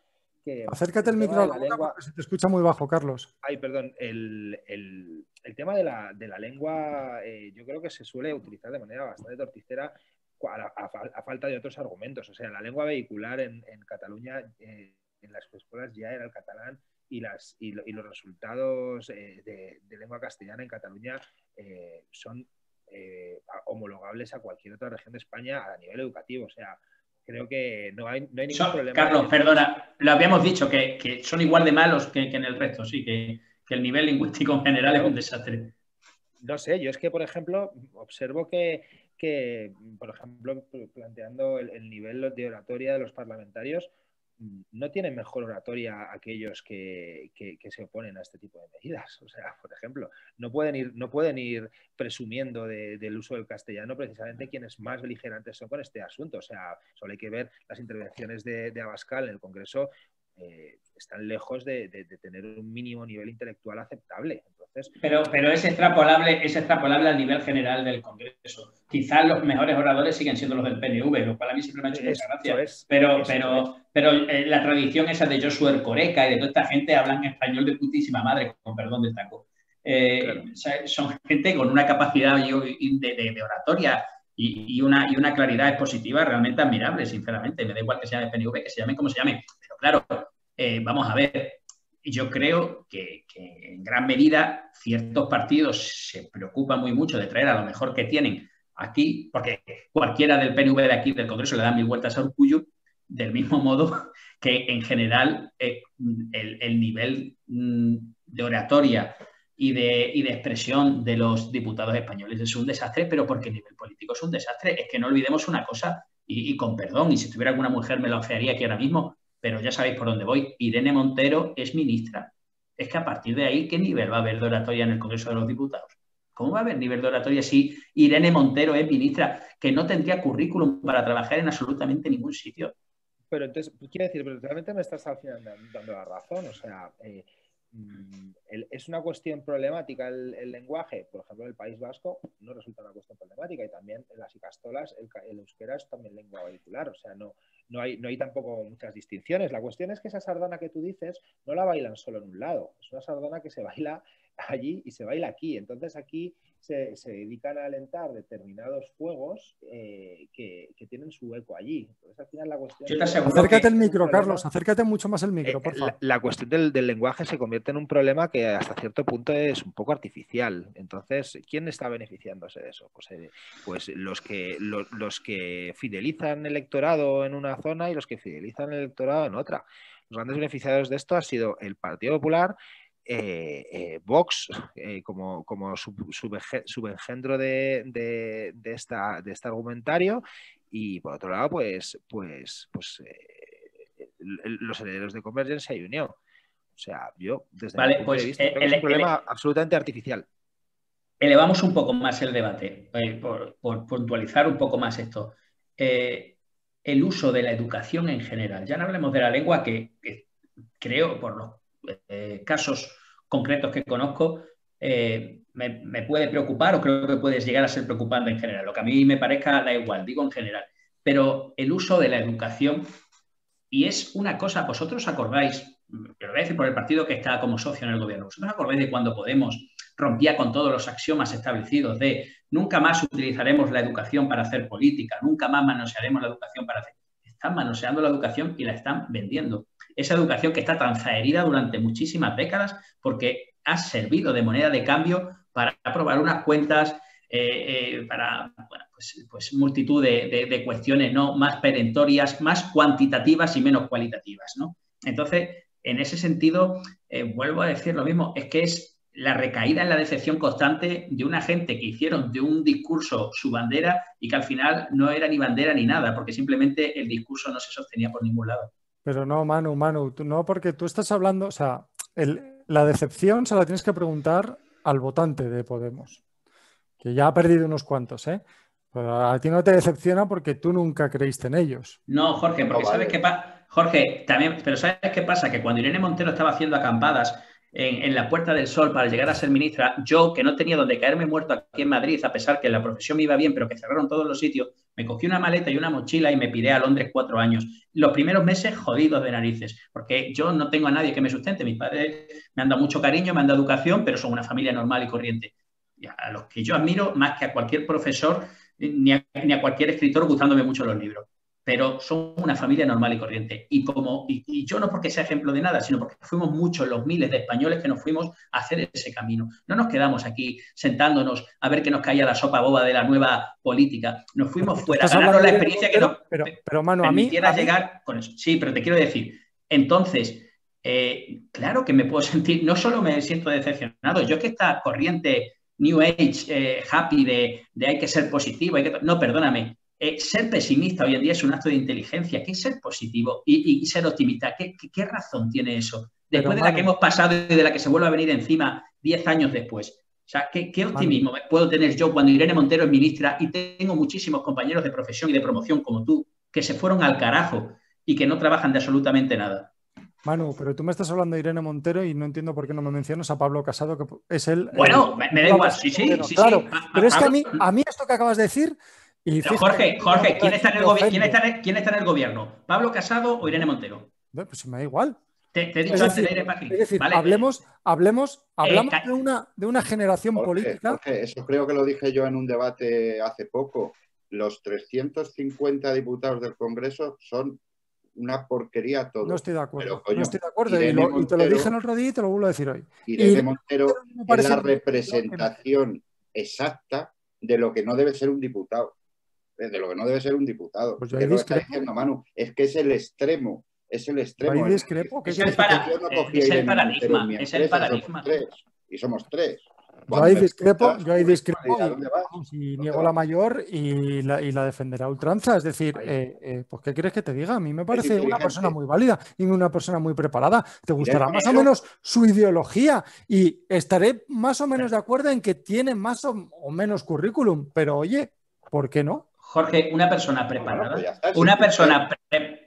que Acércate el tema micro a de la la boca lengua. porque se te escucha muy bajo, Carlos. Ay, perdón. El tema de la lengua, yo creo que se suele utilizar de manera bastante torticera a falta de otros argumentos. O sea, la lengua vehicular en Cataluña, en las escuelas ya era el catalán y los resultados de lengua castellana en Cataluña son homologables a cualquier otra región de España a nivel educativo. O sea, creo que no hay ningún problema. Carlos, perdona, lo habíamos dicho, que son igual de malos que en el resto, sí, que el nivel lingüístico en general es un desastre. No sé, yo es que, por ejemplo, observo que por ejemplo, planteando el nivel de oratoria de los parlamentarios, no tienen mejor oratoria aquellos que se oponen a este tipo de medidas. O sea, por ejemplo, no pueden ir presumiendo del uso del castellano precisamente quienes más beligerantes son con este asunto. O sea, solo hay que ver las intervenciones de Abascal en el Congreso, están lejos de tener un mínimo nivel intelectual aceptable. Entonces, pero es extrapolable al nivel general del Congreso. Quizás los mejores oradores siguen siendo los del PNV, lo cual a mí siempre me ha hecho mucha gracia. Pero la tradición esa de Joshua Ercoreca y de toda esta gente hablan español de putísima madre, con perdón de taco. Claro. Son gente con una capacidad de oratoria y una claridad expositiva realmente admirable, sinceramente. Me da igual que se llame PNV, que se llame como se llame. Pero claro, vamos a ver. Yo creo que en gran medida ciertos partidos se preocupan muy mucho de traer a lo mejor que tienen aquí, porque cualquiera del PNV de aquí, del Congreso, le da 1000 vueltas a Urkullu, del mismo modo que en general el nivel de oratoria y de expresión de los diputados españoles es un desastre, pero porque el nivel político es un desastre. Es que no olvidemos una cosa, y con perdón, y si tuviera alguna mujer me lo afearía aquí ahora mismo, pero ya sabéis por dónde voy. Irene Montero es ministra. Es que a partir de ahí, ¿qué nivel va a haber de oratoria en el Congreso de los Diputados? ¿Cómo va a haber nivel de oratoria si Irene Montero es ministra, que no tendría currículum para trabajar en absolutamente ningún sitio? Pero entonces, quiero decir, pero realmente me estás al final dando la razón. O sea, es una cuestión problemática el lenguaje. Por ejemplo, en el País Vasco no resulta una cuestión problemática, y también en las icastolas el euskera es también lengua vehicular. O sea, no hay tampoco muchas distinciones. La cuestión es que esa sardana que tú dices no la bailan solo en un lado. Es una sardana que se baila allí y se baila aquí. Entonces aquí se dedican a alentar determinados juegos que tienen su eco allí. Entonces al final la cuestión... Acércate el micro, Carlos, acércate mucho más el micro, por favor. La cuestión del lenguaje se convierte en un problema que hasta cierto punto es un poco artificial. Entonces, ¿quién está beneficiándose de eso? Pues los que fidelizan el electorado en una zona y los que fidelizan el electorado en otra. Los grandes beneficiados de esto ha sido el Partido Popular, Vox como subengendro de este argumentario, y por otro lado los herederos de Convergencia y Unión. O sea, yo desde mi punto de vista creo que es un problema absolutamente artificial. Elevamos un poco más el debate, por puntualizar un poco más esto. El uso de la educación en general. Ya no hablemos de la lengua, que creo, por los casos concretos que conozco, me puede preocupar, o creo que puede llegar a ser preocupante en general. Lo que a mí me parezca da igual, digo en general. Pero el uso de la educación, y es una cosa, vosotros acordáis, lo voy a decir por el partido que está como socio en el gobierno, vosotros acordáis de cuando Podemos rompía con todos los axiomas establecidos de nunca más utilizaremos la educación para hacer política, nunca más manosearemos la educación para hacer... Están manoseando la educación y la están vendiendo. Esa educación que está tan zaherida durante muchísimas décadas porque ha servido de moneda de cambio para aprobar unas cuentas, para pues multitud de cuestiones, ¿no?, más perentorias, más cuantitativas y menos cualitativas, ¿no? Entonces, en ese sentido, vuelvo a decir lo mismo, es que es la recaída en la decepción constante de una gente que hicieron de un discurso su bandera y que al final no era ni bandera ni nada, porque simplemente el discurso no se sostenía por ningún lado. Pero no, Manu, no, porque tú estás hablando, o sea, la decepción se la tienes que preguntar al votante de Podemos, que ya ha perdido unos cuantos, ¿eh? Pero a ti no te decepciona porque tú nunca creíste en ellos. No, Jorge, porque ¿sabes qué pasa? Jorge, también, pero ¿sabes qué pasa? Que cuando Irene Montero estaba haciendo acampadas en la Puerta del Sol para llegar a ser ministra, yo, que no tenía donde caerme muerto aquí en Madrid, a pesar que la profesión me iba bien, pero que cerraron todos los sitios, me cogí una maleta y una mochila y me piré a Londres 4 años. Los primeros meses jodidos de narices, porque yo no tengo a nadie que me sustente. Mis padres me han dado mucho cariño, me han dado educación, pero son una familia normal y corriente. Y a los que yo admiro más que a cualquier profesor ni a cualquier escritor, gustándome mucho los libros. Pero son una familia normal y corriente. Y yo no porque sea ejemplo de nada, sino porque fuimos muchos los miles de españoles que nos fuimos a hacer ese camino. No nos quedamos aquí sentándonos a ver que nos caía la sopa boba de la nueva política. Nos fuimos fuera, a ganarnos la experiencia que nos permitiera llegar con eso. Sí, pero te quiero decir, entonces, claro que me puedo sentir, no solo me siento decepcionado, yo es que esta corriente New Age, happy, de hay que ser positivo, no, perdóname. Ser pesimista hoy en día es un acto de inteligencia. ¿Qué es ser positivo y ser optimista? ¿Qué razón tiene eso? Después de la que hemos pasado y de la que se vuelve a venir encima 10 años después. O sea, ¿qué optimismo puedo tener yo cuando Irene Montero es ministra y tengo muchísimos compañeros de profesión y de promoción como tú que se fueron al carajo y que no trabajan de absolutamente nada? Manu, pero tú me estás hablando de Irene Montero y no entiendo por qué no me mencionas a Pablo Casado, que es él. Bueno, me da igual, sí, claro. Sí. Pero es que a mí esto que acabas de decir... Pero Jorge, ¿quién está en el gobierno? ¿Pablo Casado o Irene Montero? Pues me da igual. Te he dicho antes de ir para aquí. Es decir, ¿vale? hablamos de una generación política. Jorge, eso creo que lo dije yo en un debate hace poco. Los 350 diputados del Congreso son una porquería todo. No estoy de acuerdo. Pero, coño, no estoy de acuerdo. Y te lo dije el otro día y te lo vuelvo a decir hoy. Irene Montero es la representación exacta de lo que no debe ser un diputado. De lo que no debe ser un diputado. Pues es lo que está diciendo Manu. Es que es el extremo. Es el extremo. Ahí discrepo. Es el paradigma. Es el paradigma. Y somos 3. Yo ahí discrepo y niego la mayor y la defenderá a ultranza. Es decir, pues ¿qué quieres que te diga? A mí me parece una persona muy válida y una persona muy preparada. Te gustará más o menos su ideología y estaré más o menos de acuerdo en que tiene más o menos currículum, pero oye, ¿por qué no? Jorge, una persona preparada,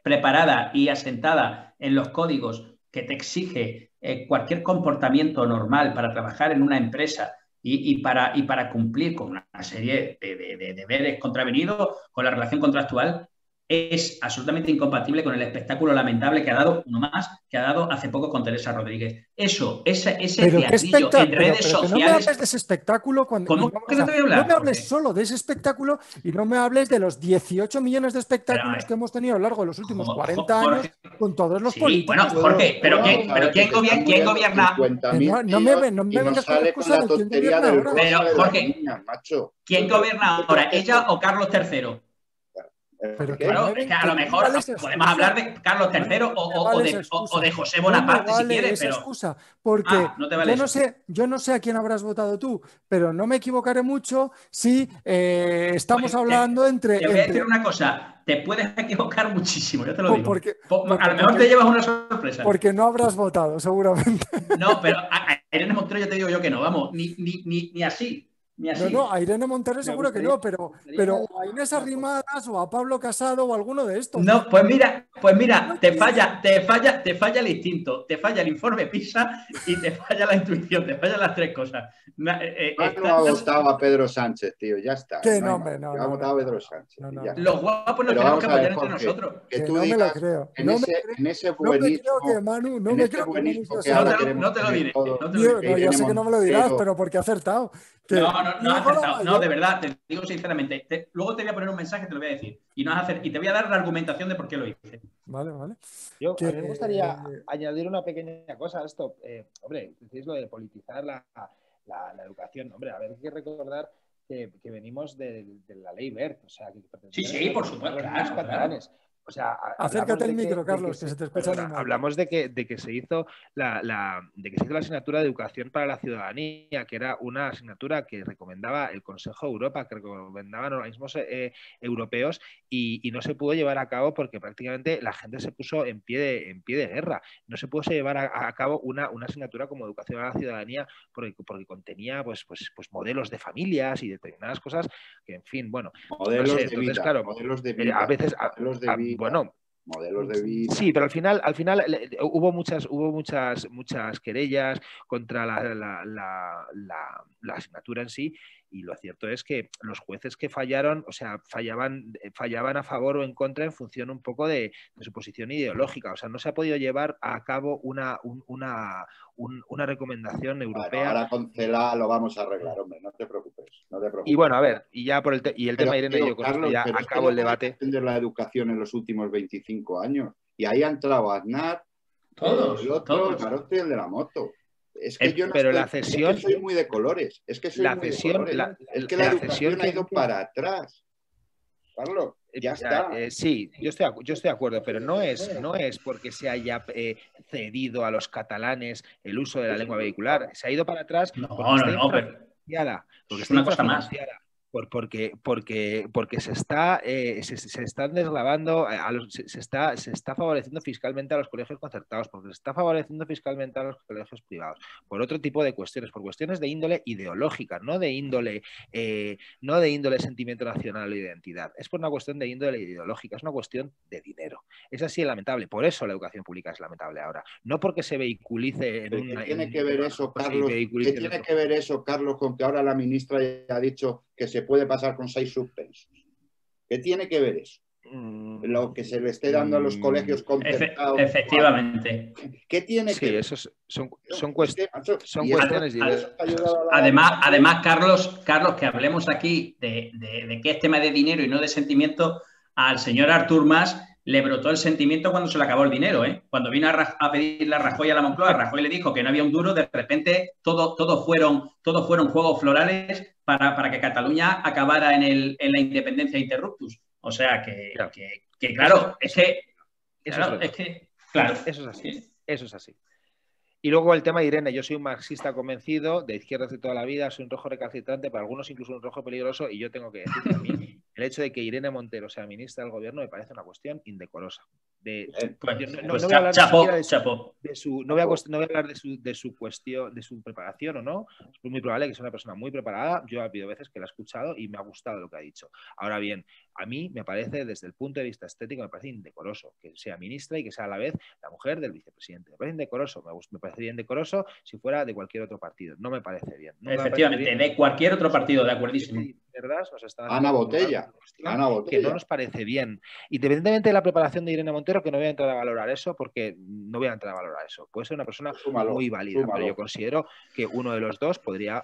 preparada y asentada en los códigos que te exige cualquier comportamiento normal para trabajar en una empresa y para cumplir con una serie de deberes contravenidos con la relación contractual, es absolutamente incompatible con el espectáculo lamentable que ha dado, uno más, que ha dado hace poco con Teresa Rodríguez. Ese teatrillo en redes pero que no me sociales... hables de ese espectáculo cuando... ¿Cómo que no te voy a hablar? No me hables solo de ese espectáculo y no me hables de los 18 millones de espectáculos que hemos tenido a lo largo de los últimos 40 años con todos los políticos. Bueno, Jorge, pero ¿quién gobierna? No me vengas con la excusa de quién gobierna ahora. Pero, Jorge, ¿quién gobierna ahora? ¿Ella o Carlos III? Pero claro, es que a lo mejor podemos hablar de Carlos III o de José Bonaparte si quieres, pero... excusa, porque yo no sé a quién habrás votado tú, pero no me equivocaré mucho si estamos hablando entre... Te voy a decir una cosa, te puedes equivocar muchísimo, yo te lo digo. Porque a lo mejor te llevas una sorpresa. Porque no habrás votado, seguramente. No, pero a Irene Montero yo te digo yo que no, vamos, ni así. No, a Irene Montero seguro que no, pero a Inés Arrimadas o a Pablo Casado o a alguno de estos. No, pues mira, te falla el instinto, te falla el informe PISA y te falla la intuición, te fallan las tres cosas. No ha votado a Pedro Sánchez, tío, ya está. Que no, hombre, no. Ha votado a Pedro Sánchez. Los guapos nos tenemos que apoyar entre nosotros. Que tú no me lo creo. En ese buenismo. No me creo que Manu no te lo diré. Yo sé que no me lo dirás, pero porque ha acertado. No has acertado. No, de verdad, te digo sinceramente. Luego te voy a poner un mensaje, te lo voy a decir. Y te voy a dar la argumentación de por qué lo hice. Vale. A mí me gustaría añadir una pequeña cosa a esto. Hombre, decís lo de politizar la educación. Hombre, a ver, hay que recordar que venimos de la ley Wert. O sea, que sí, por supuesto. Claro, catalanes. O sea, acércate al micro, Carlos, que se te escucha muy mal. Hablamos de que se hizo la asignatura de educación para la ciudadanía, que era una asignatura que recomendaba el Consejo de Europa, que recomendaban organismos europeos, y no se pudo llevar a cabo porque prácticamente la gente se puso en pie de guerra. No se pudo llevar a cabo una asignatura como educación a la ciudadanía porque contenía pues modelos de familias y determinadas cosas que, en fin, bueno, modelos de entonces, vida, claro, modelos de vida, a veces bueno, modelos de vida. Sí, pero al final hubo muchas querellas contra la asignatura en sí, y lo cierto es que los jueces que fallaron, o sea, fallaban a favor o en contra en función un poco de su posición ideológica. O sea, no se ha podido llevar a cabo una recomendación europea. Bueno, ahora con CELA lo vamos a arreglar, hombre, no te preocupes. Y bueno, a ver, y ya el tema Irene, yo con esto ya acabo el debate. Defender la educación en los últimos 25 años. Y ahí ha entrado Aznar, todos, el otro, el Garote y el de la moto. Es que yo no pero estoy, la cesión, es que soy muy de colores. Es que soy muy de colores. Es que la educación ha ido para atrás. Carlos, ya está. Sí, yo estoy de acuerdo, pero no es porque se haya cedido a los catalanes el uso de la lengua vehicular. Se ha ido para atrás porque es una cosa más. Porque se están desgravando, se está favoreciendo fiscalmente a los colegios concertados, porque se está favoreciendo fiscalmente a los colegios privados, por otro tipo de cuestiones, por cuestiones de índole ideológica, no de índole sentimiento nacional o identidad. Es por una cuestión de índole ideológica, es una cuestión de dinero. Es así lamentable. Por eso la educación pública es lamentable ahora. No porque se vehiculice en una... ¿Qué tiene que ver eso, Carlos, con que ahora la ministra ya ha dicho que se puede pasar con 6 suspensos? ¿Qué tiene que ver eso? Lo que se le esté dando a los colegios concertados. Efectivamente. ¿Qué tiene que ver? Esos son cuestiones diversas. Además, Carlos, que hablemos aquí de que es tema de dinero y no de sentimiento, al señor Artur Mas le brotó el sentimiento cuando se le acabó el dinero, ¿eh? Cuando vino a pedirle a Rajoy a la Moncloa, Rajoy le dijo que no había un duro, de repente todo fueron juegos florales para que Cataluña acabara en la independencia interruptus. O sea que claro, eso es así. Y luego el tema de Irene, yo soy un marxista convencido, de izquierdas de toda la vida, soy un rojo recalcitrante, para algunos incluso un rojo peligroso, y yo tengo que decir que a mí el hecho de que Irene Montero sea ministra del gobierno me parece una cuestión indecorosa. No voy a hablar de su cuestión, de su preparación o no. Es muy probable que sea una persona muy preparada. Yo ha habido veces que la he escuchado y me ha gustado lo que ha dicho. Ahora bien, a mí me parece, desde el punto de vista estético, me parece indecoroso que sea ministra y que sea a la vez la mujer del vicepresidente. Me parece indecoroso. Me parecería indecoroso si fuera de cualquier otro partido. No me parece bien. Efectivamente, de cualquier otro partido, de acuerdísimo. Ana Botella. Que no nos parece bien. Independientemente de la preparación de Irene Montero, que no voy a entrar a valorar eso, porque no voy a entrar a valorar eso. Puede ser una persona muy válida, pero yo considero que uno de los dos podría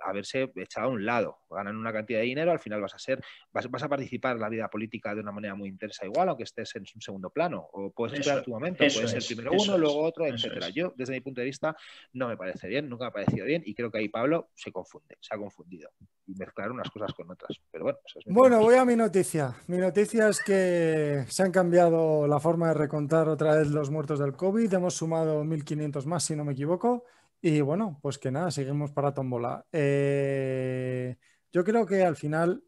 haberse echado a un lado. Ganan una cantidad de dinero, al final vas a participar en la vida política de una manera muy intensa igual, aunque estés en un segundo plano, o puedes esperar tu momento, puedes ser primero uno, luego otro, etcétera. Yo, desde mi punto de vista, no me parece bien, nunca me ha parecido bien, y creo que ahí Pablo se ha confundido y mezclar unas cosas con otras. Pero bueno, eso es voy a mi noticia. Mi noticia es que se han cambiado la forma de recontar otra vez los muertos del COVID. Hemos sumado 1.500 más, si no me equivoco. Y bueno, pues que nada, seguimos para tómbola. Yo creo que al final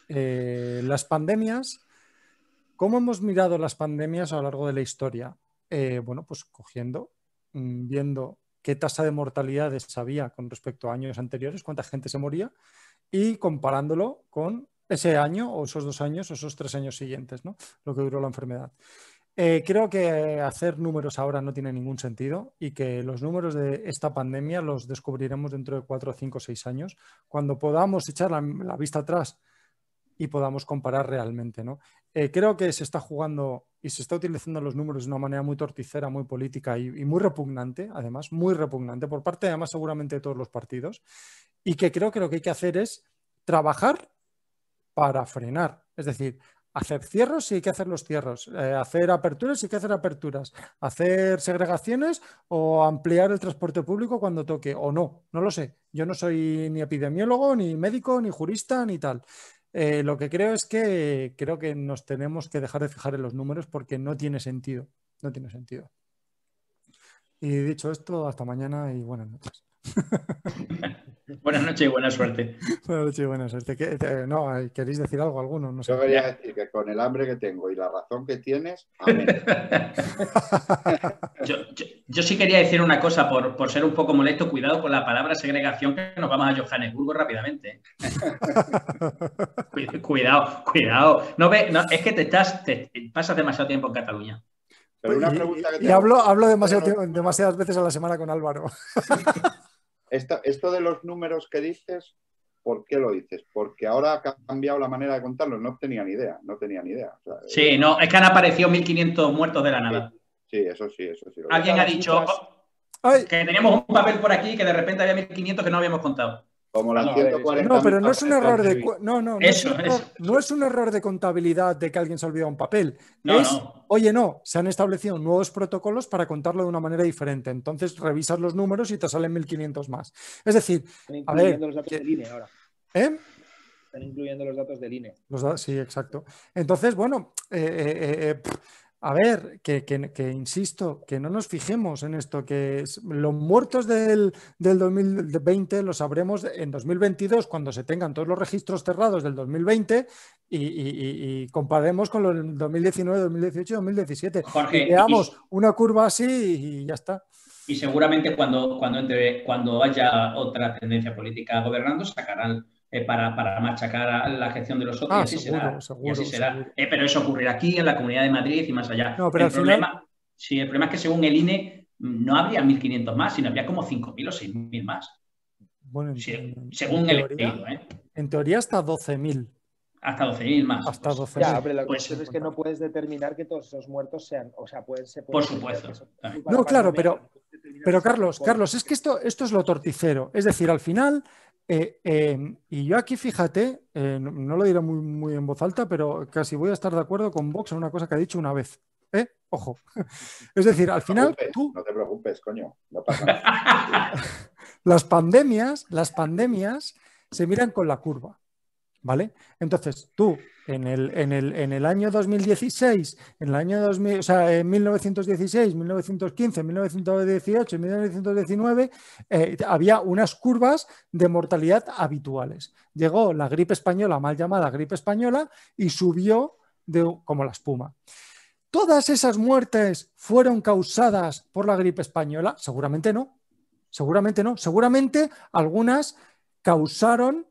las pandemias, ¿cómo hemos mirado las pandemias a lo largo de la historia? Bueno, pues viendo qué tasa de mortalidades había con respecto a años anteriores, cuánta gente se moría, y comparándolo con ese año o esos 2 años o esos 3 años siguientes, ¿no? Lo que duró la enfermedad. Creo que hacer números ahora no tiene ningún sentido y que los números de esta pandemia los descubriremos dentro de 4, 5, 6 años, cuando podamos echar la vista atrás y podamos comparar realmente, ¿no? Creo que se está jugando y se está utilizando los números de una manera muy torticera, muy política y muy repugnante, además, muy repugnante, por parte además seguramente de todos los partidos, y que creo que lo que hay que hacer es trabajar para frenar, es decir, hacer cierros si hay que hacer los cierros, hacer aperturas si hay que hacer aperturas, hacer segregaciones o ampliar el transporte público cuando toque o no lo sé. Yo no soy ni epidemiólogo, ni médico, ni jurista, ni tal. Lo que creo es que creo que nos tenemos que dejar de fijar en los números porque no tiene sentido. No tiene sentido. Y dicho esto, hasta mañana y buenas noches. Buenas noches y buena suerte. Buenas noches y buena suerte. No, ¿queréis decir algo alguno? No sé. Yo quería decir que con el hambre que tengo y la razón que tienes, amén. yo sí quería decir una cosa, por ser un poco molesto, cuidado con la palabra segregación, que nos vamos a Johannesburgo rápidamente. Cuidado. No, es que te pasas demasiado tiempo en Cataluña. Pero una pregunta que tengo, hablo demasiadas veces a la semana con Álvaro. Esto de los números que dices, ¿por qué lo dices? Porque ahora ha cambiado la manera de contarlos. No tenía ni idea. O sea, sí, no, es que han aparecido 1.500 muertos de la nada. Sí, eso sí. Alguien ha dicho que teníamos un papel por aquí que de repente había 1.500 que no habíamos contado. Como las 140. No, pero no es un error de no es un error de contabilidad de que alguien se ha olvidado un papel. Oye, se han establecido nuevos protocolos para contarlo de una manera diferente. Entonces revisas los números y te salen 1.500 más. Es decir, están incluyendo los datos del INE ahora. Están incluyendo los datos del INE. Sí, exacto. Entonces, bueno, a ver, que insisto, que no nos fijemos en esto, que los muertos del 2020 los sabremos en 2022 cuando se tengan todos los registros cerrados del 2020 y comparemos con los del 2019, 2018 y 2017. Jorge, y veamos una curva así y ya está. Y seguramente cuando haya otra tendencia política gobernando sacarán para machacar a la gestión de los otros y así será. Pero eso ocurrirá aquí, en la Comunidad de Madrid y más allá. No, pero el problema es que según el INE no habría 1.500 más, sino habría como 5.000 o 6.000 más. Bueno, según el leído. En teoría hasta 12.000. Hasta 12.000 más. Hasta 12.000. Ya, pero la cuestión es que no puedes determinar que todos esos muertos sean, o sea, por supuesto. No, claro, pero Carlos, es que esto es lo torticero. Es decir, al final, y yo aquí, fíjate, no lo diré muy en voz alta, pero casi voy a estar de acuerdo con Vox en una cosa que ha dicho una vez. Ojo. Es decir, al final, no te preocupes, coño. No pasa nada. Las pandemias se miran con la curva. ¿Vale? Entonces, tú en el año 2016, en 1916, 1915, 1918 y 1919, había unas curvas de mortalidad habituales. Llegó la gripe española, mal llamada gripe española, y subió como la espuma. ¿Todas esas muertes fueron causadas por la gripe española? Seguramente no. Seguramente no. Seguramente algunas causaron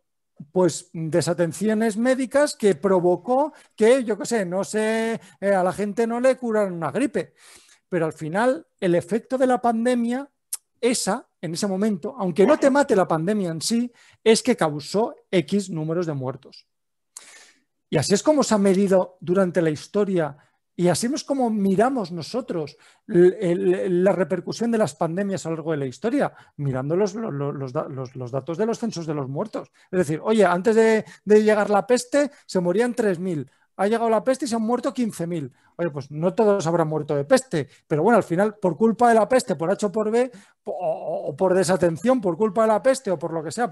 pues desatenciones médicas que provocó que, yo qué sé, no sé, a la gente no le curaron una gripe. Pero al final, el efecto de la pandemia, en ese momento, aunque no te mate la pandemia en sí, es que causó X números de muertos. Y así es como se ha medido durante la historia. Y así es como miramos nosotros la repercusión de las pandemias a lo largo de la historia, mirando los datos de los censos de los muertos. Es decir, oye, antes de llegar la peste se morían 3.000. Ha llegado la peste y se han muerto 15.000. Oye, pues no todos habrán muerto de peste, pero bueno, al final, por culpa de la peste, por H o por B, o por desatención, por culpa de la peste o por lo que sea,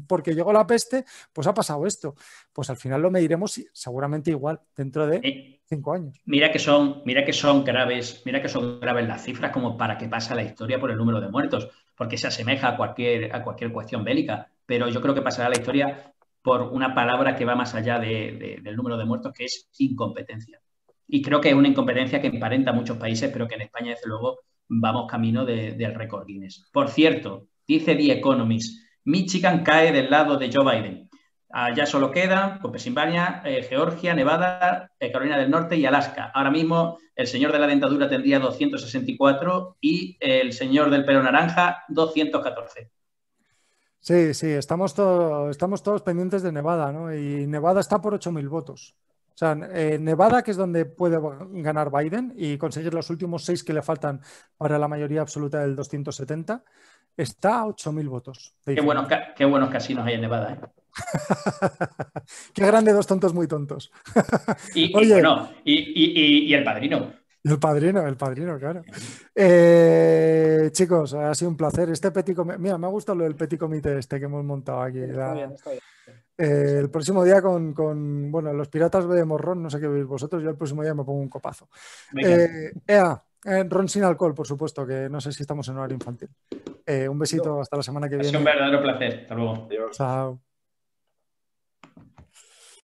porque llegó la peste, pues ha pasado esto. Pues al final lo mediremos seguramente igual dentro de 5 años. Mira que son graves las cifras como para que pase la historia por el número de muertos, porque se asemeja a cualquier cuestión bélica, pero yo creo que pasará la historia por una palabra que va más allá del número de muertos, que es incompetencia. Y creo que es una incompetencia que emparenta a muchos países, pero que en España, desde luego, vamos camino del récord Guinness. Por cierto, dice The Economist, Michigan cae del lado de Joe Biden. Ya solo quedan pues, Pensilvania, Georgia, Nevada, Carolina del Norte y Alaska. Ahora mismo el señor de la dentadura tendría 264 y el señor del pelo naranja 214. Sí, estamos todos pendientes de Nevada, ¿no? Y Nevada está por 8.000 votos. O sea, Nevada, que es donde puede ganar Biden y conseguir los últimos 6 que le faltan para la mayoría absoluta del 270, está a 8.000 votos. Qué buenos casinos hay en Nevada, ¿eh? Qué grande, dos tontos muy tontos. Oye, y el padrino. El padrino, claro. Chicos, ha sido un placer. Mira, me ha gustado lo del petit comité que hemos montado aquí. Está bien. El próximo día con los piratas bebemos ron, no sé qué veis vosotros, yo el próximo día me pongo un copazo. Ron sin alcohol, por supuesto, que no sé si estamos en horario infantil. Un besito, hasta la semana que viene. Es un verdadero placer. Hasta luego. Adiós. Chao.